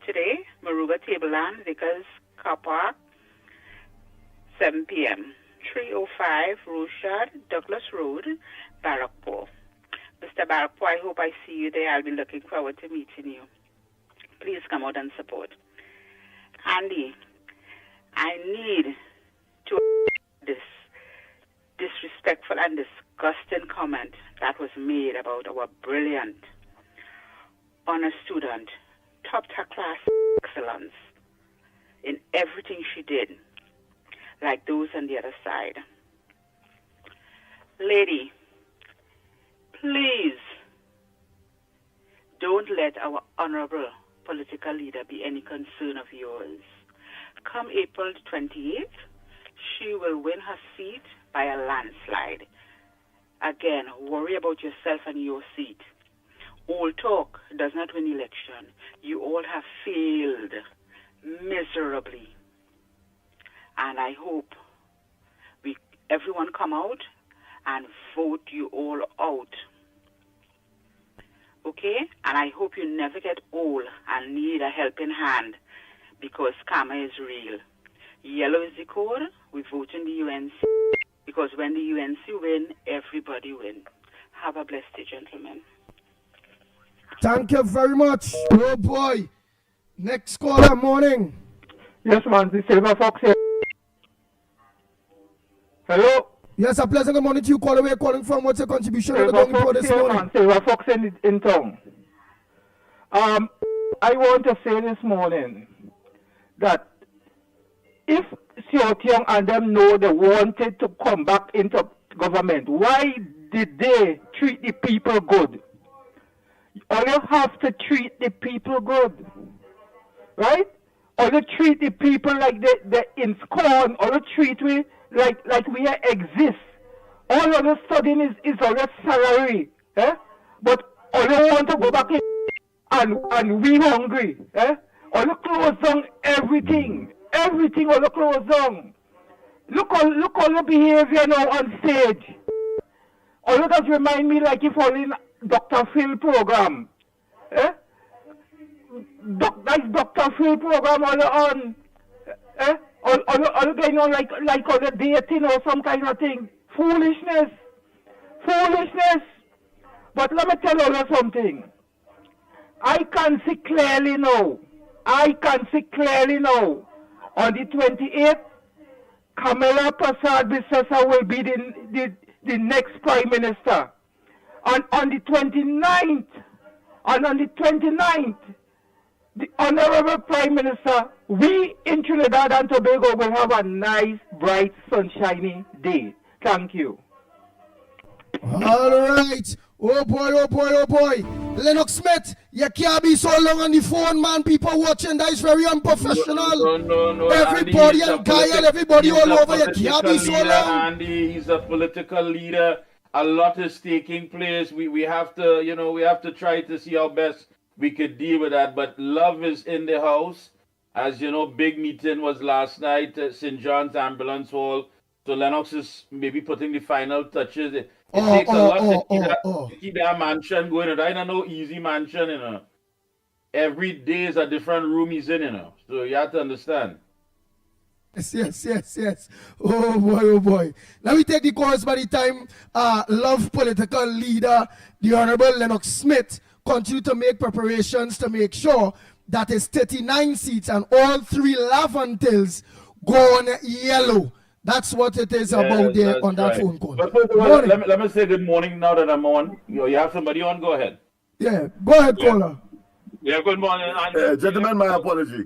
today, Maruga Tableland, Vickers Car Park, 7 p.m. 305 Rochard, Douglas Road, Barrackpore. Mr. Barrackpore, I hope I see you there. I'll be looking forward to meeting you. Please come out and support. Andy, I need to this disrespectful and disgusting comment that was made about our brilliant honor student, top class excellence in everything she did, like those on the other side. Lady, please don't let our honorable political leader be any concern of yours. Come April 28th, she will win her seat by a landslide. Again, worry about yourself and your seat. All talk does not win election. You all have failed miserably. And I hope everyone come out and vote you all out. Okay? And I hope you never get old and need a helping hand, because karma is real. Yellow is the code. We vote in the UNC, because when the UNC win, everybody win. Have a blessed day, gentlemen. Thank you very much. Oh boy. Next caller, morning. Yes, man. This is Silver Fox here. Hello? Yes, a pleasant good morning to you. Call away, calling from. What's your contribution to the Ground Report this morning? Man. Silver Fox in town. I want to say this morning that if Siotiong and them know they wanted to come back into government, why did they treat the people good? Or you have to treat the people good, right? Or you treat the people like they in scorn, or you treat we like we exist. All of a sudden is all your salary, eh? But all you want to go back in and we hungry, eh? All you close down everything all you close down. Look all your behavior now on stage. All you just remind me like if all in Dr. Phil program, eh? That's Dr. Phil program all on, eh? All going on like all the dating or some kind of thing. Foolishness. But let me tell you something. I can see clearly now. On the 28th, Kamala Prasad Bissesa will be the next Prime Minister. And on the 29th, the Honorable Prime Minister, we in Trinidad and Tobago will have a nice, bright, sunshiny day. Thank you. All right. Oh boy. Lennox Smith, you can't be so long on the phone, man. People watching, that is very unprofessional. No. Everybody and Kyle, everybody all over, you can't be so long. Andy, he's a political leader. A lot is taking place. We have to, we have to try to see how best we could deal with that. But love is in the house. As you know, big meeting was last night at St. John's Ambulance Hall. So Lennox is maybe putting the final touches. It takes a lot to keep that mansion going. Right now, no easy mansion, Every day is a different room he's in, So you have to understand. Yes. Oh boy. Let me take the course by the time love political leader, the Honorable Lennox Smith, continue to make preparations to make sure that his 39 seats and all 3 Laventils go on yellow. That's what it is about there on that phone call. But first of all, let me say good morning now that I'm on. You have somebody on? Go ahead. Yeah, go ahead, caller. Yeah, good morning. Gentlemen, my apology.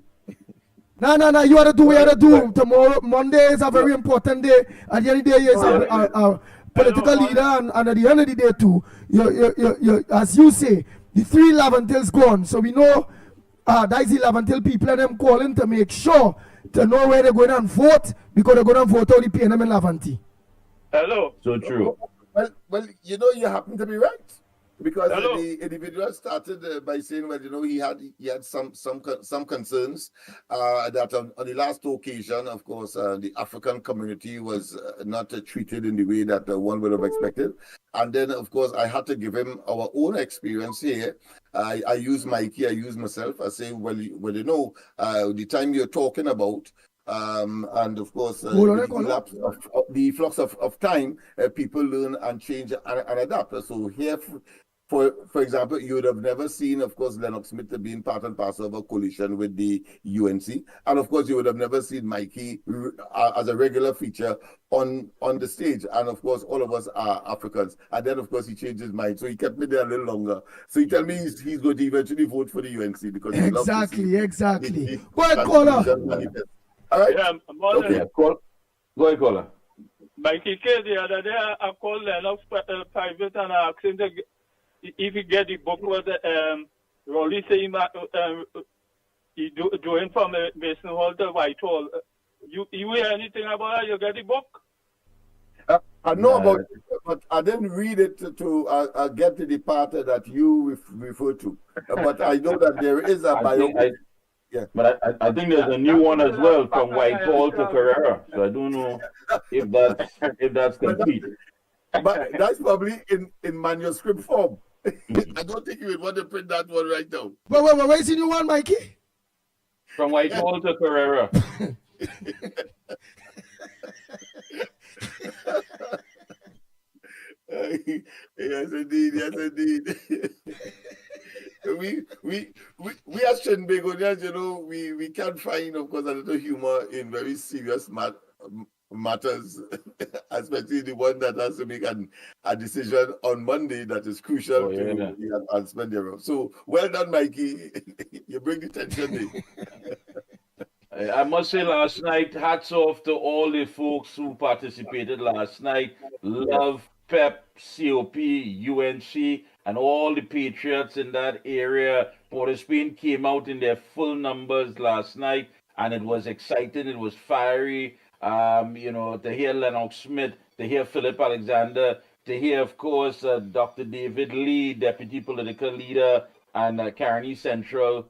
No, you have to do what you have to do. Tomorrow, Monday is a very important day. At the end of the day, is a political leader, and at the end of the day, too, you as you say, the 3 Laventils gone. So we know that's the Laventil people and them calling to make sure to know where they're going and vote, because they're going to vote only PNM and Laventi. Hello. So true. Well, you happen to be right. Because the individual started by saying, well, you know, he had some concerns that on the last occasion, of course, the African community was not treated in the way that one would have expected. And then, of course, I had to give him our own experience here. I use Mickie, I use myself. I say, well, you know, the time you're talking about, and of course, the flux of time, people learn and change and adapt. So here, for example, you would have never seen, of course, Lennox Smith being part and parcel of a coalition with the UNC. And of course, you would have never seen Mickie as a regular feature on the stage. And of course, all of us are Africans. And then, of course, he changed his mind. So he kept me there a little longer. So he tell me he's going to eventually vote for the UNC because he loves to see Exactly. Go ahead, caller. All right. Yeah, Okay, go ahead, caller. Mickie, the other day I called Lennox private and I asked him if he get the book what Rolly say he doing from Mason Hall to Whitehall. You hear anything about that? You get the book? I know about it, but I didn't read it to get to the part that you refer to. But I know that there is a biography. Yeah. But I think there's a new one as well from Whitehall to Carrera. So I don't know if that's complete. But that's probably in manuscript form. I don't think you would want to print that one right now. Wait, where's the new one, Mickie? From Whitehall to Carrera. Yes, indeed. Yes, indeed. we as Trinbagonians, you know, we can find, of course, a little humor in very serious matters, especially the one that has to make a decision on Monday that is crucial to the advancement thereof. So well done, Mickie. You bring the tension in. I must say last night, hats off to all the folks who participated last night. Love, PEP, COP, UNC, and all the patriots in that area. Port of Spain came out in their full numbers last night, and it was exciting. It was fiery. You know, to hear Lennox Smith, to hear Philip Alexander, to hear, of course, Dr. David Lee, Deputy Political Leader and Caroni Central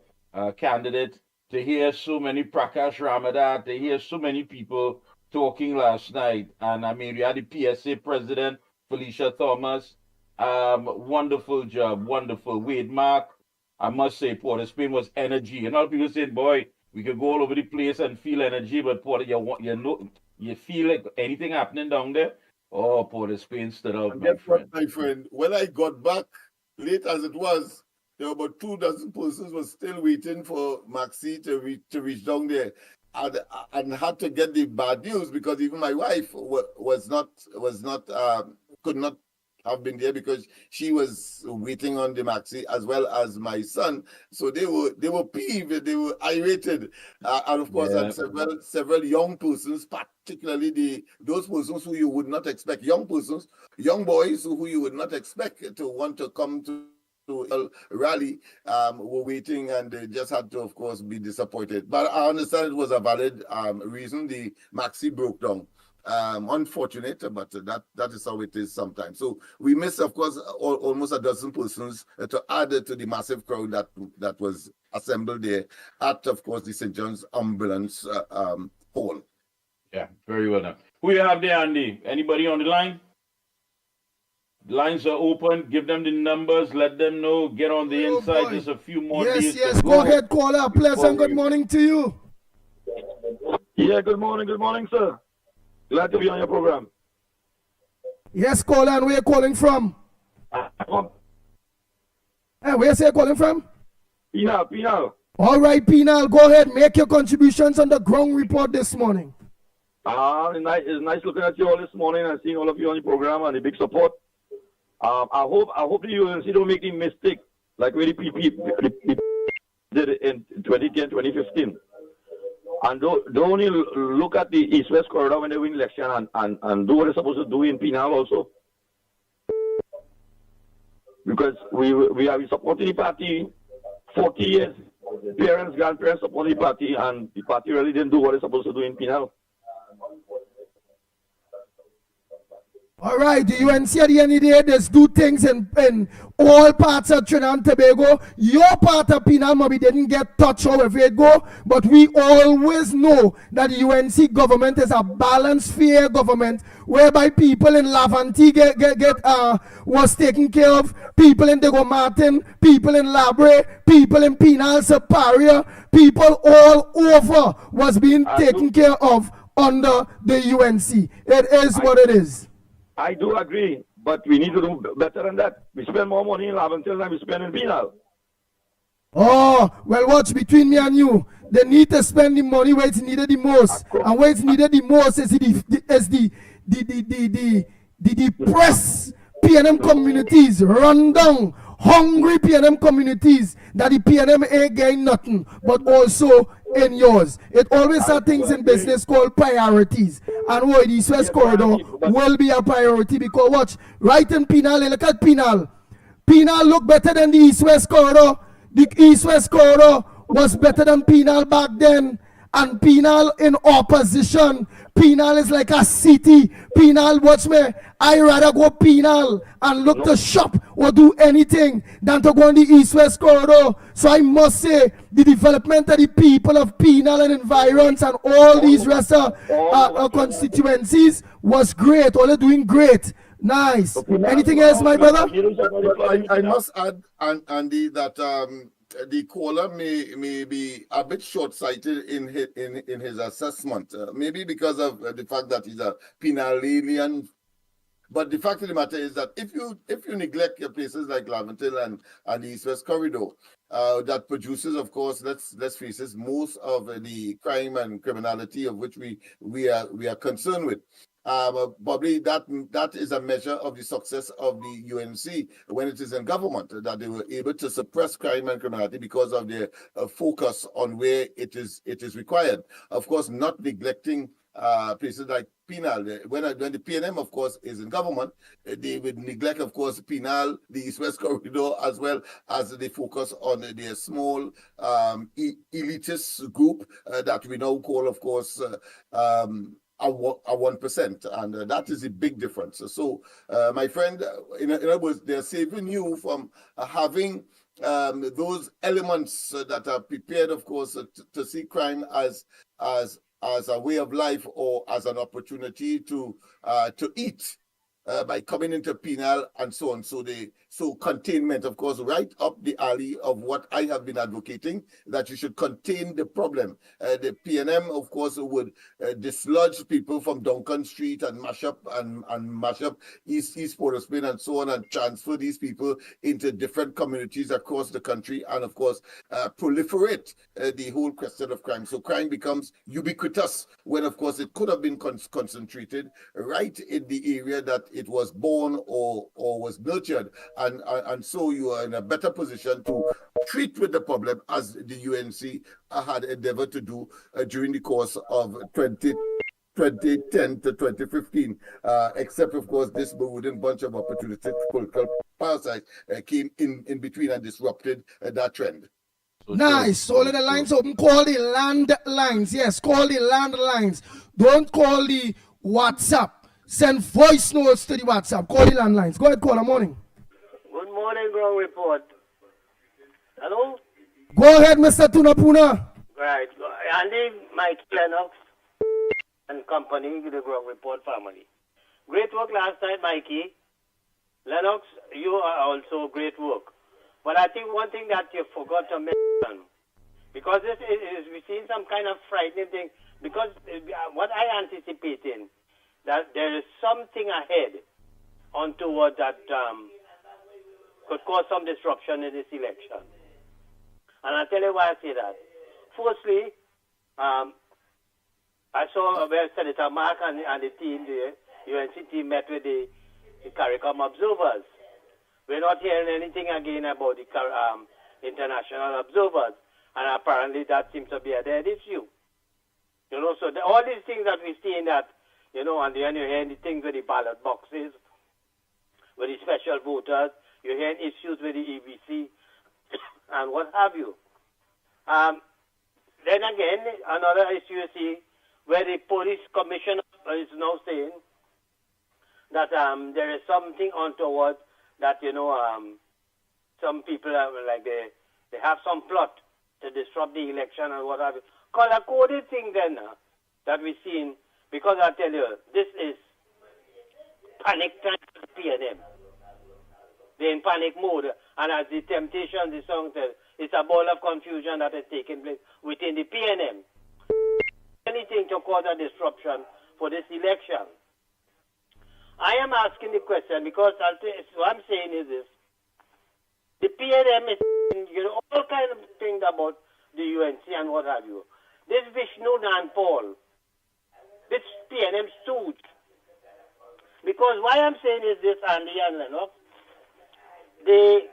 candidate, to hear so many Prakash Ramadan, to hear so many people talking last night. And I mean, we had the PSA President, Felicia Thomas. Wonderful job, wonderful. Wade Mark, I must say, Port of Spain was energy. And all people saying, boy, we could go all over the place and feel energy, but Port, you feel like anything happening down there? Oh, Port of Spain stood out, my friend. When I got back, late as it was, there were about 24 persons were still waiting for Maxi to reach down there. And had to get the bad news because even my wife could not have been there because she was waiting on the Maxi as well as my son. So they were peeved, they were irated, and of course, and several young persons, particularly those persons who you would not expect, young boys who you would not expect to want to come to a rally, were waiting, and they just had to, of course, be disappointed. But I understand it was a valid reason. The Maxi broke down. Unfortunate, but that is how it is sometimes. So we missed, of course, almost a dozen persons to add to the massive crowd that was assembled there at, of course, the St. John's Ambulance Hall. Yeah, very well done. Who you have there, Andy? Anybody on the line? The lines are open. Give them the numbers. Let them know. Get on the inside. Just a few more days. Yes. Go ahead, caller. Pleasant good morning to you. Yeah, good morning, sir. Glad to be on your program. Yes, caller, and where are you calling from? Where you say you're calling from? Penal. All right, Penal, go ahead. Make your contributions on the ground report this morning. It's nice looking at you all this morning and seeing all of you on the program and the big support. I hope the UNC don't make the mistake like where the PP did in 2010, 2015. And don't only look at the East-West corridor when they win election and do what they're supposed to do in Penal also. Because we have been supporting the party 40 years. Parents, grandparents support the party, and the party really didn't do what they're supposed to do in Penal. All right, the UNC at the end of the day, there's do things in all parts of Trinidad and Tobago. Your part of Penal maybe didn't get touched however it go, but we always know that the UNC government is a balanced, fair government whereby people in Lavantie was taken care of, people in Dego Martin, people in Labre, people in Penal Superior, people all over was being taken care of under the UNC. It is what it is. I do agree, but we need to do better than that. We spend more money in Laventil than we spend in Penal. Oh, well, watch between me and you. They need to spend the money where it's needed the most. And where it's needed the most is the depressed PNM communities, run down, hungry PNM communities that the PNM ain't getting nothing, but also in yours. It always are things in business called priorities. And the East West Corridor will be a priority because watch, right in Penal, look at Penal. Penal look better than the East West Corridor. The East West Corridor was better than Penal back then. And Penal in opposition. Penal is like a city. Penal, watch me, I rather go Penal and look to shop or do anything than to go on the East-West Corridor. So I must say, the development of the people of Penal and environs and all these rest of constituencies was great. All are doing great. Nice. Anything else, my brother? I must add, Andy, that the caller may be a bit short-sighted in his assessment, maybe because of the fact that he's a Penalian. But the fact of the matter is that if you neglect your places like Laventil and the East-West Corridor, that produces, of course, let's face it, most of the crime and criminality of which we are concerned with. Probably that is a measure of the success of the UNC when it is in government, that they were able to suppress crime and criminality because of their focus on where it is required. Of course, not neglecting places like Penal. When the PNM, of course, is in government, they would neglect, of course, Penal, the East-West Corridor, as well as they focus on their small elitist group that we now call, of course, a 1%, and that is a big difference. So, my friend, in other words, they're saving you from having those elements that are prepared, of course, to see crime as a way of life or as an opportunity to eat. By coming into Penal and so on. So containment, of course, right up the alley of what I have been advocating, that you should contain the problem. The PNM, of course, would dislodge people from Duncan Street and mash up East Port of Spain and so on, and transfer these people into different communities across the country, and of course, proliferate the whole question of crime. So crime becomes ubiquitous when, of course, it could have been concentrated right in the area that it was born or was nurtured, and so you are in a better position to treat with the problem as the UNC had endeavored to do during the course of 2010 to 2015, except of course this bewildering bunch of opportunistic political parasites came in between and disrupted that trend. Nice. All of the lines open. Call the land lines. Yes, call the land lines. Don't call the WhatsApp. Send voice notes to the WhatsApp. Call the landlines. Go ahead, caller. Morning. Good morning, Ground Report. Hello? Go ahead, Mr. Tunapuna. Right. Andy, Mike Lennox and company, the Ground Report family. Great work last night, Mikey. Lennox, you are also great work. But I think one thing that you forgot to mention, because this is we've seen some kind of frightening thing, because what I anticipating, that there is something ahead on toward that could cause some disruption in this election. And I'll tell you why I say that. Firstly, I saw where Senator Mark and the team, the UNC team, met with the CARICOM observers. We're not hearing anything again about the international observers. And apparently that seems to be a dead issue. You know, so all these things that we're seeing that, you know, and then you're hearing the things with the ballot boxes, with the special voters, you're hearing issues with the EBC, and what have you. Then again, another issue you see, where the police commissioner is now saying that there is something untoward that, some people are like they have some plot to disrupt the election and what have you. Color-coded thing then that we've seen, because I tell you, this is panic time for the PNM. They're in panic mode, and as the temptation, the song says, it's a ball of confusion that is taking place within the PNM. Anything to cause a disruption for this election. I am asking the question because what I'm saying is this. The PNM is, all kinds of things about the UNC and what have you. This Vishnu Nanpal, this PNM stooge. Because why I'm saying is this, Andy and Lennox, the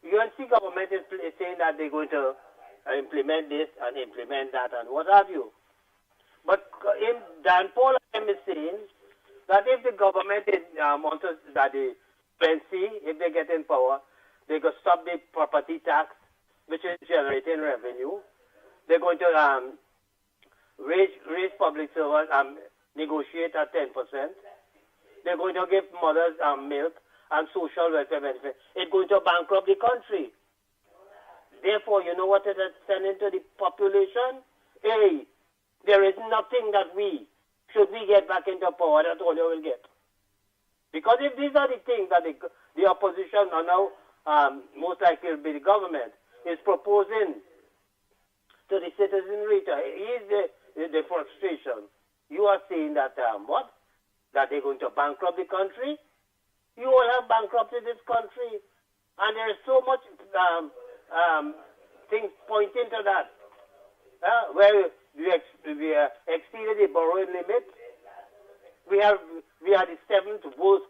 UNC government is saying that they're going to implement this and implement that and what have you. But in Nanpal, I am saying that if the government is, that the UNC, if they get in power, they could stop the property tax, which is generating revenue. They're going to raise public servants and negotiate at 10%. They're going to give mothers milk and social welfare benefits. It's going to bankrupt the country. Therefore, you know what it is sending to the population? Hey, there is nothing that should we get back into power, that's all you will get. Because if these are the things that the opposition are now, most likely will be the government, is proposing to the citizenry to ease the frustration, you are saying that, what? That they're going to bankrupt the country? You all have bankrupted this country. And there is so much things pointing to that. Where we exceeded the borrowing limit. We are the 7th worst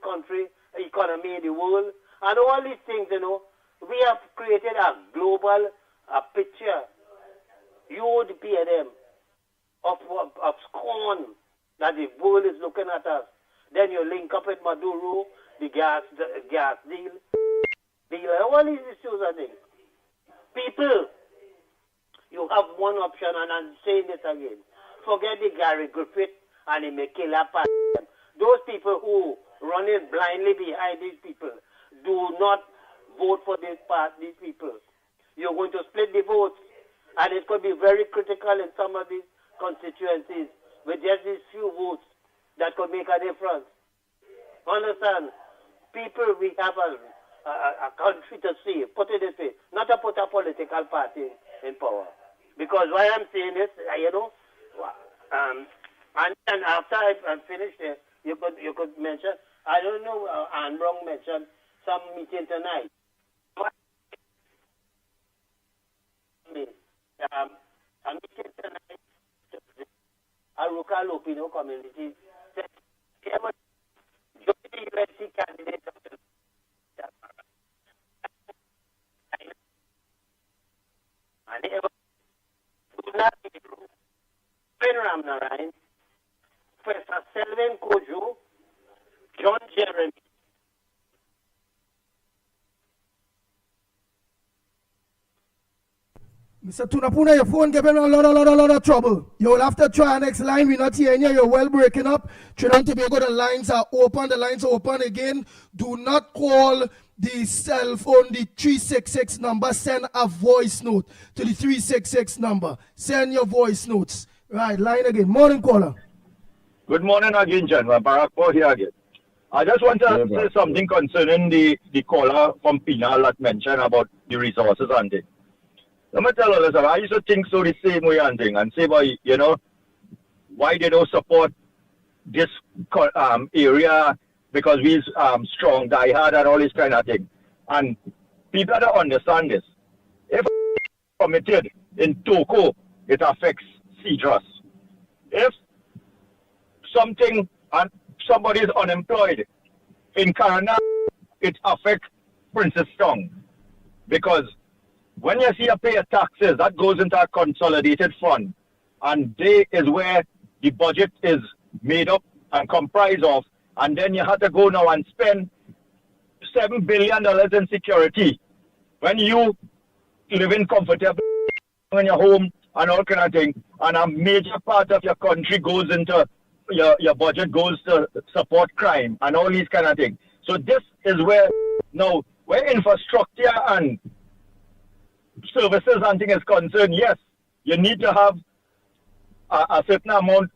economy in the world. And all these things, we have created a global picture, you the PNM, of scorn that the world is looking at us. Then you link up with Maduro, the gas deal, all these issues are things. People, you have one option, and I'm saying this again. Forget the Gary Griffith and the Michaela Patton. Those people who running blindly behind these people, do not vote for these people. You're going to split the votes, and it could be very critical in some of these constituencies with just these few votes that could make a difference. Understand? People, we have a country to save, put it this way, not to put a political party in power. Because why I'm saying this, and after I'm finished, you could mention, I don't know, Anne Brown mentioned some meeting tonight. A meeting tonight, Aruka Lupino community said, join the UNC candidate of the and they Ram Narayan, Professor Selwyn Kojo, John Jeremy. Mr. Tunapuna, your phone giving a lot of trouble. You'll have to try next line. We're not hearing you. You're well breaking up. Trinidad and Tobago, the lines are open. The lines are open again. Do not call the cell phone, the 366 number. Send a voice note to the 366 number. Send your voice notes. Right, line again. Morning, caller. Good morning again, gentlemen. Barakpo here again. I just want to say something concerning the caller from Pinal that mentioned about the resources and things. Let me tell you, listen, I used to think so the same way and thing, and say, why they don't support this area because we're strong, die hard, and all this kind of thing. And people don't understand this. If committed in Toko, it affects Cedros. If something and somebody is unemployed in Karana, it affects Princess Town. Because when you see a pay of taxes, that goes into a consolidated fund. And they is where the budget is made up and comprised of. And then you have to go now and spend $7 billion in security. When you living comfortably in your home and all kind of thing, and a major part of your country goes into your budget goes to support crime and all these kind of things. So this is where now where infrastructure and services and things is concerned, yes, you need to have a certain amount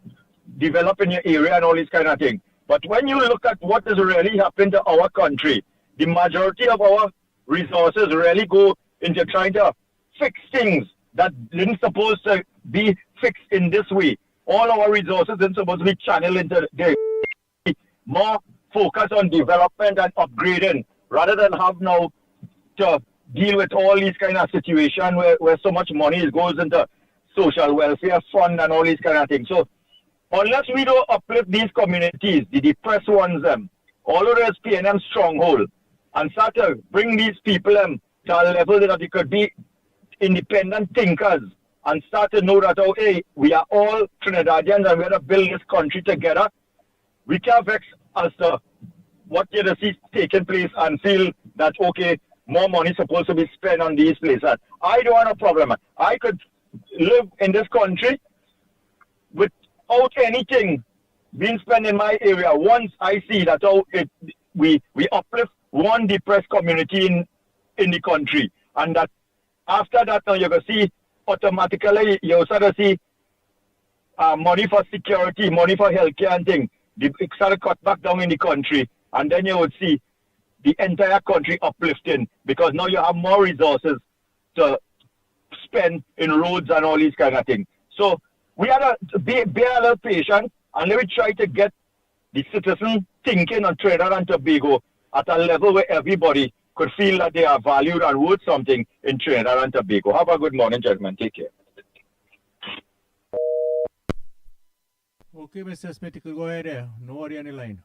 develop in your area and all these kind of things. But when you look at what is really happening to our country, the majority of our resources really go into trying to fix things that didn't supposed to be fixed in this way. All our resources didn't supposed to be channeled into the more focus on development and upgrading rather than have now to deal with all these kind of situations where so much money goes into social welfare fund and all these kind of things. So unless we don't uplift these communities, the depressed ones, all of this PNM stronghold, and start to bring these people to a level that they could be independent thinkers and start to know that, oh, hey, we are all Trinidadians and we're going to build this country together. We can't vex as to what you see taking place and feel that, okay, more money is supposed to be spent on these places. I don't have a problem. I could live in this country without anything being spent in my area once I see that we uplift one depressed community in the country. And that after that, now you're going to see automatically, you also going to see money for security, money for healthcare and things. They start to cut back down in the country. And then you would see the entire country uplifting because now you have more resources to spend in roads and all these kind of things. So we have to be a little patient and let me try to get the citizen thinking on Trinidad and Tobago at a level where everybody could feel that they are valued and worth something in Trinidad and Tobago. Have a good morning, gentlemen. Take care. Okay, Mr. Smith, you could go ahead there. Nobody on the line.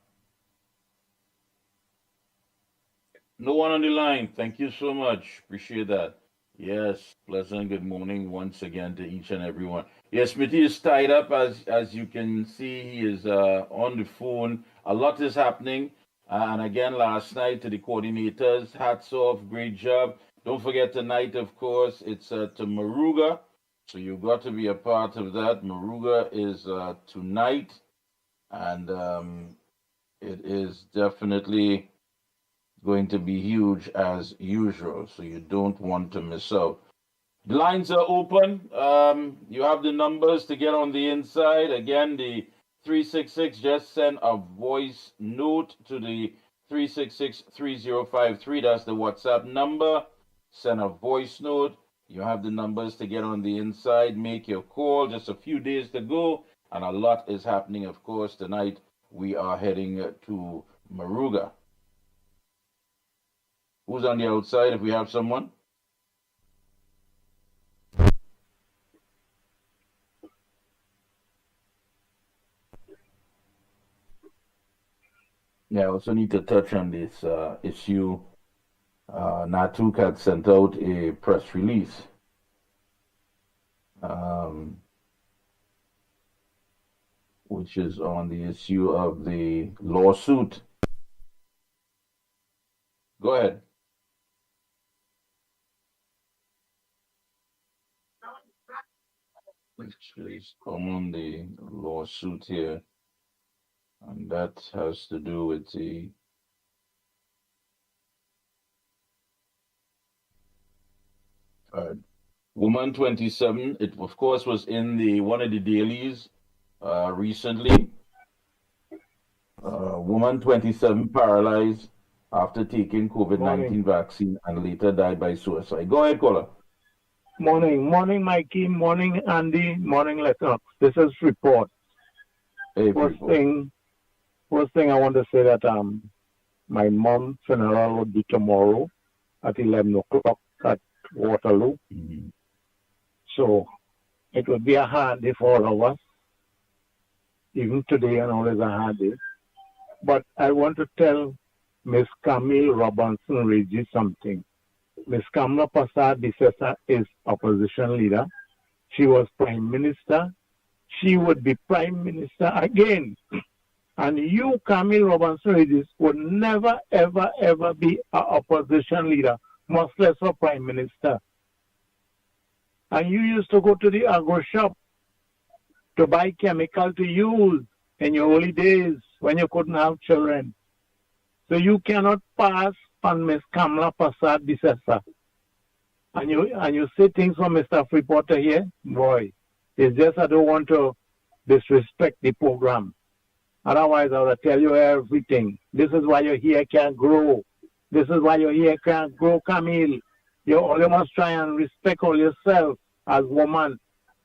No one on the line. Thank you so much. Appreciate that. Yes, pleasant good morning once again to each and everyone. Yes, Smithy is tied up as you can see. He is on the phone. A lot is happening. And again, last night to the coordinators, hats off, great job. Don't forget tonight, of course, it's to Maruga. So you've got to be a part of that. Maruga is tonight. And it is definitely going to be huge as usual, so you don't want to miss out. The lines are open. You have the numbers to get on the inside. Again, the 366, just send a voice note to the 366-3053. That's the WhatsApp number. Send a voice note. You have the numbers to get on the inside. Make your call. Just a few days to go, and a lot is happening, of course. Tonight, we are heading to Maruga. Who's on the outside if we have someone? Yeah, I also need to touch on this issue. Natuk had sent out a press release. Which is on the issue of the lawsuit. Go ahead. Which is on the lawsuit here, and that has to do with the woman 27. It of course was in the one of the dailies recently. Woman 27 paralyzed after taking COVID-19 vaccine and later died by suicide. Go ahead, caller. Morning, Mikey. Morning, Andy. Morning, Lennox. This is report. Hey, first thing I want to say that my mom's funeral will be tomorrow at 11 o'clock at Waterloo. Mm-hmm. So it will be a hard day for all of us. Even today and always a hard day. But I want to tell Miss Camille Robinson Regis something. Ms. Kamla Prasad-Bissessar is opposition leader. She was prime minister. She would be prime minister again. And you, Camille Robinson Regis, would never, ever, ever be an opposition leader, much less a prime minister. And you used to go to the agro shop to buy chemical to use in your early days when you couldn't have children. So you cannot pass on Miss Kamala Prasad Bisesa. And you say things from Mr. Reporter here, boy, it's just I don't want to disrespect the program. Otherwise, I will tell you everything. This is why your hair can't grow. This is why your hair can't grow, Camille. You must try and respect all yourself as woman.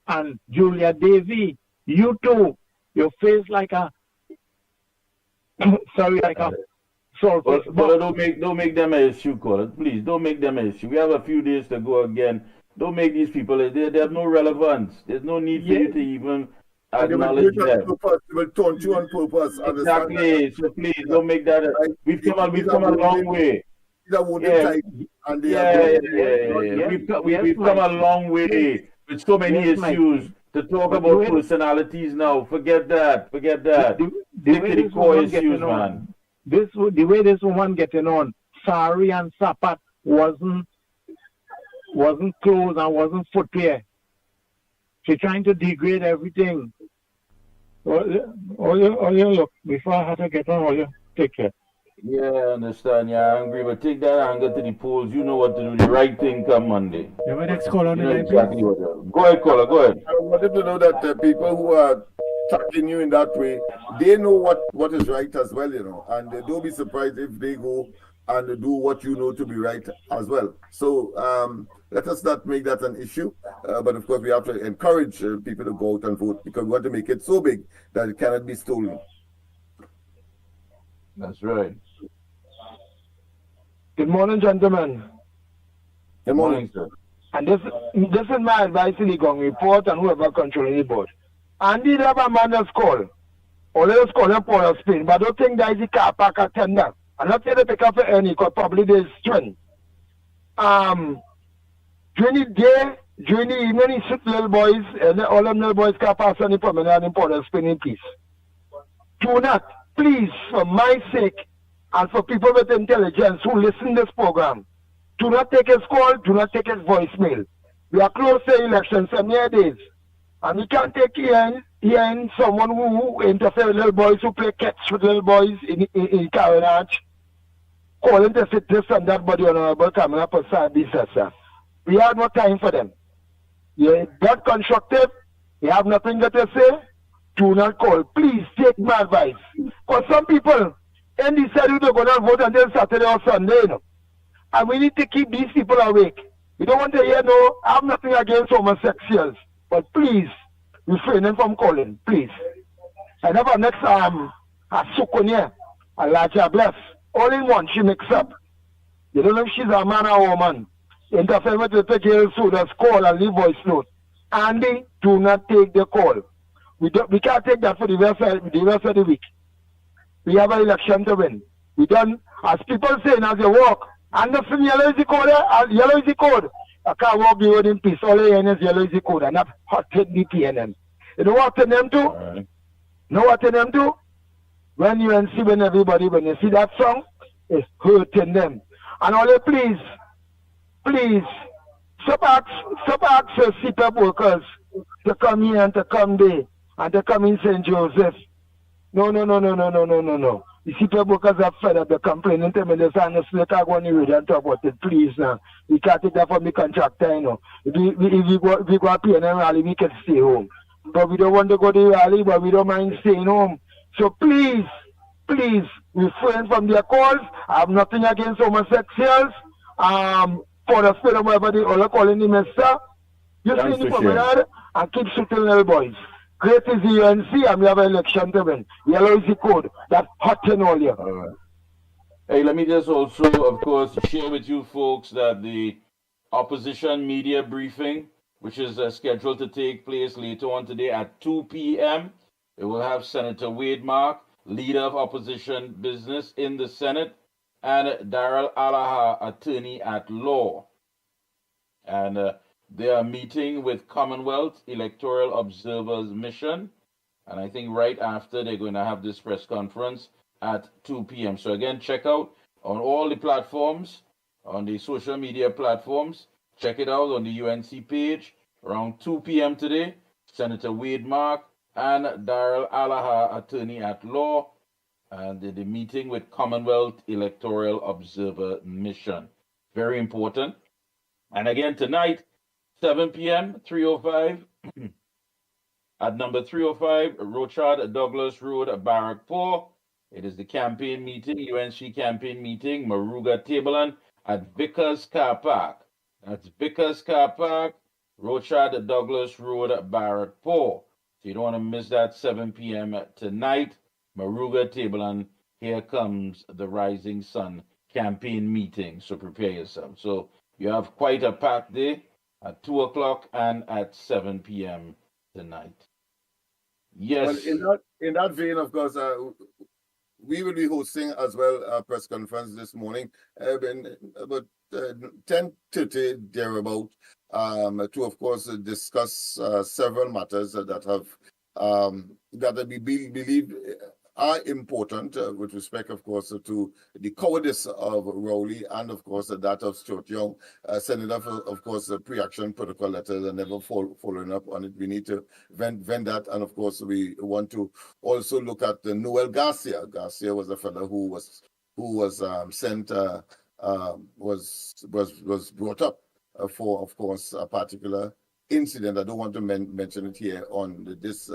And Julia Davy, you too. Your face like a sorry, like a sulfur. But don't make them an issue, caller. Please don't make them an issue. We have a few days to go again. Don't make these people. They have no relevance. There's no need for you to even acknowledge them. They will taunt you on purpose. Exactly. So please don't make that. We've come a long way. Yeah. We've come a long way with so many issues to talk about personalities now. Forget that. Stick to the core issues, man. The way this woman getting on, sari and sapat wasn't clothes and wasn't footwear. She's trying to degrade everything. All you look, before I had to get on, all you take care. Yeah, I understand. Yeah, I'm angry, but take that anger to the polls. You know what to do. The right thing come Monday. You have next call on the line, exactly what Go ahead, caller. Go ahead. I wanted to know that people who are tackling you in that way, they know what is right as well, and don't be surprised if they go and do what you know to be right as well. So let us not make that an issue, but of course we have to encourage people to go out and vote because we want to make it so big that it cannot be stolen. That's right. Good morning, gentlemen. Good morning, sir. And this is my advice to the Gong Report and whoever controlling the board. Andy Laberman has called. Always call him Paul of Spain, but I don't think that is the car park attendant. I'm not saying to pick up for any, because probably there's strength. During the day, during the evening, he shoot little boys, and all them little boys can pass on the promenade in Port of Spain in peace. Do not, please, for my sake, and for people with intelligence who listen to this program, do not take his call, do not take his voicemail. We are close to elections, 7 days. And we can't take hearing someone who interfere with little boys, who play catch with little boys in carriage, calling to sit this and that, but the Honorable Kamala Prasad Bisesa. We have no time for them. You're that constructive, you have nothing to say, do not call. Please take my advice. Because some people, and they said they're going to vote until Saturday or Sunday, and we need to keep these people awake. We don't want to hear I have nothing against homosexuals, but please refrain them from calling, please. And have our next a Sukunia, a Laja Bless, all in one, she mix up. You don't know if she's a man or woman. Interfere with the girl, so just call and leave voice note. Andy, do not take the call. We can't take that for the rest of the week. We have an election to win. We done, as people saying as you walk, and the yellow is the code, yellow is the code. I can't walk the road in peace. All the end is yellow is the code, and not hot hit the PNM. You know what to them do? Right. Know what to them do? When you and see when everybody, when you see that song, it's hurting them. And all you please, stop ask for CPAP workers to come here and to come there and to come in St. Joseph. No. The CPAP workers are fed up. They're complaining to me. They say, honestly, they can't go on the radio and talk about it. Please, now. We can't take that from the contractor, If we go to PNM rally, we can stay home. But we don't want to go to the rally, but we don't mind staying home. So please, refrain from their calls. I have nothing against homosexuals. For the spirit of whatever they all calling the minister. You see the promenade and keep shooting little boys. Great is the UNC and we have an election to win. Yellow is the code. That's hot in all year. All right. Hey, let me just also, of course, share with you folks that the opposition media briefing, which is scheduled to take place later on today at 2 p.m., it will have Senator Wade Mark, leader of opposition business in the Senate, and Darrell Alaha, attorney at law. And they are meeting with Commonwealth Electoral Observers Mission. And I think right after they're going to have this press conference at 2 p.m. So again, check out on all the platforms, on the social media platforms. Check it out on the UNC page around 2 p.m. today. Senator Wade Mark and Daryl Alaha, attorney at law, and the meeting with Commonwealth Electoral Observer Mission. Very important. And again tonight, 7 p.m., 305, at number 305, Rochard Douglas Road, Barrackpore. It is the campaign meeting, UNC campaign meeting, Maruga Tableland at Vickers Car Park. That's Vickers Car Park, Rochard Douglas Road, Barrackpore. So you don't want to miss that 7 p.m. tonight. Maruga Tableland, here comes the Rising Sun campaign meeting. So prepare yourself. So you have quite a packed day at 2 o'clock and at 7 p.m. tonight. Yes. Well, in that vein, of course, we will be hosting as well a press conference this morning, about 10:30 thereabout, to of course discuss several matters that we believe are important with respect, of course, to the cowardice of Rowley and, of course, that of Stuart Young, sending off, of course, a pre-action protocol letters and never following up on it. We need to vent that, and of course, we want to also look at Noel Garcia. Garcia was a fellow who was sent, was brought up for, of course, a particular incident. I don't want to mention it here on this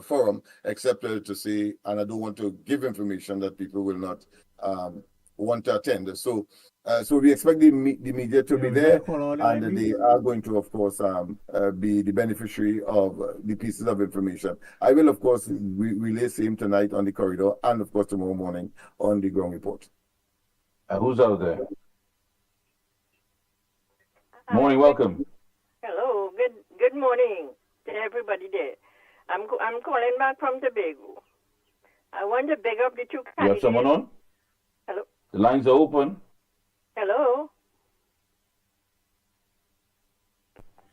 forum, except to say, and I don't want to give information that people will not want to attend. So we expect the media to be there, and they are going to, of course, be the beneficiary of the pieces of information. I will, of course, relay same tonight on the corridor, and of course tomorrow morning on the ground report. Who's out there? Morning, welcome. Hello, good morning to everybody there. I'm calling back from Tobago. I want to beg up the two candidates. You have someone on? Hello. The lines are open. Hello.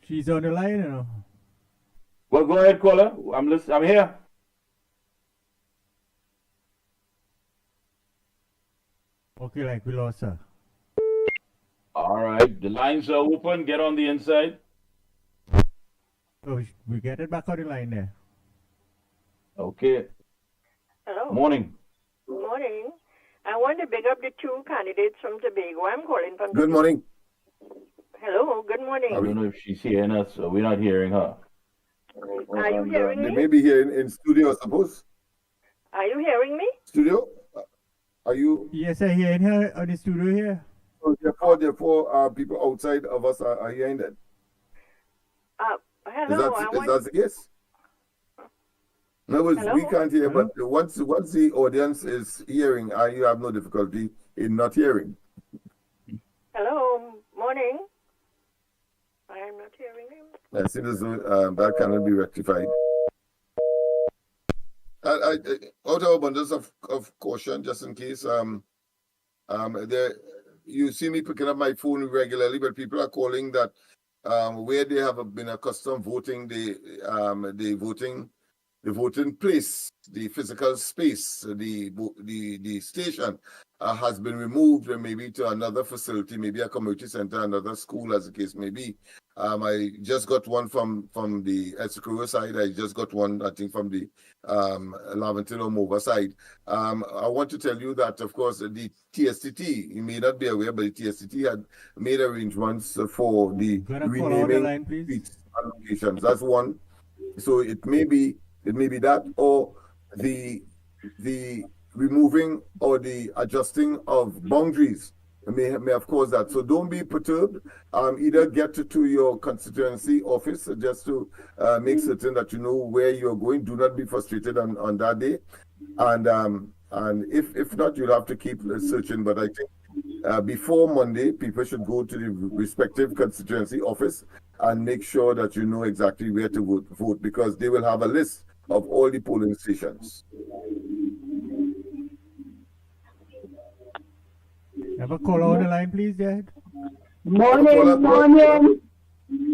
She's on the line, you know. Well, go ahead, caller. I'm listening. I'm here. Okay, like we lost her. All right, the lines are open. Get on the inside. Oh, we get it back on the line there. Okay. Hello. Morning. Morning. I want to beg up the two candidates from Tobago. I'm calling from Good morning. Hello, good morning. I don't know if she's hearing us, so we're not hearing her. Are you hearing me? They may be here in studio, I suppose. Are you hearing me? Studio? Are you? Yes, I hear her on the studio here. So therefore, people outside of us are hearing that. Hello. Is that the case? In other words, we can't hear, but once the audience is hearing, you have no difficulty in not hearing. Hello, morning. I am not hearing him. It seems as though that cannot be rectified. Out of abundance of caution, just in case, you see me picking up my phone regularly, but people are calling that where they have been accustomed voting, the voting place, the physical space, the station has been removed maybe to another facility, maybe a community center, another school, as the case may be. I just got one from the Essex side. I just got one, I think, from the Laventon or Mova side. I want to tell you that, of course, the TSTT, you may not be aware, but the TSTT had made arrangements for the renaming streets and locations. That's one. So it may be that, or the removing or the adjusting of boundaries may have caused that. So don't be perturbed. Either get to your constituency office just to make certain that you know where you're going. Do not be frustrated on that day. And if not, you'll have to keep searching. But I think before Monday, people should go to the respective constituency office and make sure that you know exactly where to vote, because they will have a list of all the polling stations. Have a caller on the line, please, Dad. Morning.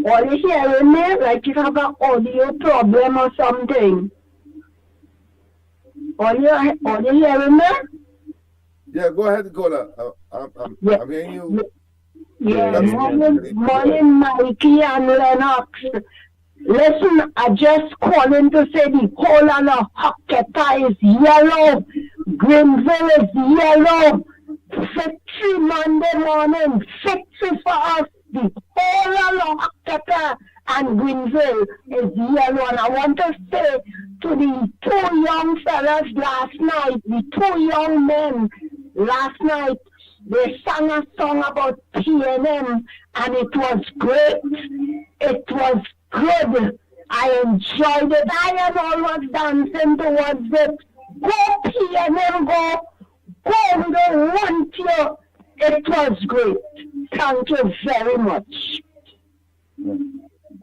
Are you hearing me? Like you have an audio problem or something. Are you hearing me? Yeah, go ahead, caller. I'm hearing you. Yeah, morning, Mickie and Lennox. Listen, I just calling to say the whole of the Hocketa is yellow. Greenville is yellow. Victory Monday morning. Victory for us. The whole of the Hocketa and Greenville is yellow. And I want to say to the two young fellas last night, the two young men last night, they sang a song about PNM and it was great. It was good. I enjoyed it. I am always dancing towards it. Go PNM, go. Go, we don't want you. It was great. Thank you very much.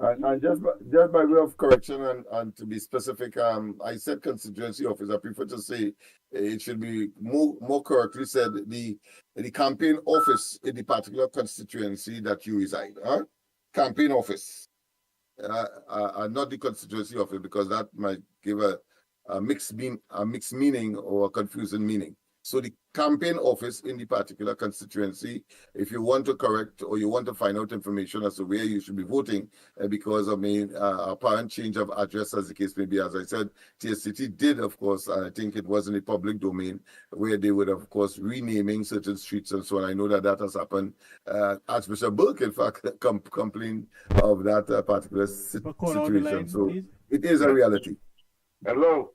And just by way of correction and to be specific, I said constituency office. I prefer to say it should be more correctly said the campaign office in the particular constituency that you reside. Campaign office, not the constituency office, because that might give a mixed meaning or a confusing meaning. So the campaign office in the particular constituency, if you want to correct or you want to find out information as to where you should be voting, because of apparent change of address, as the case may be, as I said, TSCT did, of course, I think it was in the public domain, where they would, of course, renaming certain streets and so on. I know that has happened. Archbishop Burke, in fact, complained of that particular situation. So it is a reality. Hello.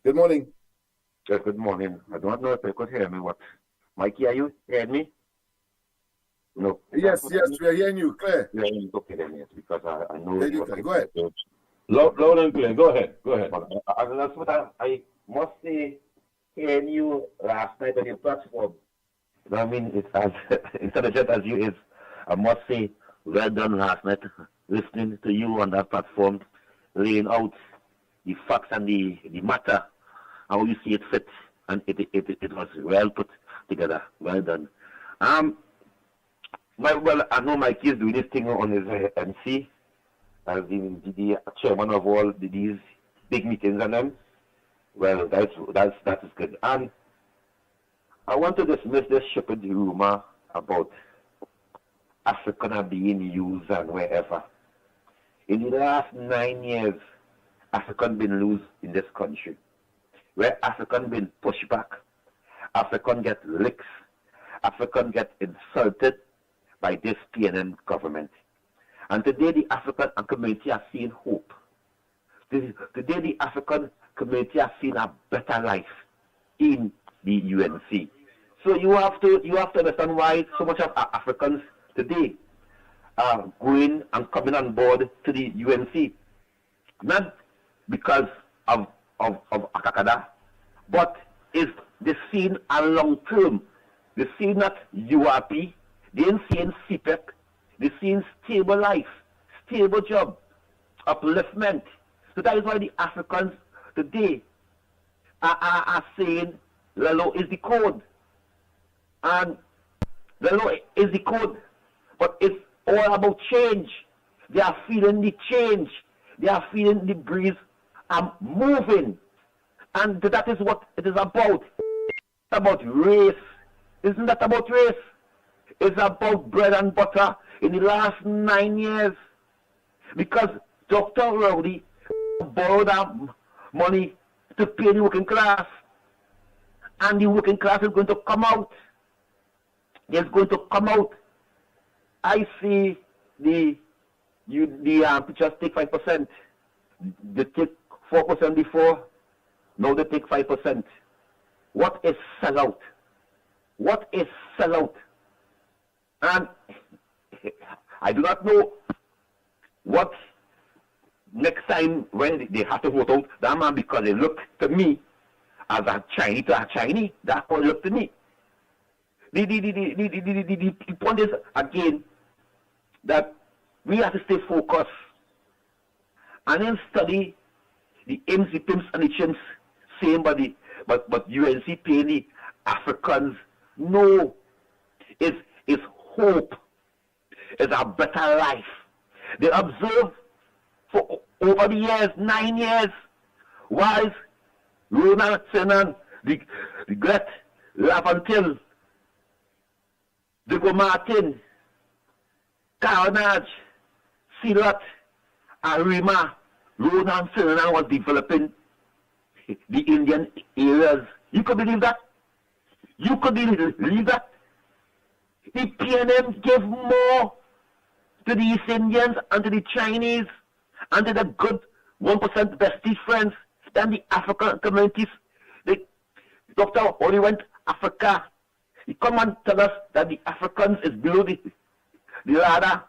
Good morning. Yes, good morning. I don't know if you could hear me. What, Mikey, are you hearing me? No. Yes, we are hearing you, clear. Yeah, okay then, yes, because I know. Go ahead. Loud and clear. Go ahead. That's what I must say. Hearing you last night on your platform. I mean, it's as intelligent as you is. I must say, well done last night, listening to you on that platform, laying out the facts and the matter, how you see it fit, and it was well put together. Well done. I know Mikey is doing this thing on his MC as the chairman of all these big meetings and them. Well, that is good. And I want to dismiss this stupid rumor about African being used and wherever. In the last 9 years, African been loose in this country. Where African been pushed back, African get licks, African get insulted by this PNM government. And today the African community are seeing hope. Today the African community are seeing a better life in the UNC. So you have to understand why so much of Africans today are going and coming on board to the UNC. Not because of Akakada, but is the seen a long term. The seen that URP, they ain't seeing CPEC, they seeing stable life, stable job, upliftment. So that is why the Africans today are saying Lalo is the code. And Lalo is the code. But it's all about change. They are feeling the change. They are feeling the breeze. I'm moving. And that is what it is about. It's about race. Isn't that about race? It's about bread and butter in the last 9 years. Because Dr. Rowdy borrowed that money to pay the working class. And the working class is going to come out. It's going to come out. I see the teachers take 5%. They take 4% before. Now they take 5%. What is sellout? What is sellout? And I do not know what next time when they have to vote out that man, because they look to me as a Chinese to a Chinese. That's how they look to me. The point is again that we have to stay focused and then study the aims, the pimps, and the chimps, same body, but UNC paying the Africans. No, it's hope. It's a better life. They observe for over the years, 9 years, whilst Ronald Senan, the Gret Lavantil, Diego Martin, Carnage, Silat, Arima, Ronan Ferdinand was developing the Indian areas. You could believe that? You could believe that? The PNM gave more to the East Indians and to the Chinese and to the good 1% bestie friends than the African communities. Dr. Only went Africa. He come and tell us that the Africans is below the ladder.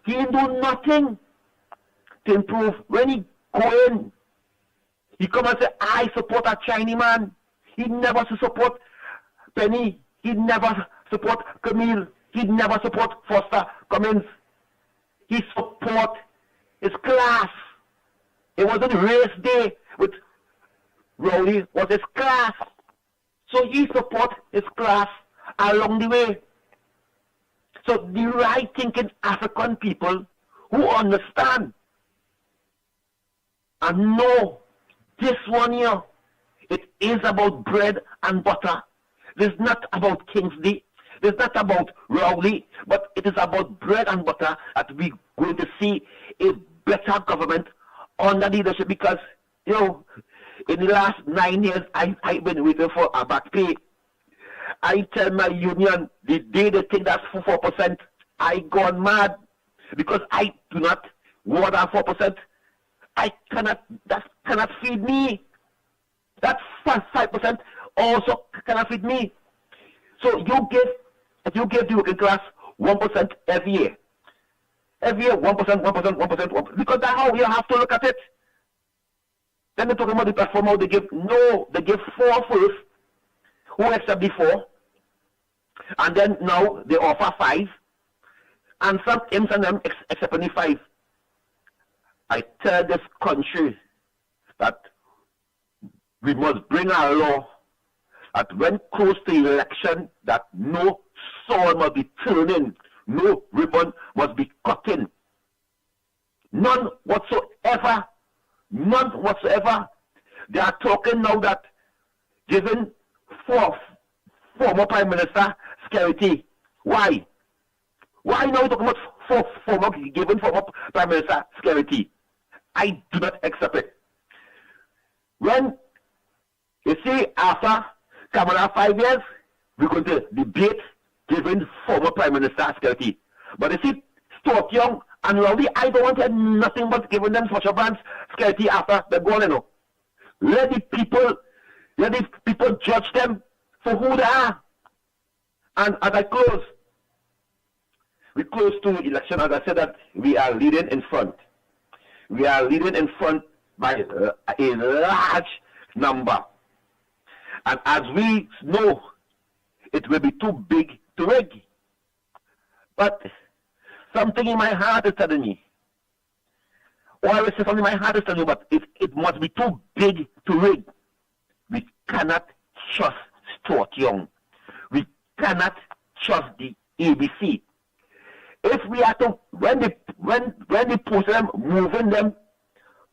He didn't do nothing to improve. When he go in, he come and say, I support a Chinese man. He never support Penny. He never support Camille. He never support Foster Cummins. He support his class. It wasn't race day with Rowley, it was his class. So he support his class along the way. So the right thinking African people who understand and know this one here, it is about bread and butter. It's not about Kingsley. It's not about Rowley, but it is about bread and butter that we're going to see a better government under leadership because, you know, in the last 9 years, I've been waiting for a back pay. I tell my union, the day they think that's 4%, I gone mad because I do not more than 4%. That cannot feed me. That 5% also cannot feed me. So you give the working class 1% every year. Every year, 1%, because that's how you have to look at it. Then they're talking about the platform, how they give, no, they give 4 first, who accept the 4, and then now they offer 5, and some M's and them accept only 5. I tell this country that we must bring a law that when close to election, that no soil must be turning, no ribbon must be cutting. None whatsoever. None whatsoever. They are talking now that giving former Prime Minister security. Why? Why now talking about giving former Prime Minister security? I do not accept it. When you see after Kamala 5 years, we're going to debate giving former Prime Minister security. But you see, Stuart Young and Rowley, I don't want to hear nothing but giving them such a brand security after they're gone, you know. Let the people judge them for who they are. And as I close, we close to election, as I said, that we are leading in front. We are leading in front by a large number. And as we know, it will be too big to rig. But something in my heart is telling me, or I will say something in my heart is telling me, but it must be too big to rig. We cannot trust Stuart Young. We cannot trust the ABC. If we are to, when they post them, moving them,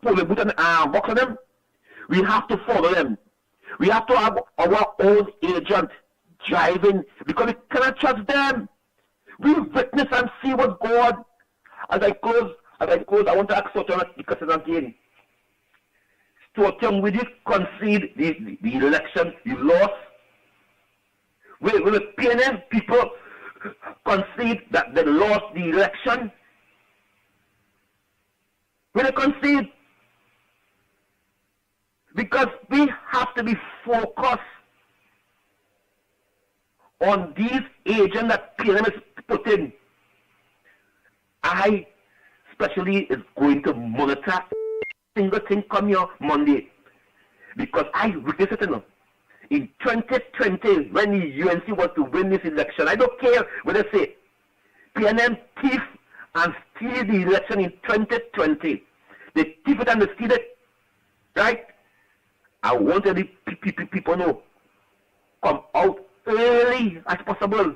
pulling put an arm box on them, we have to follow them. We have to have our own agent driving because we cannot trust them. We witness and see what's going on. As I close, I want to ask Stuart Young the question again. Stuart Young, will you concede the election you lost? Will the PNM people concede that they lost the election? Will they concede? Because we have to be focused on these agents that PNM is putting. I especially is going to monitor single thing come here Monday. Because I witnessed it, you know. In 2020, when the UNC was to win this election, I don't care what they say. PNM thief and steal the election in 2020. They thief it and they steal it. Right? I want the people know. Come out early as possible.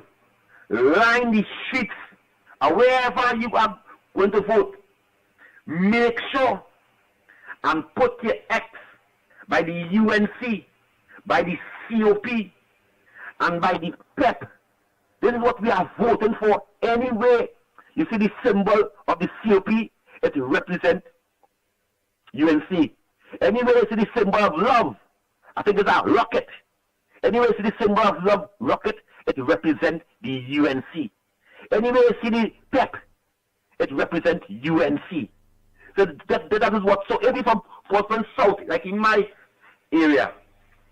Line the streets. Wherever you are going to vote. Make sure and put your X by the UNC, by the COP, and by the PEP. This is what we are voting for anyway. You see the symbol of the COP, it represents UNC. Anywhere you see the symbol of love, I think it's a rocket. Anywhere you see the symbol of love, rocket, it represents the UNC. Anywhere you see the pep, it represents UNC. So that is what, so if from Portland South, like in my area,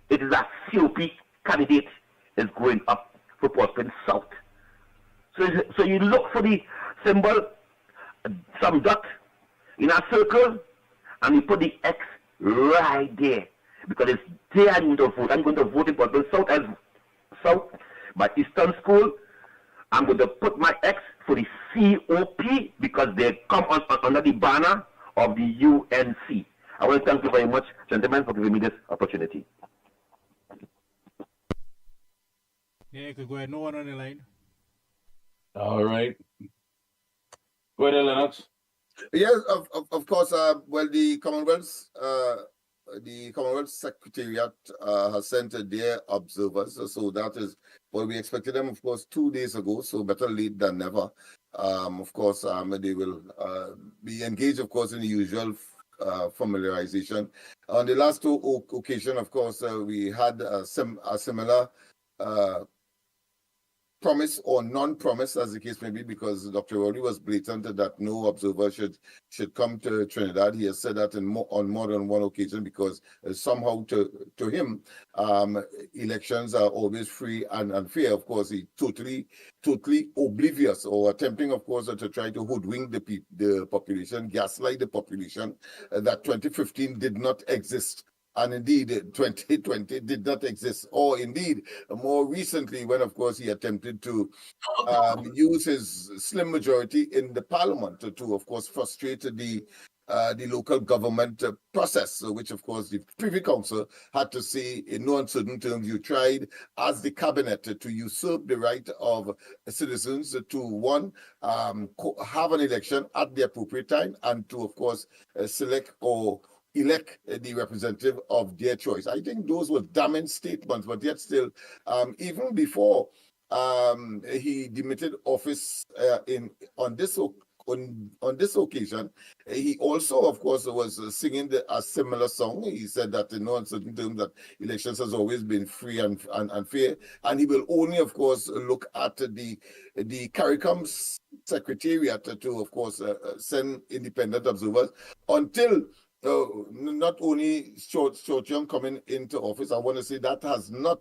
it is a COP candidate is going up for Portland South. So you look for the symbol, some dot in a circle, and you put the X right there. Because it's there I'm going to vote. I'm going to vote in Portland South as South by Eastern School. I'm going to put my X for the COP because they come under the banner of the UNC. I want to thank you very much, gentlemen, for giving me this opportunity. Yeah, you could go ahead. No one on the line. All right. Go ahead, Lennox. Yes, of course. Well, the Commonwealth Secretariat has sent their observers, so that is what we expected them, of course, 2 days ago. So better late than never. Of course, they will be engaged, of course, in the usual familiarization. On the last two occasion, of course, we had a similar promise or non-promise, as the case may be, because Dr. Rowley was blatant that no observer should come to Trinidad. He has said that on more than one occasion because somehow to him, elections are always free and unfair. Of course, he totally oblivious or attempting, of course, to try to hoodwink the population, gaslight the population, that 2015 did not exist. And indeed, 2020 did not exist. Or indeed, more recently, when, of course, he attempted to use his slim majority in the parliament to of course, frustrate the local government process, which, of course, the Privy Council had to say in no uncertain terms, you tried as the cabinet to usurp the right of citizens to, one, have an election at the appropriate time, and to, of course, select or elect the representative of their choice. I think those were damning statements, but yet still, even before he demitted office on this occasion, he also, of course, was singing a similar song. He said that in no uncertain terms that elections has always been free and fair, and he will only, of course, look at the CARICOM Secretariat to, of course, send independent observers until not only Short-Young coming into office. I want to say that has not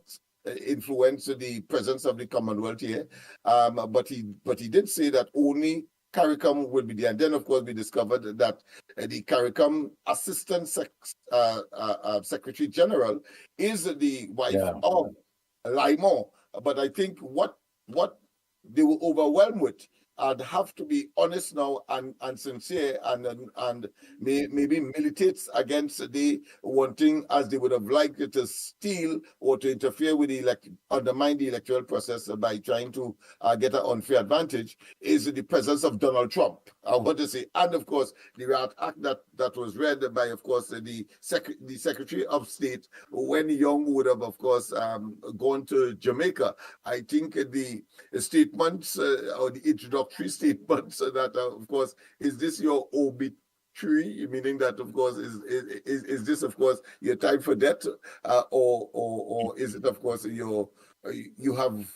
influenced the presence of the Commonwealth here, but he did say that only CARICOM will be there. And then, of course, we discovered that the CARICOM Assistant Secretary General is the wife of Laimon. But I think what they were overwhelmed with, I'd have to be honest now and sincere and maybe militates against the wanting, as they would have liked to steal or to interfere with undermine the electoral process by trying to get an unfair advantage, is the presence of Donald Trump. I want to say, and of course, the Rat Act that was read by, of course, the Secretary of State when Young would have, of course, gone to Jamaica. I think the statements or the introductory statements that, of course, is this your obituary, meaning that, of course, is this, of course, your time for death, or is it, of course, you have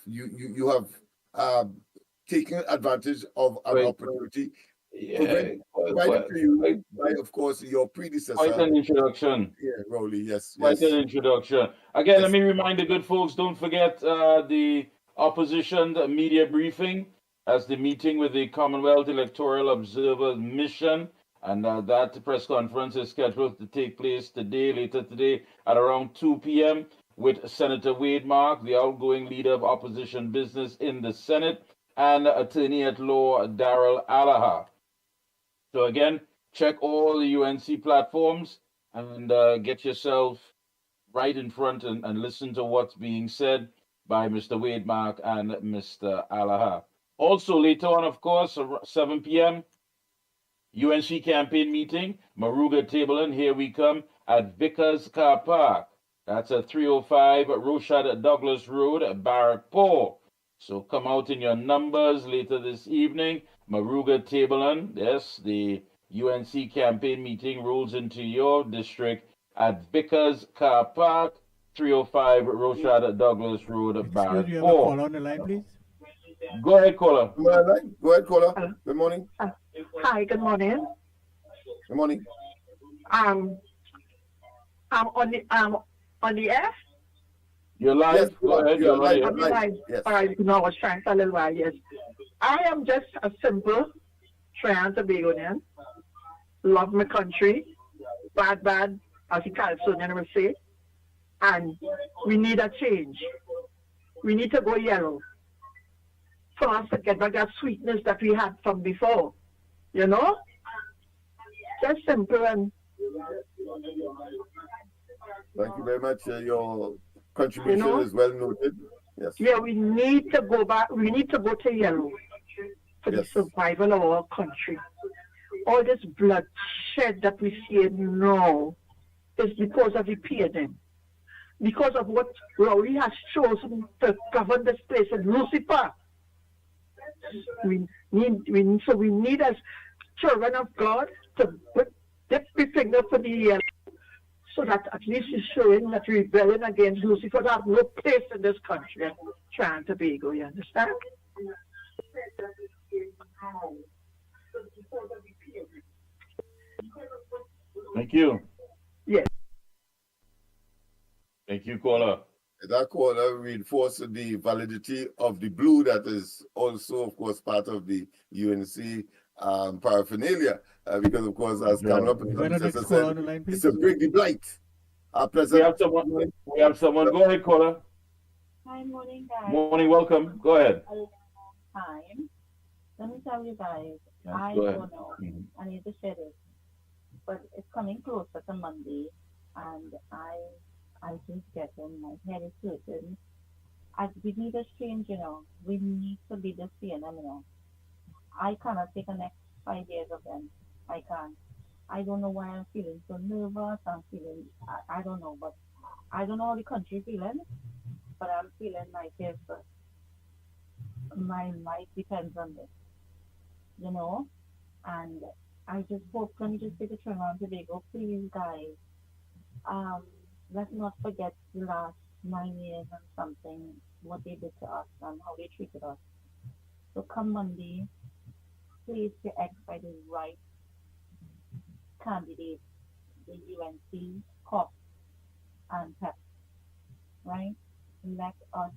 taken advantage of an opportunity provided to you by, of course, your predecessor. Quite an introduction. Yeah, Rowley, yes. Quite an introduction. Again, let me remind the good folks, don't forget the opposition media briefing as the meeting with the Commonwealth Electoral Observers Mission. And that press conference is scheduled to take place later today at around 2 p.m. with Senator Wade Mark, the outgoing leader of opposition business in the Senate, and attorney at law Darrell Allaha. So again, check all the UNC platforms and get yourself right in front and listen to what's being said by Mr. Wade Mark and Mr. Allaha. Also, later on, of course, 7 p.m., UNC campaign meeting, Maruga Tableland, here we come, at Vickers Car Park. That's at 305 Rochad Douglas Road, Barrackpore. So come out in your numbers later this evening. Maruga Tableland, yes, the UNC campaign meeting rolls into your district at Vickers Car Park, 305 Rochard Douglas Road, Excuse Barrett me, you have a 4. call on the line, please. Go ahead, caller. Go ahead, caller. Good morning. Hi, good morning. Good morning. I'm on the air. You're live. Yes, Go ahead. you're You're live. Live. Yes. All right, no, I was trying for a little while, yes. I am just a simple Trinidad and Tobagonian. Love my country. Bad, as the Californian will say. And we need a change. We need to go yellow. For us to get back that sweetness that we had from before. You know? Just simple and... Thank you very much. Your contribution is well noted. Yes. Yeah, we need to go back. We need to go to yellow for the survival of our country. All this bloodshed that we see now is because of the PNM. Because of what Rory has chosen to govern this place in Lucifer. We need as children of God to dip the finger for the yellow, so that at least it's showing that rebellion against Lucifer have no place in this country, Trinidad and Tobago, you understand? Thank you. Yes. Thank you, caller. That caller reinforced the validity of the blue that is also, of course, part of the UNC paraphernalia. Because, of course, as Kamala said, it's a break the blight. We have someone. Go ahead, caller. Hi, morning, guys. Morning, welcome. Go ahead. Time. Let me tell you guys, Yes, I go ahead. don't know. I need to share this. But it's coming closer to Monday, and I just get in my head is hurting. We need a change, you know. We need to be the same, you know. I cannot take the next 5 years of them. I can't. I don't know why I'm feeling so nervous. I don't know, but I don't know how the country feeling, but I'm feeling like if my life depends on this, you know. And I just hope, let me just say to Trinidad and Tobago, please, guys, let's not forget the last 9 years and something, what they did to us and how they treated us. So come Monday, please elect by the right candidate, the UNC, COP, and PEP, right? Let us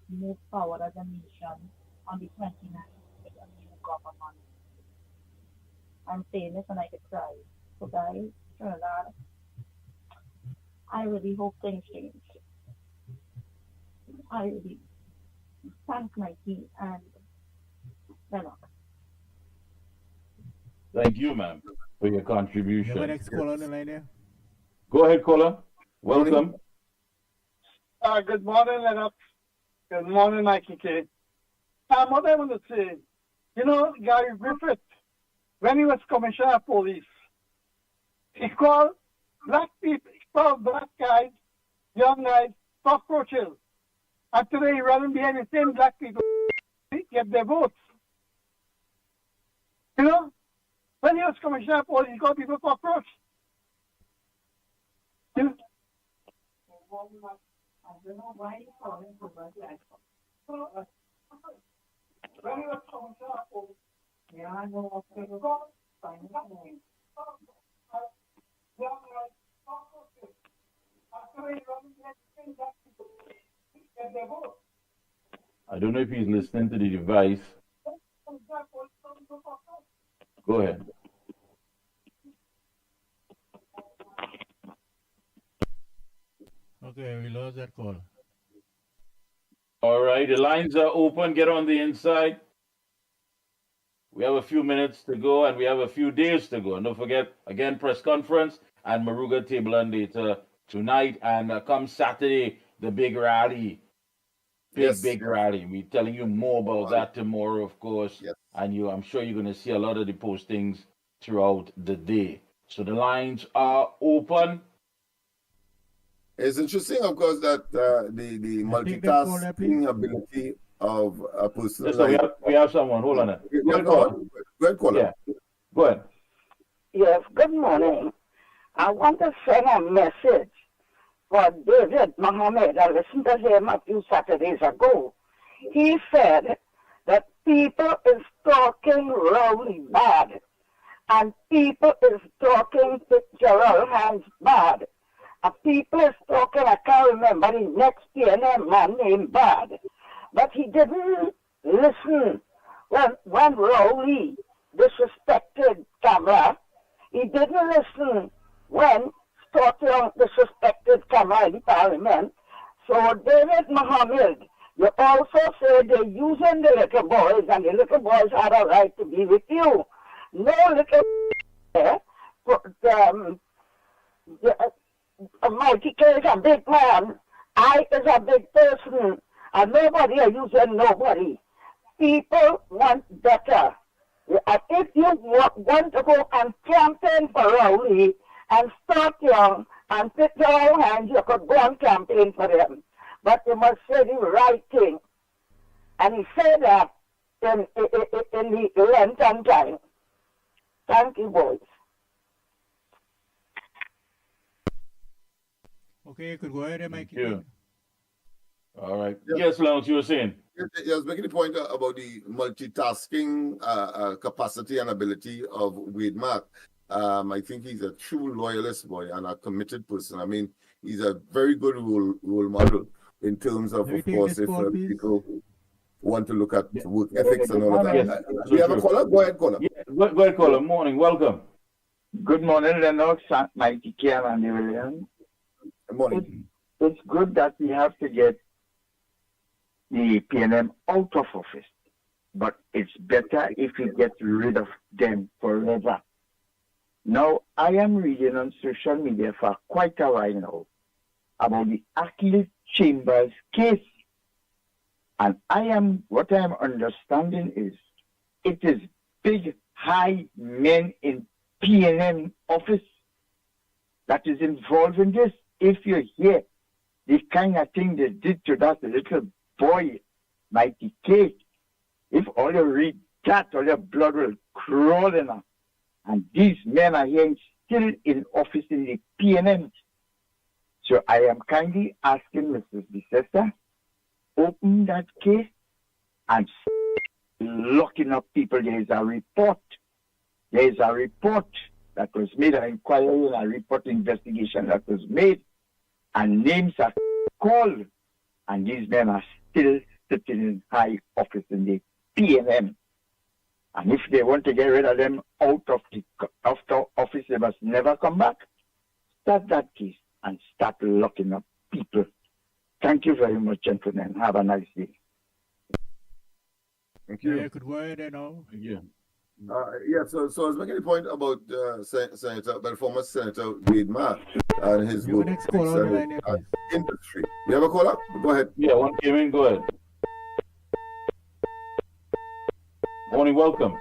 move forward as a nation on the 29th with a new government. I'm saying this and I could cry. So guys, Trinidad, I really hope things change. I really thank Mickie and Lennox. Thank you, ma'am, for your You have contribution. a next call on the line there? Go ahead, caller. Welcome. Good morning, Lennox. Good morning, Mickie K. What I want to say, you know, Gary Griffith, when he was commissioner of police, he called black people, he called black guys, young guys, cockroaches. And today he running behind the same black people to get their votes. You know, when he was commissioner of police, he called people cockroach. You know? I don't know why you call him so much like When he was commissioner of police, yeah, I know what people call find his name. young guys, cockroaches. And today he running behind the same black people to get their votes. I don't know if he's listening to the device. Go ahead. Okay, we lost that call. All right, the lines are open. Get on the inside. We have a few minutes to go, and we have a few days to go. And don't forget, again, press conference and Maruga Table and Data tonight. And come Saturday, the big rally. Big rally. We're telling you more about that tomorrow, of course. And I'm sure you're going to see a lot of the postings throughout the day. So the lines are open. It's interesting, of course, that the multitasking ability of a person Listen, we have someone. Hold on. Go ahead, caller. Yeah. Go ahead. Yes, good morning. I want to send a message for David Mohammed. I listened to him a few Saturdays ago. He said that people is talking Rowley bad, and people is talking Fitzgerald Hands bad, and people is talking, I can't remember the next PNM man named bad, but he didn't listen when Rowley disrespected Kamala. He didn't listen when Scott Young disrespected Kamala in Parliament. So David Mohammed, you also say they're using the little boys, and the little boys had a right to be with you. No little Mikey K is a big man. I is a big person. And nobody are using nobody. People want better. And if you want to go and campaign for Rowley and start young and pick your own hands, you could go and campaign for them. But you must say the right thing. And he said that in the Lenten time. Thank you, boys. Okay, you could go ahead and make it. Yeah. All right. Yes, Lennox, you were saying. I was making the point about the multitasking capacity and ability of Wade Mark. I think he's a true loyalist boy and a committed person. I mean, he's a very good role model in terms of course, if people want to look at work ethics and all of that. Yes, Do you have a caller? Go ahead, caller. Yeah, go ahead, caller. Morning. Welcome. Good morning, Lennox, Mickie and Andy Williams. Good morning. It's good that we have to get the PNM out of office, but it's better if we get rid of them forever. Now, I am reading on social media for quite a while now about the Achilles Chambers case. And what I am understanding is it is big, high men in PNM office that is involved in this. If you hear the kind of thing they did to that little boy, Mikey K, if all you read that, all your blood will crawl in her. And these men are here still in office in the PNM. So I am kindly asking Mrs. Bicester, open that case and locking up people. There is a report. There is a report that was made, an inquiry and a report investigation that was made, and names are called. And these men are still sitting in high office in the PNM. And if they want to get rid of them out of the office, they must never come back. Start that case and start locking up people. Thank you very much, gentlemen. Have a nice day. Thank you. Yeah, could go ahead and all. Yeah. So I was making a point about former Senator Wade Mark and his work industry. You have a caller? Go ahead. Yeah, one came in. Go ahead. Morning, welcome.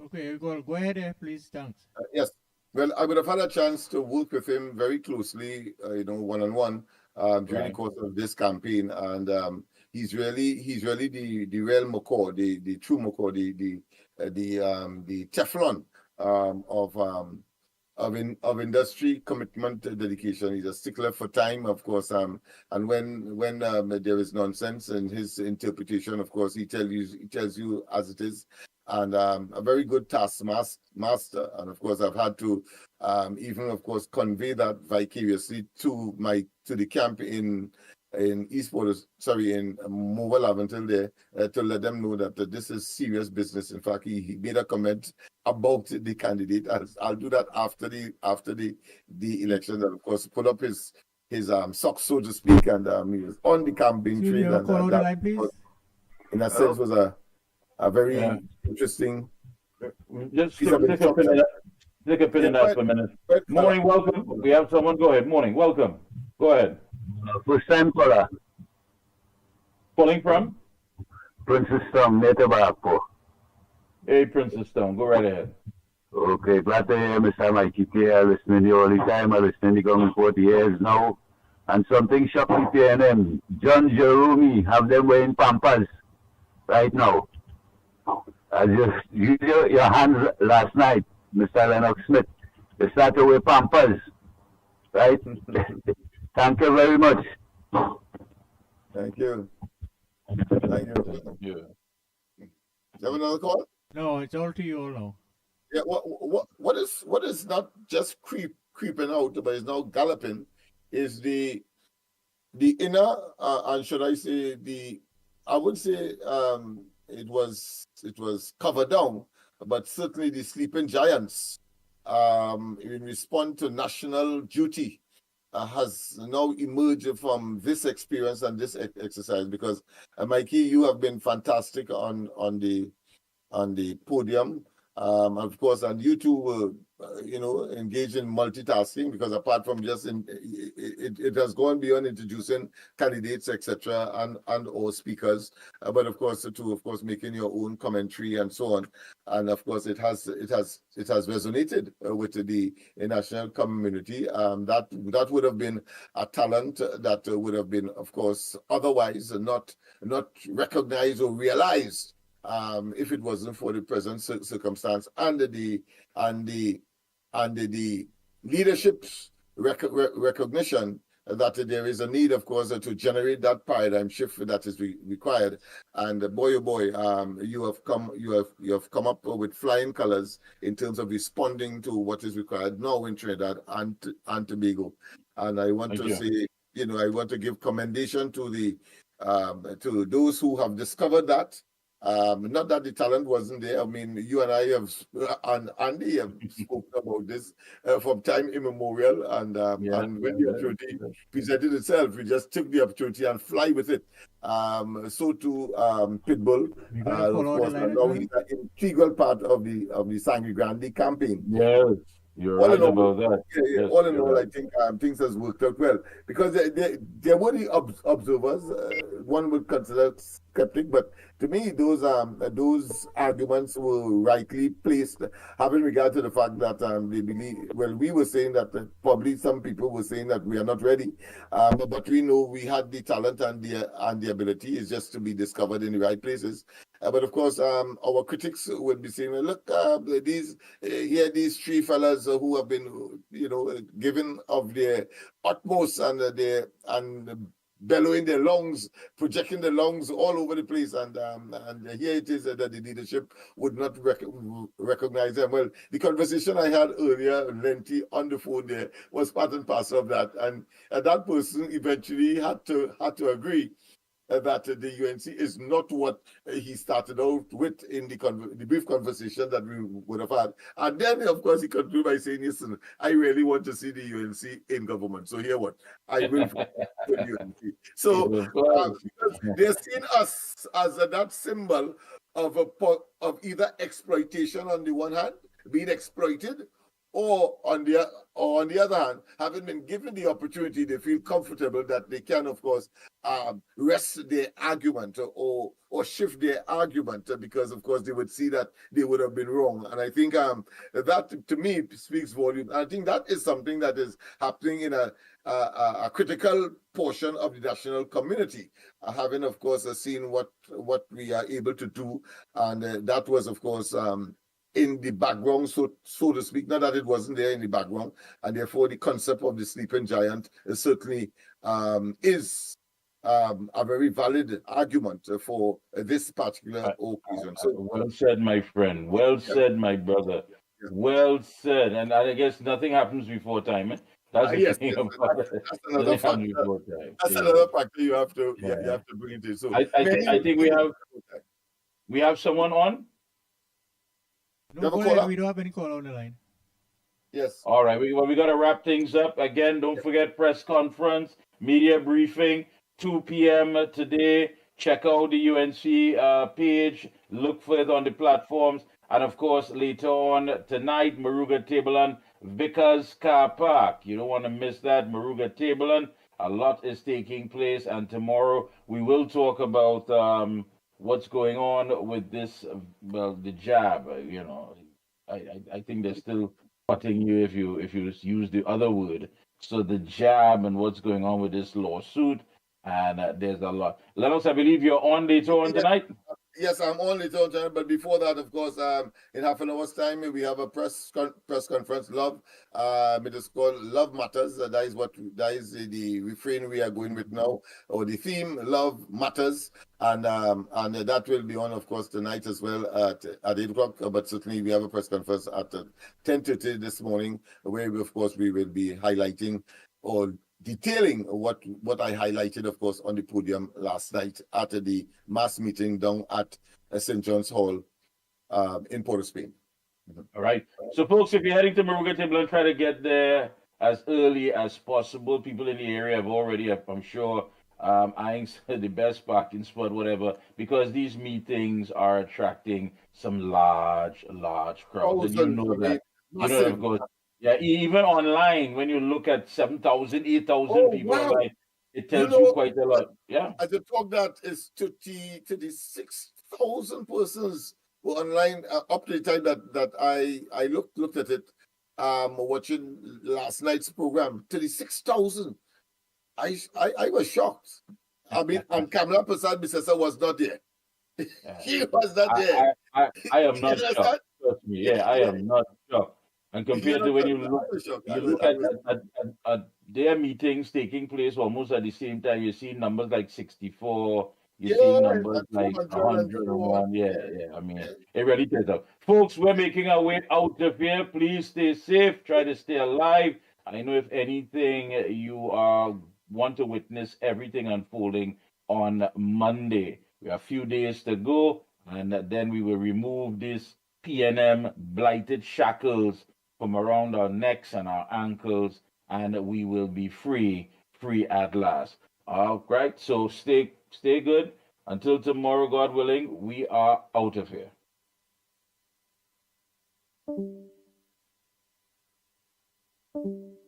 Okay, go ahead, please. Thanks. Yes. Well, I would have had a chance to work with him very closely, one-on-one during the course of this campaign, and he's really the real McCaw, the true McCaw, the Teflon of industry commitment, dedication. He's a stickler for time, of course, and when there is nonsense in his interpretation, of course, he tells you as it is. And a very good taskmaster. And of course, I've had to even, of course, convey that vicariously to the camp in Eastport, in Mobile Aventil there, to let them know that this is serious business. In fact, he made a comment about the candidate. I'll do that after the election, and of course, put up his socks, so to speak, and he was on the campaign trail. And that, in a sense, was a very interesting. Just take a pin in that for a minute. Morning, welcome. We have someone. Go ahead. Morning, welcome. Go ahead. First time caller. Calling from? Princess Town, native Akpo. Hey, Princess Town. Go right ahead. Okay, glad to hear Mr. Mikey K. I listen to you all the time. I listen to you for 40 years now. and something shocked me PNM. John Jerome have them wearing pampers right now. As you use your hands last night, Mr. Lennox Smith. You start to wear pampers, right? Thank you very much. Thank you. Thank you. Yeah. You have another call? No, it's all to you all now. Yeah. What is not just creeping out, but is now galloping, is the inner and should I say I would say it was covered down, but certainly the sleeping giants in response to national duty has now emerged from this experience and this exercise, because Mickie, you have been fantastic on the podium. Of course, and you two were, engaged in multitasking, because apart from just it has gone beyond introducing candidates, etc., and or speakers, but of course, making your own commentary and so on, and of course, it has resonated with the national community. That would have been a talent that would have been, of course, otherwise not recognized or realized if it wasn't for the present circumstance and the leadership's recognition that there is a need, of course, to generate that paradigm shift that is required. And boy, oh boy, you have come up with flying colors in terms of responding to what is required now in Trinidad and Tobago. And I want to say, I want to give commendation to to those who have discovered that. Not that the talent wasn't there. I mean, you and I have, and Andy have spoken about this from time immemorial. And when the opportunity presented itself, we just took the opportunity and fly with it. So too, Pitbull, of course, and now he's an integral part of the Sangre Grande campaign. Yes. You're right about that. Yeah, yes, all in all, I think things has worked out well, because there were the observers. One would consider skeptic, but to me, those arguments were rightly placed, having regard to the fact that they believe. Well, we were saying that probably some people were saying that we are not ready, but we know we had the talent and the ability. Is just to be discovered in the right places. But of course, our critics would be saying, "Look, these three fellas who have been, given of their utmost and bellowing their lungs, projecting their lungs all over the place, and here it is that the leadership would not recognize them." Well, the conversation I had earlier, lengthy on the phone, there was part and parcel of that, and that person eventually had to agree that the UNC is not what he started out with in the brief conversation that we would have had. And then, of course, he concluded by saying, "Listen, I really want to see the UNC in government. So here what? I will vote for the UNC." So because they're seeing us as that symbol of either exploitation on the one hand, being exploited, or on the other hand, having been given the opportunity, they feel comfortable that they can, of course, rest their argument or shift their argument, because, of course, they would see that they would have been wrong. And I think that, to me, speaks volume. I think that is something that is happening in a critical portion of the national community, having, of course, seen what we are able to do. And that was, of course, in the background, so to speak, not that it wasn't there in the background, and therefore the concept of the sleeping giant certainly is a very valid argument for this particular occasion. So, well said, my friend. Well said, my brother. Well said. And I guess nothing happens before time. Eh? That's the thing about it. That's another factor. That's another factor you have to bring into. So I think we have someone on. No, go ahead. We don't have any call on the line. Yes. All right. We got to wrap things up. Again, don't forget press conference, media briefing, 2 p.m. today. Check out the UNC page. Look for it on the platforms. And, of course, later on tonight, Maruga Tableland, Vickers Car Park. You don't want to miss that. Maruga Tableland. A lot is taking place. And tomorrow we will talk about what's going on with this, the jab. I think there's still cutting you if you use the other word. So the jab and what's going on with this lawsuit, and there's a lot. Lennox, I believe you're on later on tonight. Yes, I'm on later on tonight, but before that, of course, in half an hour's time, we have a press conference. Love, it is called Love Matters. That is the refrain we are going with now, or the theme, Love Matters, and that will be on, of course, tonight as well at 8 o'clock. But certainly, we have a press conference at 10:30 this morning, where of course we will be highlighting or detailing what I highlighted, of course, on the podium last night at the mass meeting down at St. John's Hall in Port of Spain. All right. So, folks, if you're heading to Moruga Table, try to get there as early as possible. People in the area have already, I'm sure, eyeing the best parking spot, whatever, because these meetings are attracting some large crowds. And you know that. You know that, of course. Yeah, even online, when you look at 7,000, 8,000 people online, it tells you quite a lot. Yeah. As a talk that is 36,000 persons were online up to the time that I looked at it, watching last night's program. 36,000. I was shocked. I mean, and Kamala Prasad Bisesa was not there. He was not there. I am not shocked. Trust me. Yeah, I am not shocked. And compared to when you look at their meetings taking place almost at the same time, you see numbers like 64, you see numbers like 101. Yeah. I mean, it really tells up. Folks, we're making our way out of here. Please stay safe. Try to stay alive. I know if anything, you want to witness everything unfolding on Monday. We have a few days to go, and then we will remove these PNM blighted shackles from around our necks and our ankles, and we will be free at last. All right, so stay good. Until tomorrow, God willing, we are out of here. Thank you.